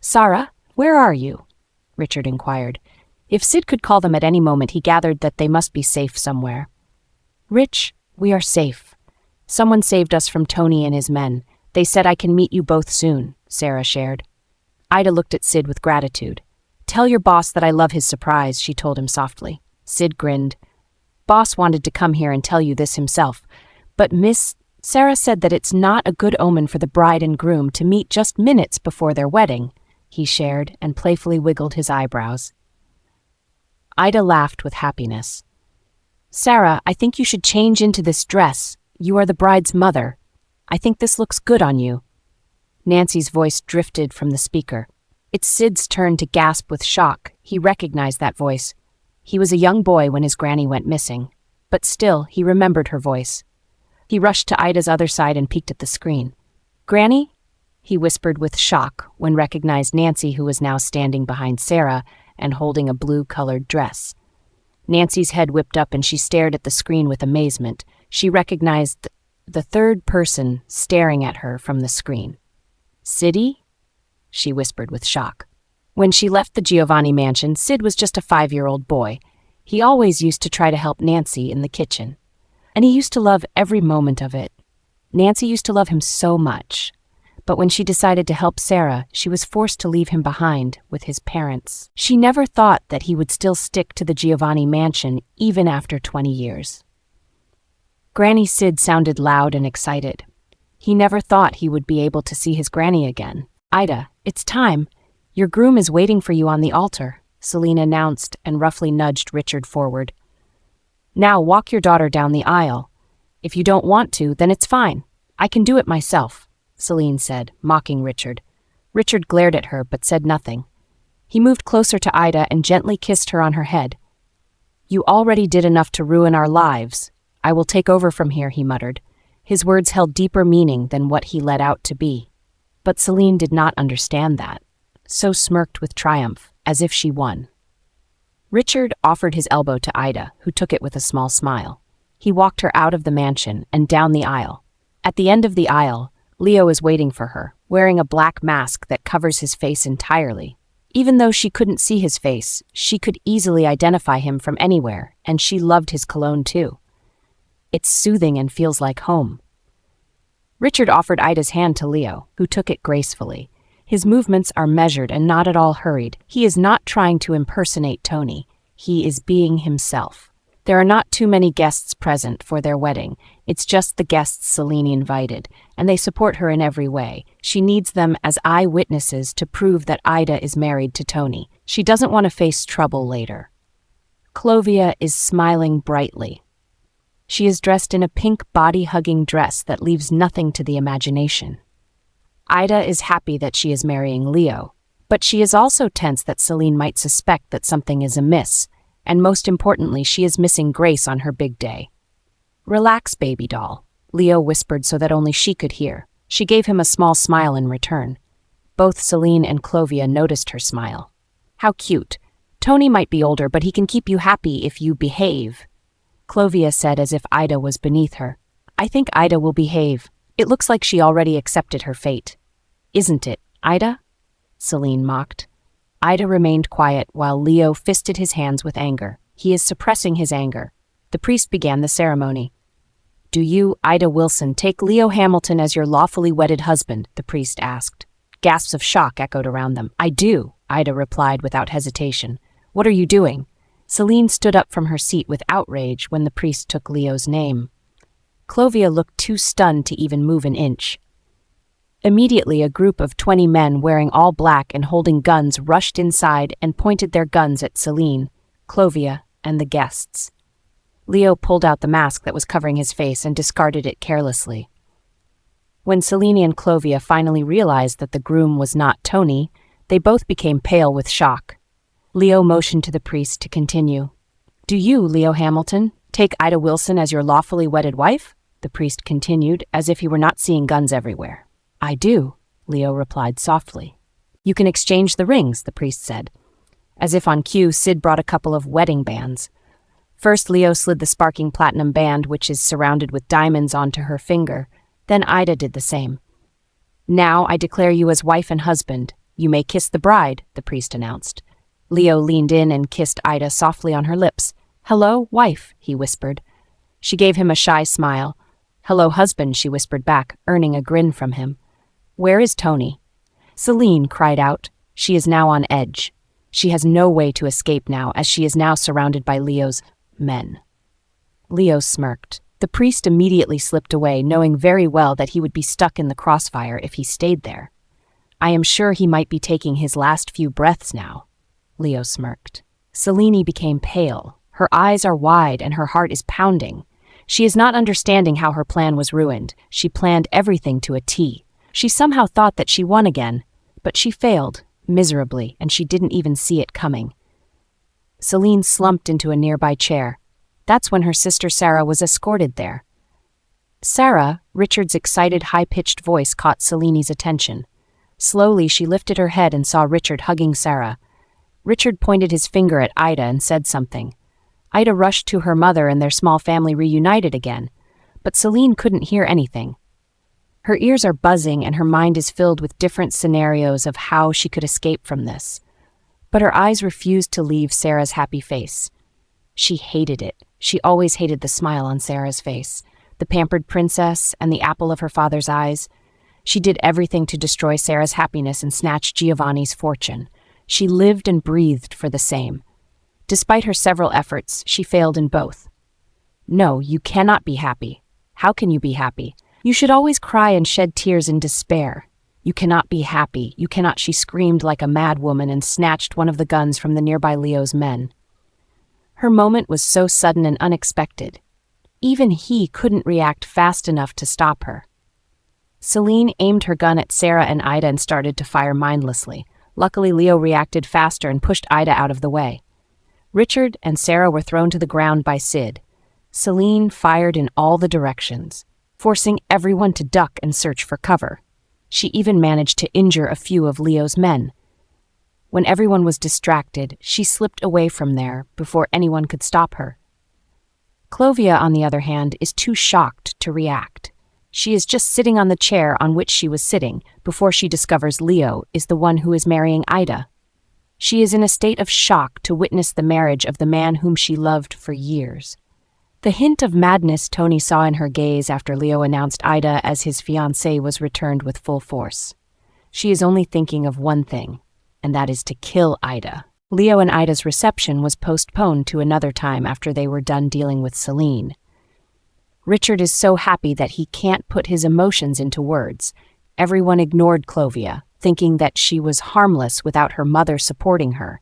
Sarah, where are you? Richard inquired. If Sid could call them at any moment, he gathered that they must be safe somewhere. Rich, we are safe. Someone saved us from Tony and his men. They said I can meet you both soon, Sarah shared. Ida looked at Sid with gratitude. Tell your boss that I love his surprise, she told him softly. Sid grinned. Boss wanted to come here and tell you this himself, but Miss Sarah said that it's not a good omen for the bride and groom to meet just minutes before their wedding, he shared and playfully wiggled his eyebrows. Ida laughed with happiness. Sarah, I think you should change into this dress. You are the bride's mother. I think this looks good on you. Nancy's voice drifted from the speaker. It's Sid's turn to gasp with shock. He recognized that voice. He was a young boy when his granny went missing, but still he remembered her voice. He rushed to Ida's other side and peeked at the screen. Granny? He whispered with shock when recognized Nancy, who was now standing behind Sarah and holding a blue-colored dress. Nancy's head whipped up and she stared at the screen with amazement. She recognized the third person staring at her from the screen. Siddy? She whispered with shock. When she left the Giovanni mansion, Sid was just a 5-year-old boy. He always used to try to help Nancy in the kitchen. And he used to love every moment of it. Nancy used to love him so much. But when she decided to help Sarah, she was forced to leave him behind with his parents. She never thought that he would still stick to the Giovanni mansion even after 20 years. Granny Sid sounded loud and excited. He never thought he would be able to see his granny again. Ida, it's time. Your groom is waiting for you on the altar, Celine announced and roughly nudged Richard forward. Now walk your daughter down the aisle. If you don't want to, then it's fine. I can do it myself, Celine said, mocking Richard. Richard glared at her but said nothing. He moved closer to Ida and gently kissed her on her head. You already did enough to ruin our lives. I will take over from here, he muttered. His words held deeper meaning than what he let out to be. But Celine did not understand that, so smirked with triumph, as if she won. Richard offered his elbow to Ida, who took it with a small smile. He walked her out of the mansion and down the aisle. At the end of the aisle, Leo is waiting for her, wearing a black mask that covers his face entirely. Even though she couldn't see his face, she could easily identify him from anywhere, and she loved his cologne too. It's soothing and feels like home. Richard offered Ida's hand to Leo, who took it gracefully. His movements are measured and not at all hurried. He is not trying to impersonate Tony. He is being himself. There are not too many guests present for their wedding. It's just the guests Celine invited, and they support her in every way. She needs them as eyewitnesses to prove that Ida is married to Tony. She doesn't want to face trouble later. Clovia is smiling brightly. She is dressed in a pink body-hugging dress that leaves nothing to the imagination. Ida is happy that she is marrying Leo, but she is also tense that Celine might suspect that something is amiss, and most importantly, she is missing Grace on her big day. "Relax, baby doll," Leo whispered so that only she could hear. She gave him a small smile in return. Both Celine and Clovia noticed her smile. "How cute. Tony might be older, but he can keep you happy if you behave," Clovia said as if Ida was beneath her. "I think Ida will behave. It looks like she already accepted her fate." "Isn't it, Ida?" Celine mocked. Ida remained quiet while Leo fisted his hands with anger. He is suppressing his anger. The priest began the ceremony. "Do you, Ida Wilson, take Leo Hamilton as your lawfully wedded husband?" the priest asked. Gasps of shock echoed around them. "I do," Ida replied without hesitation. "What are you doing?" Celine stood up from her seat with outrage when the priest took Leo's name. Clovia looked too stunned to even move an inch. Immediately, a group of 20 men wearing all black and holding guns rushed inside and pointed their guns at Celine, Clovia, and the guests. Leo pulled out the mask that was covering his face and discarded it carelessly. When Celine and Clovia finally realized that the groom was not Tony, they both became pale with shock. Leo motioned to the priest to continue. "Do you, Leo Hamilton, take Ida Wilson as your lawfully wedded wife?" the priest continued, as if he were not seeing guns everywhere. "I do," Leo replied softly. "You can exchange the rings," the priest said. As if on cue, Sid brought a couple of wedding bands. First, Leo slid the sparkling platinum band, which is surrounded with diamonds, onto her finger. Then Ida did the same. "Now I declare you as wife and husband. You may kiss the bride," the priest announced. Leo leaned in and kissed Ida softly on her lips. "Hello, wife," he whispered. She gave him a shy smile. "Hello, husband," she whispered back, earning a grin from him. "Where is Tony?" Celine cried out. She is now on edge. She has no way to escape now, as she is now surrounded by Leo's men. Leo smirked. The priest immediately slipped away, knowing very well that he would be stuck in the crossfire if he stayed there. "I am sure he might be taking his last few breaths now," Leo smirked. Celine became pale. Her eyes are wide and her heart is pounding. She is not understanding how her plan was ruined. She planned everything to a T. She somehow thought that she won again, but she failed, miserably, and she didn't even see it coming. Celine slumped into a nearby chair. That's when her sister Sarah was escorted there. "Sarah," Richard's excited, high-pitched voice caught Celine's attention. Slowly, she lifted her head and saw Richard hugging Sarah. Richard pointed his finger at Ida and said something. Ida rushed to her mother and their small family reunited again, but Celine couldn't hear anything. Her ears are buzzing and her mind is filled with different scenarios of how she could escape from this. But her eyes refused to leave Sarah's happy face. She hated it. She always hated the smile on Sarah's face, the pampered princess and the apple of her father's eyes. She did everything to destroy Sarah's happiness and snatch Giovanni's fortune. She lived and breathed for the same. Despite her several efforts, she failed in both. "No, you cannot be happy. How can you be happy? You should always cry and shed tears in despair. You cannot be happy. You cannot," she screamed like a mad woman and snatched one of the guns from the nearby Leo's men. Her moment was so sudden and unexpected. Even he couldn't react fast enough to stop her. Celine aimed her gun at Sarah and Ida and started to fire mindlessly. Luckily, Leo reacted faster and pushed Ida out of the way. Richard and Sarah were thrown to the ground by Sid. Celine fired in all the directions, forcing everyone to duck and search for cover. She even managed to injure a few of Leo's men. When everyone was distracted, she slipped away from there before anyone could stop her. Clovia, on the other hand, is too shocked to react. She is just sitting on the chair on which she was sitting before she discovers Leo is the one who is marrying Ida. She is in a state of shock to witness the marriage of the man whom she loved for years. The hint of madness Tony saw in her gaze after Leo announced Ida as his fiancé was returned with full force. She is only thinking of one thing, and that is to kill Ida. Leo and Ida's reception was postponed to another time after they were done dealing with Celine. Richard is so happy that he can't put his emotions into words. Everyone ignored Clovia, thinking that she was harmless without her mother supporting her.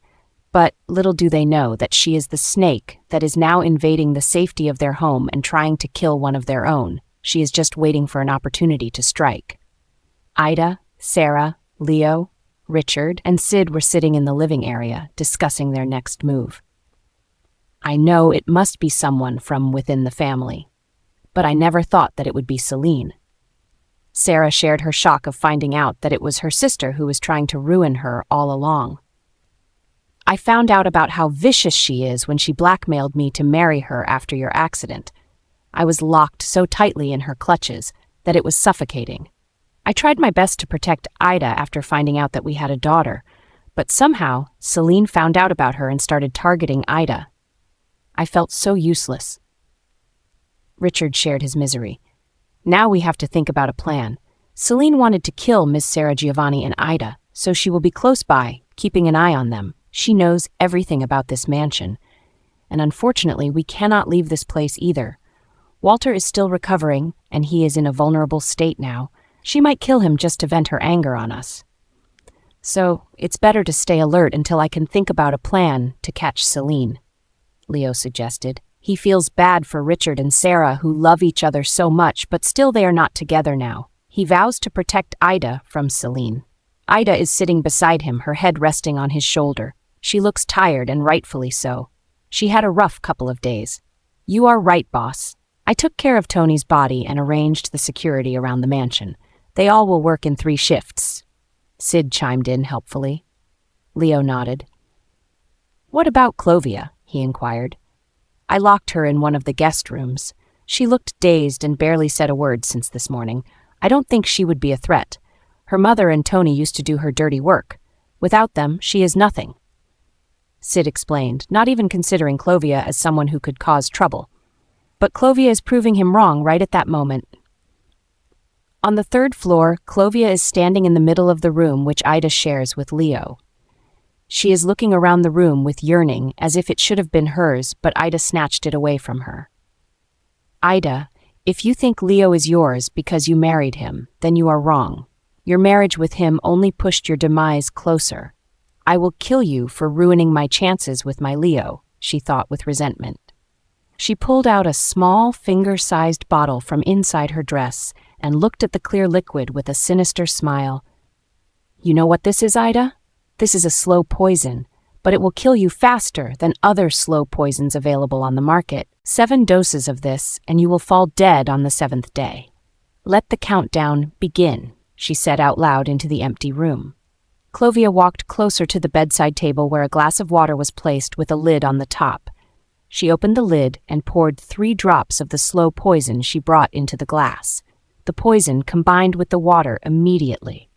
But little do they know that she is the snake that is now invading the safety of their home and trying to kill one of their own. She is just waiting for an opportunity to strike. Ida, Sarah, Leo, Richard, and Sid were sitting in the living area, discussing their next move. I know it must be someone from within the family. But I never thought that it would be Celine. Sarah shared her shock of finding out that it was her sister who was trying to ruin her all along. I found out about how vicious she is when she blackmailed me to marry her after your accident. I was locked so tightly in her clutches that it was suffocating. I tried my best to protect Ida after finding out that we had a daughter, but somehow Celine found out about her and started targeting Ida. I felt so useless. Richard shared his misery. Now we have to think about a plan. Celine wanted to kill Miss Sarah Giovanni and Ida, so she will be close by, keeping an eye on them. She knows everything about this mansion. And unfortunately, we cannot leave this place either. Walter is still recovering, and he is in a vulnerable state now. She might kill him just to vent her anger on us. So, it's better to stay alert until I can think about a plan to catch Celine, Leo suggested. He feels bad for Richard and Sarah, who love each other so much, but still they are not together now. He vows to protect Ida from Celine. Ida is sitting beside him, her head resting on his shoulder. She looks tired, and rightfully so. She had a rough couple of days. You are right, boss. I took care of Tony's body and arranged the security around the mansion. They all will work in 3 shifts. Sid chimed in helpfully. Leo nodded. What about Clovia? He inquired. I locked her in one of the guest rooms. She looked dazed and barely said a word since this morning. I don't think she would be a threat. Her mother and Tony used to do her dirty work. Without them, she is nothing. Sid explained, not even considering Clovia as someone who could cause trouble. But Clovia is proving him wrong right at that moment. On the 3rd floor, Clovia is standing in the middle of the room which Ida shares with Leo. She is looking around the room with yearning, as if it should have been hers, but Ida snatched it away from her. Ida, if you think Leo is yours because you married him, then you are wrong. Your marriage with him only pushed your demise closer. I will kill you for ruining my chances with my Leo, she thought with resentment. She pulled out a small, finger-sized bottle from inside her dress and looked at the clear liquid with a sinister smile. You know what this is, Ida? This is a slow poison, but it will kill you faster than other slow poisons available on the market. 7 doses of this, and you will fall dead on the 7th day. Let the countdown begin, she said out loud into the empty room. Clovia walked closer to the bedside table where a glass of water was placed with a lid on the top. She opened the lid and poured 3 drops of the slow poison she brought into the glass. The poison combined with the water immediately.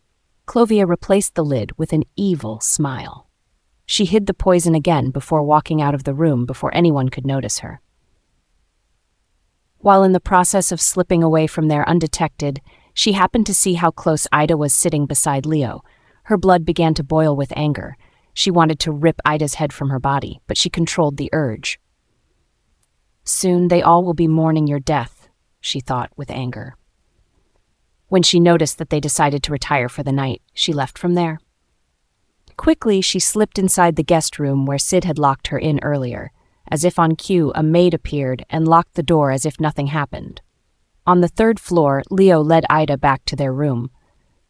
Clovia replaced the lid with an evil smile. She hid the poison again before walking out of the room before anyone could notice her. While in the process of slipping away from there undetected, she happened to see how close Ida was sitting beside Leo. Her blood began to boil with anger. She wanted to rip Ida's head from her body, but she controlled the urge. Soon they all will be mourning your death, she thought with anger. When she noticed that they decided to retire for the night, she left from there. Quickly, she slipped inside the guest room where Sid had locked her in earlier. As if on cue, a maid appeared and locked the door as if nothing happened. On the 3rd floor, Leo led Ida back to their room.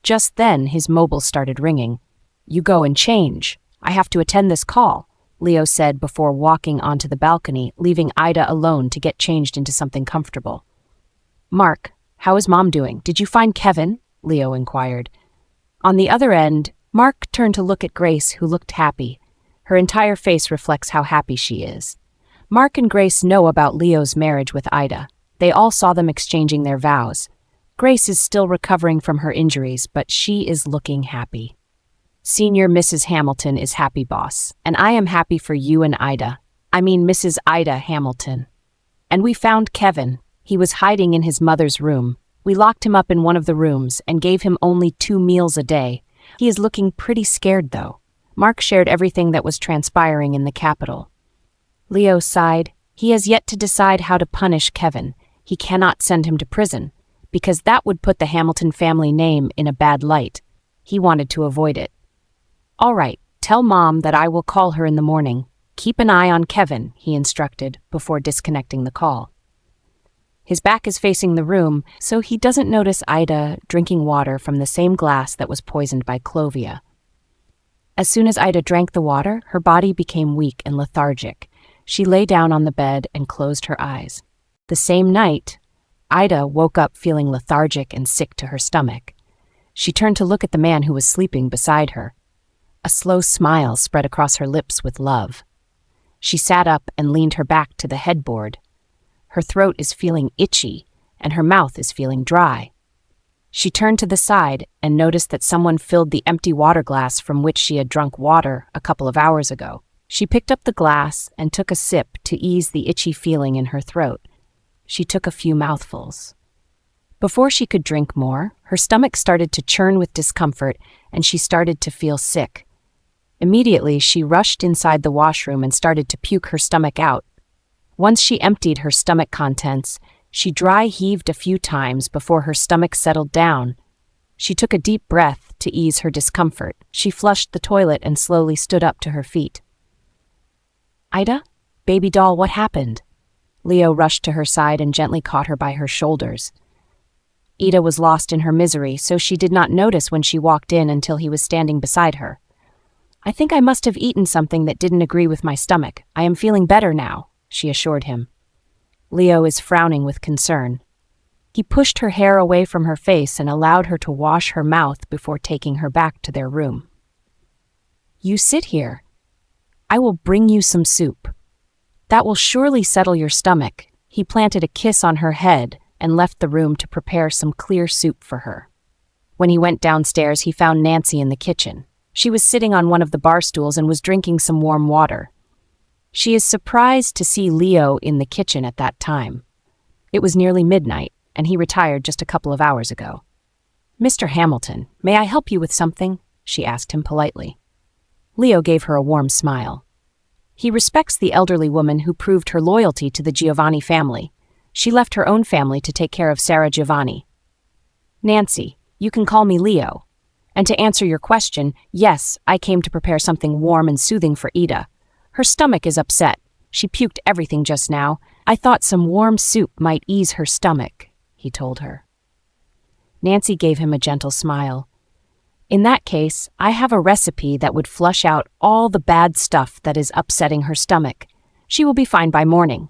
Just then, his mobile started ringing. You go and change. I have to attend this call, Leo said before walking onto the balcony, leaving Ida alone to get changed into something comfortable. Mark, how is Mom doing? Did you find Kevin? Leo inquired. On the other end, Mark turned to look at Grace, who looked happy. Her entire face reflects how happy she is. Mark and Grace know about Leo's marriage with Ida. They all saw them exchanging their vows. Grace is still recovering from her injuries, but she is looking happy. Senior Mrs. Hamilton is happy, boss, and I am happy for you and Ida. I mean Mrs. Ida Hamilton. And we found Kevin. He was hiding in his mother's room. We locked him up in one of the rooms and gave him only 2 meals a day. He is looking pretty scared, though. Mark shared everything that was transpiring in the capital. Leo sighed. He has yet to decide how to punish Kevin. He cannot send him to prison, because that would put the Hamilton family name in a bad light. He wanted to avoid it. All right, tell Mom that I will call her in the morning. Keep an eye on Kevin, he instructed, before disconnecting the call. His back is facing the room, so he doesn't notice Ida drinking water from the same glass that was poisoned by Clovia. As soon as Ida drank the water, her body became weak and lethargic. She lay down on the bed and closed her eyes. The same night, Ida woke up feeling lethargic and sick to her stomach. She turned to look at the man who was sleeping beside her. A slow smile spread across her lips with love. She sat up and leaned her back to the headboard. Her throat is feeling itchy, and her mouth is feeling dry. She turned to the side and noticed that someone filled the empty water glass from which she had drunk water a couple of hours ago. She picked up the glass and took a sip to ease the itchy feeling in her throat. She took a few mouthfuls. Before she could drink more, her stomach started to churn with discomfort, and she started to feel sick. Immediately, she rushed inside the washroom and started to puke her stomach out. Once she emptied her stomach contents, she dry heaved a few times before her stomach settled down. She took a deep breath to ease her discomfort. She flushed the toilet and slowly stood up to her feet. "Ida? Baby doll, what happened?" Leo rushed to her side and gently caught her by her shoulders. Ida was lost in her misery, so she did not notice when she walked in until he was standing beside her. "I think I must have eaten something that didn't agree with my stomach. I am feeling better now," she assured him. Leo is frowning with concern. He pushed her hair away from her face and allowed her to wash her mouth before taking her back to their room. "You sit here. I will bring you some soup. That will surely settle your stomach." He planted a kiss on her head and left the room to prepare some clear soup for her. When he went downstairs, he found Nancy in the kitchen. She was sitting on one of the bar stools and was drinking some warm water. She is surprised to see Leo in the kitchen at that time. It was nearly midnight, and he retired just a couple of hours ago. "Mr. Hamilton, may I help you with something?" she asked him politely. Leo gave her a warm smile. He respects the elderly woman who proved her loyalty to the Giovanni family. She left her own family to take care of Sarah Giovanni. "Nancy, you can call me Leo. And to answer your question, yes, I came to prepare something warm and soothing for Ida. Her stomach is upset. She puked everything just now. I thought some warm soup might ease her stomach," he told her. Nancy gave him a gentle smile. "In that case, I have a recipe that would flush out all the bad stuff that is upsetting her stomach. She will be fine by morning.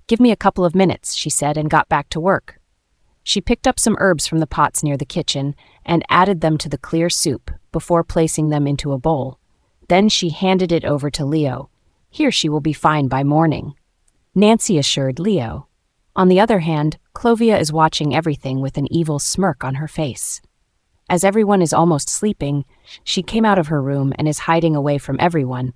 Give me a couple of minutes," she said, and got back to work. She picked up some herbs from the pots near the kitchen and added them to the clear soup before placing them into a bowl. Then she handed it over to Leo. "Here, she will be fine by morning," Nancy assured Leo. On the other hand, Clovia is watching everything with an evil smirk on her face. As everyone is almost sleeping, she came out of her room and is hiding away from everyone,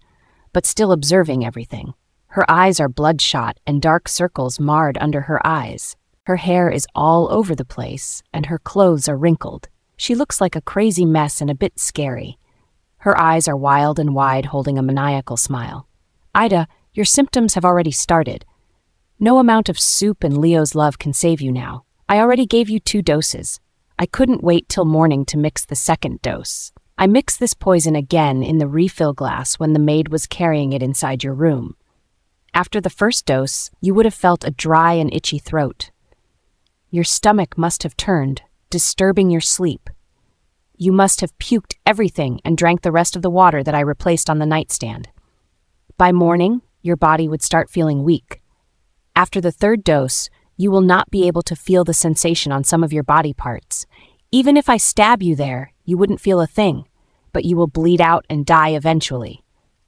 but still observing everything. Her eyes are bloodshot and dark circles marred under her eyes. Her hair is all over the place, and her clothes are wrinkled. She looks like a crazy mess and a bit scary. Her eyes are wild and wide, holding a maniacal smile. "Ida, your symptoms have already started. No amount of soup and Leo's love can save you now. I already gave you 2 doses. I couldn't wait till morning to mix the second dose. I mixed this poison again in the refill glass when the maid was carrying it inside your room. After the first dose, you would have felt a dry and itchy throat. Your stomach must have turned, disturbing your sleep. You must have puked everything and drank the rest of the water that I replaced on the nightstand. By morning, your body would start feeling weak. After the 3rd dose, you will not be able to feel the sensation on some of your body parts. Even if I stab you there, you wouldn't feel a thing, but you will bleed out and die eventually.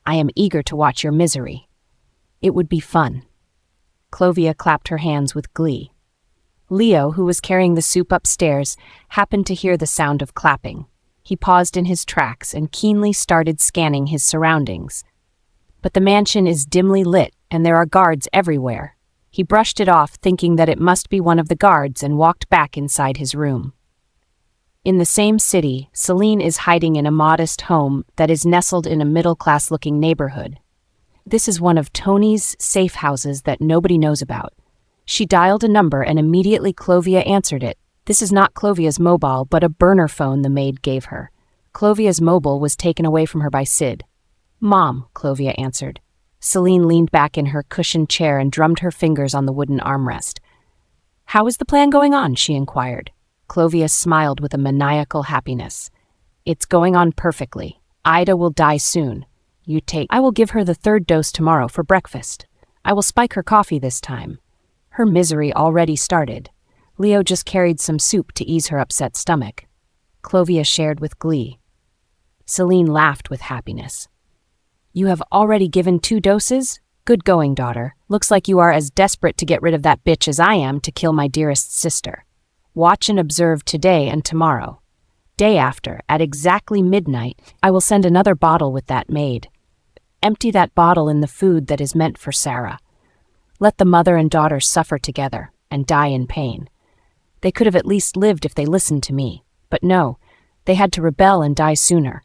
I am eager to watch your misery. It would be fun." Clovia clapped her hands with glee. Leo, who was carrying the soup upstairs, happened to hear the sound of clapping. He paused in his tracks and keenly started scanning his surroundings. But the mansion is dimly lit, and there are guards everywhere. He brushed it off, thinking that it must be one of the guards, and walked back inside his room. In the same city, Celine is hiding in a modest home that is nestled in a middle-class-looking neighborhood. This is one of Tony's safe houses that nobody knows about. She dialed a number and immediately Clovia answered it. This is not Clovia's mobile, but a burner phone the maid gave her. Clovia's mobile was taken away from her by Sid. "Mom," Clovia answered. Celine leaned back in her cushioned chair and drummed her fingers on the wooden armrest. "How is the plan going on?" she inquired. Clovia smiled with a maniacal happiness. "It's going on perfectly. Ida will die soon. I will give her the 3rd dose tomorrow for breakfast. I will spike her coffee this time. Her misery already started. Leo just carried some soup to ease her upset stomach. Clovia shared with glee. Celine laughed with happiness. You have already given 2 doses? Good going, daughter. Looks like you are as desperate to get rid of that bitch as I am to kill my dearest sister. Watch and observe today and tomorrow. Day after, at exactly midnight, I will send another bottle with that maid. Empty that bottle in the food that is meant for Sarah. Let the mother and daughter suffer together and die in pain. They could have at least lived if they listened to me. But no, they had to rebel and die sooner.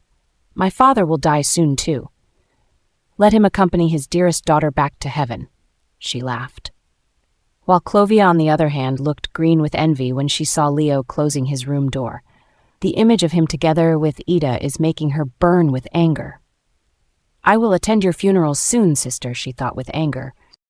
My father will die soon too. Let him accompany his dearest daughter back to heaven. She laughed. While Clovia, on the other hand, looked green with envy when she saw Leo closing his room door. The image of him together with Ida is making her burn with anger. I will attend your funeral soon, sister, she thought with anger,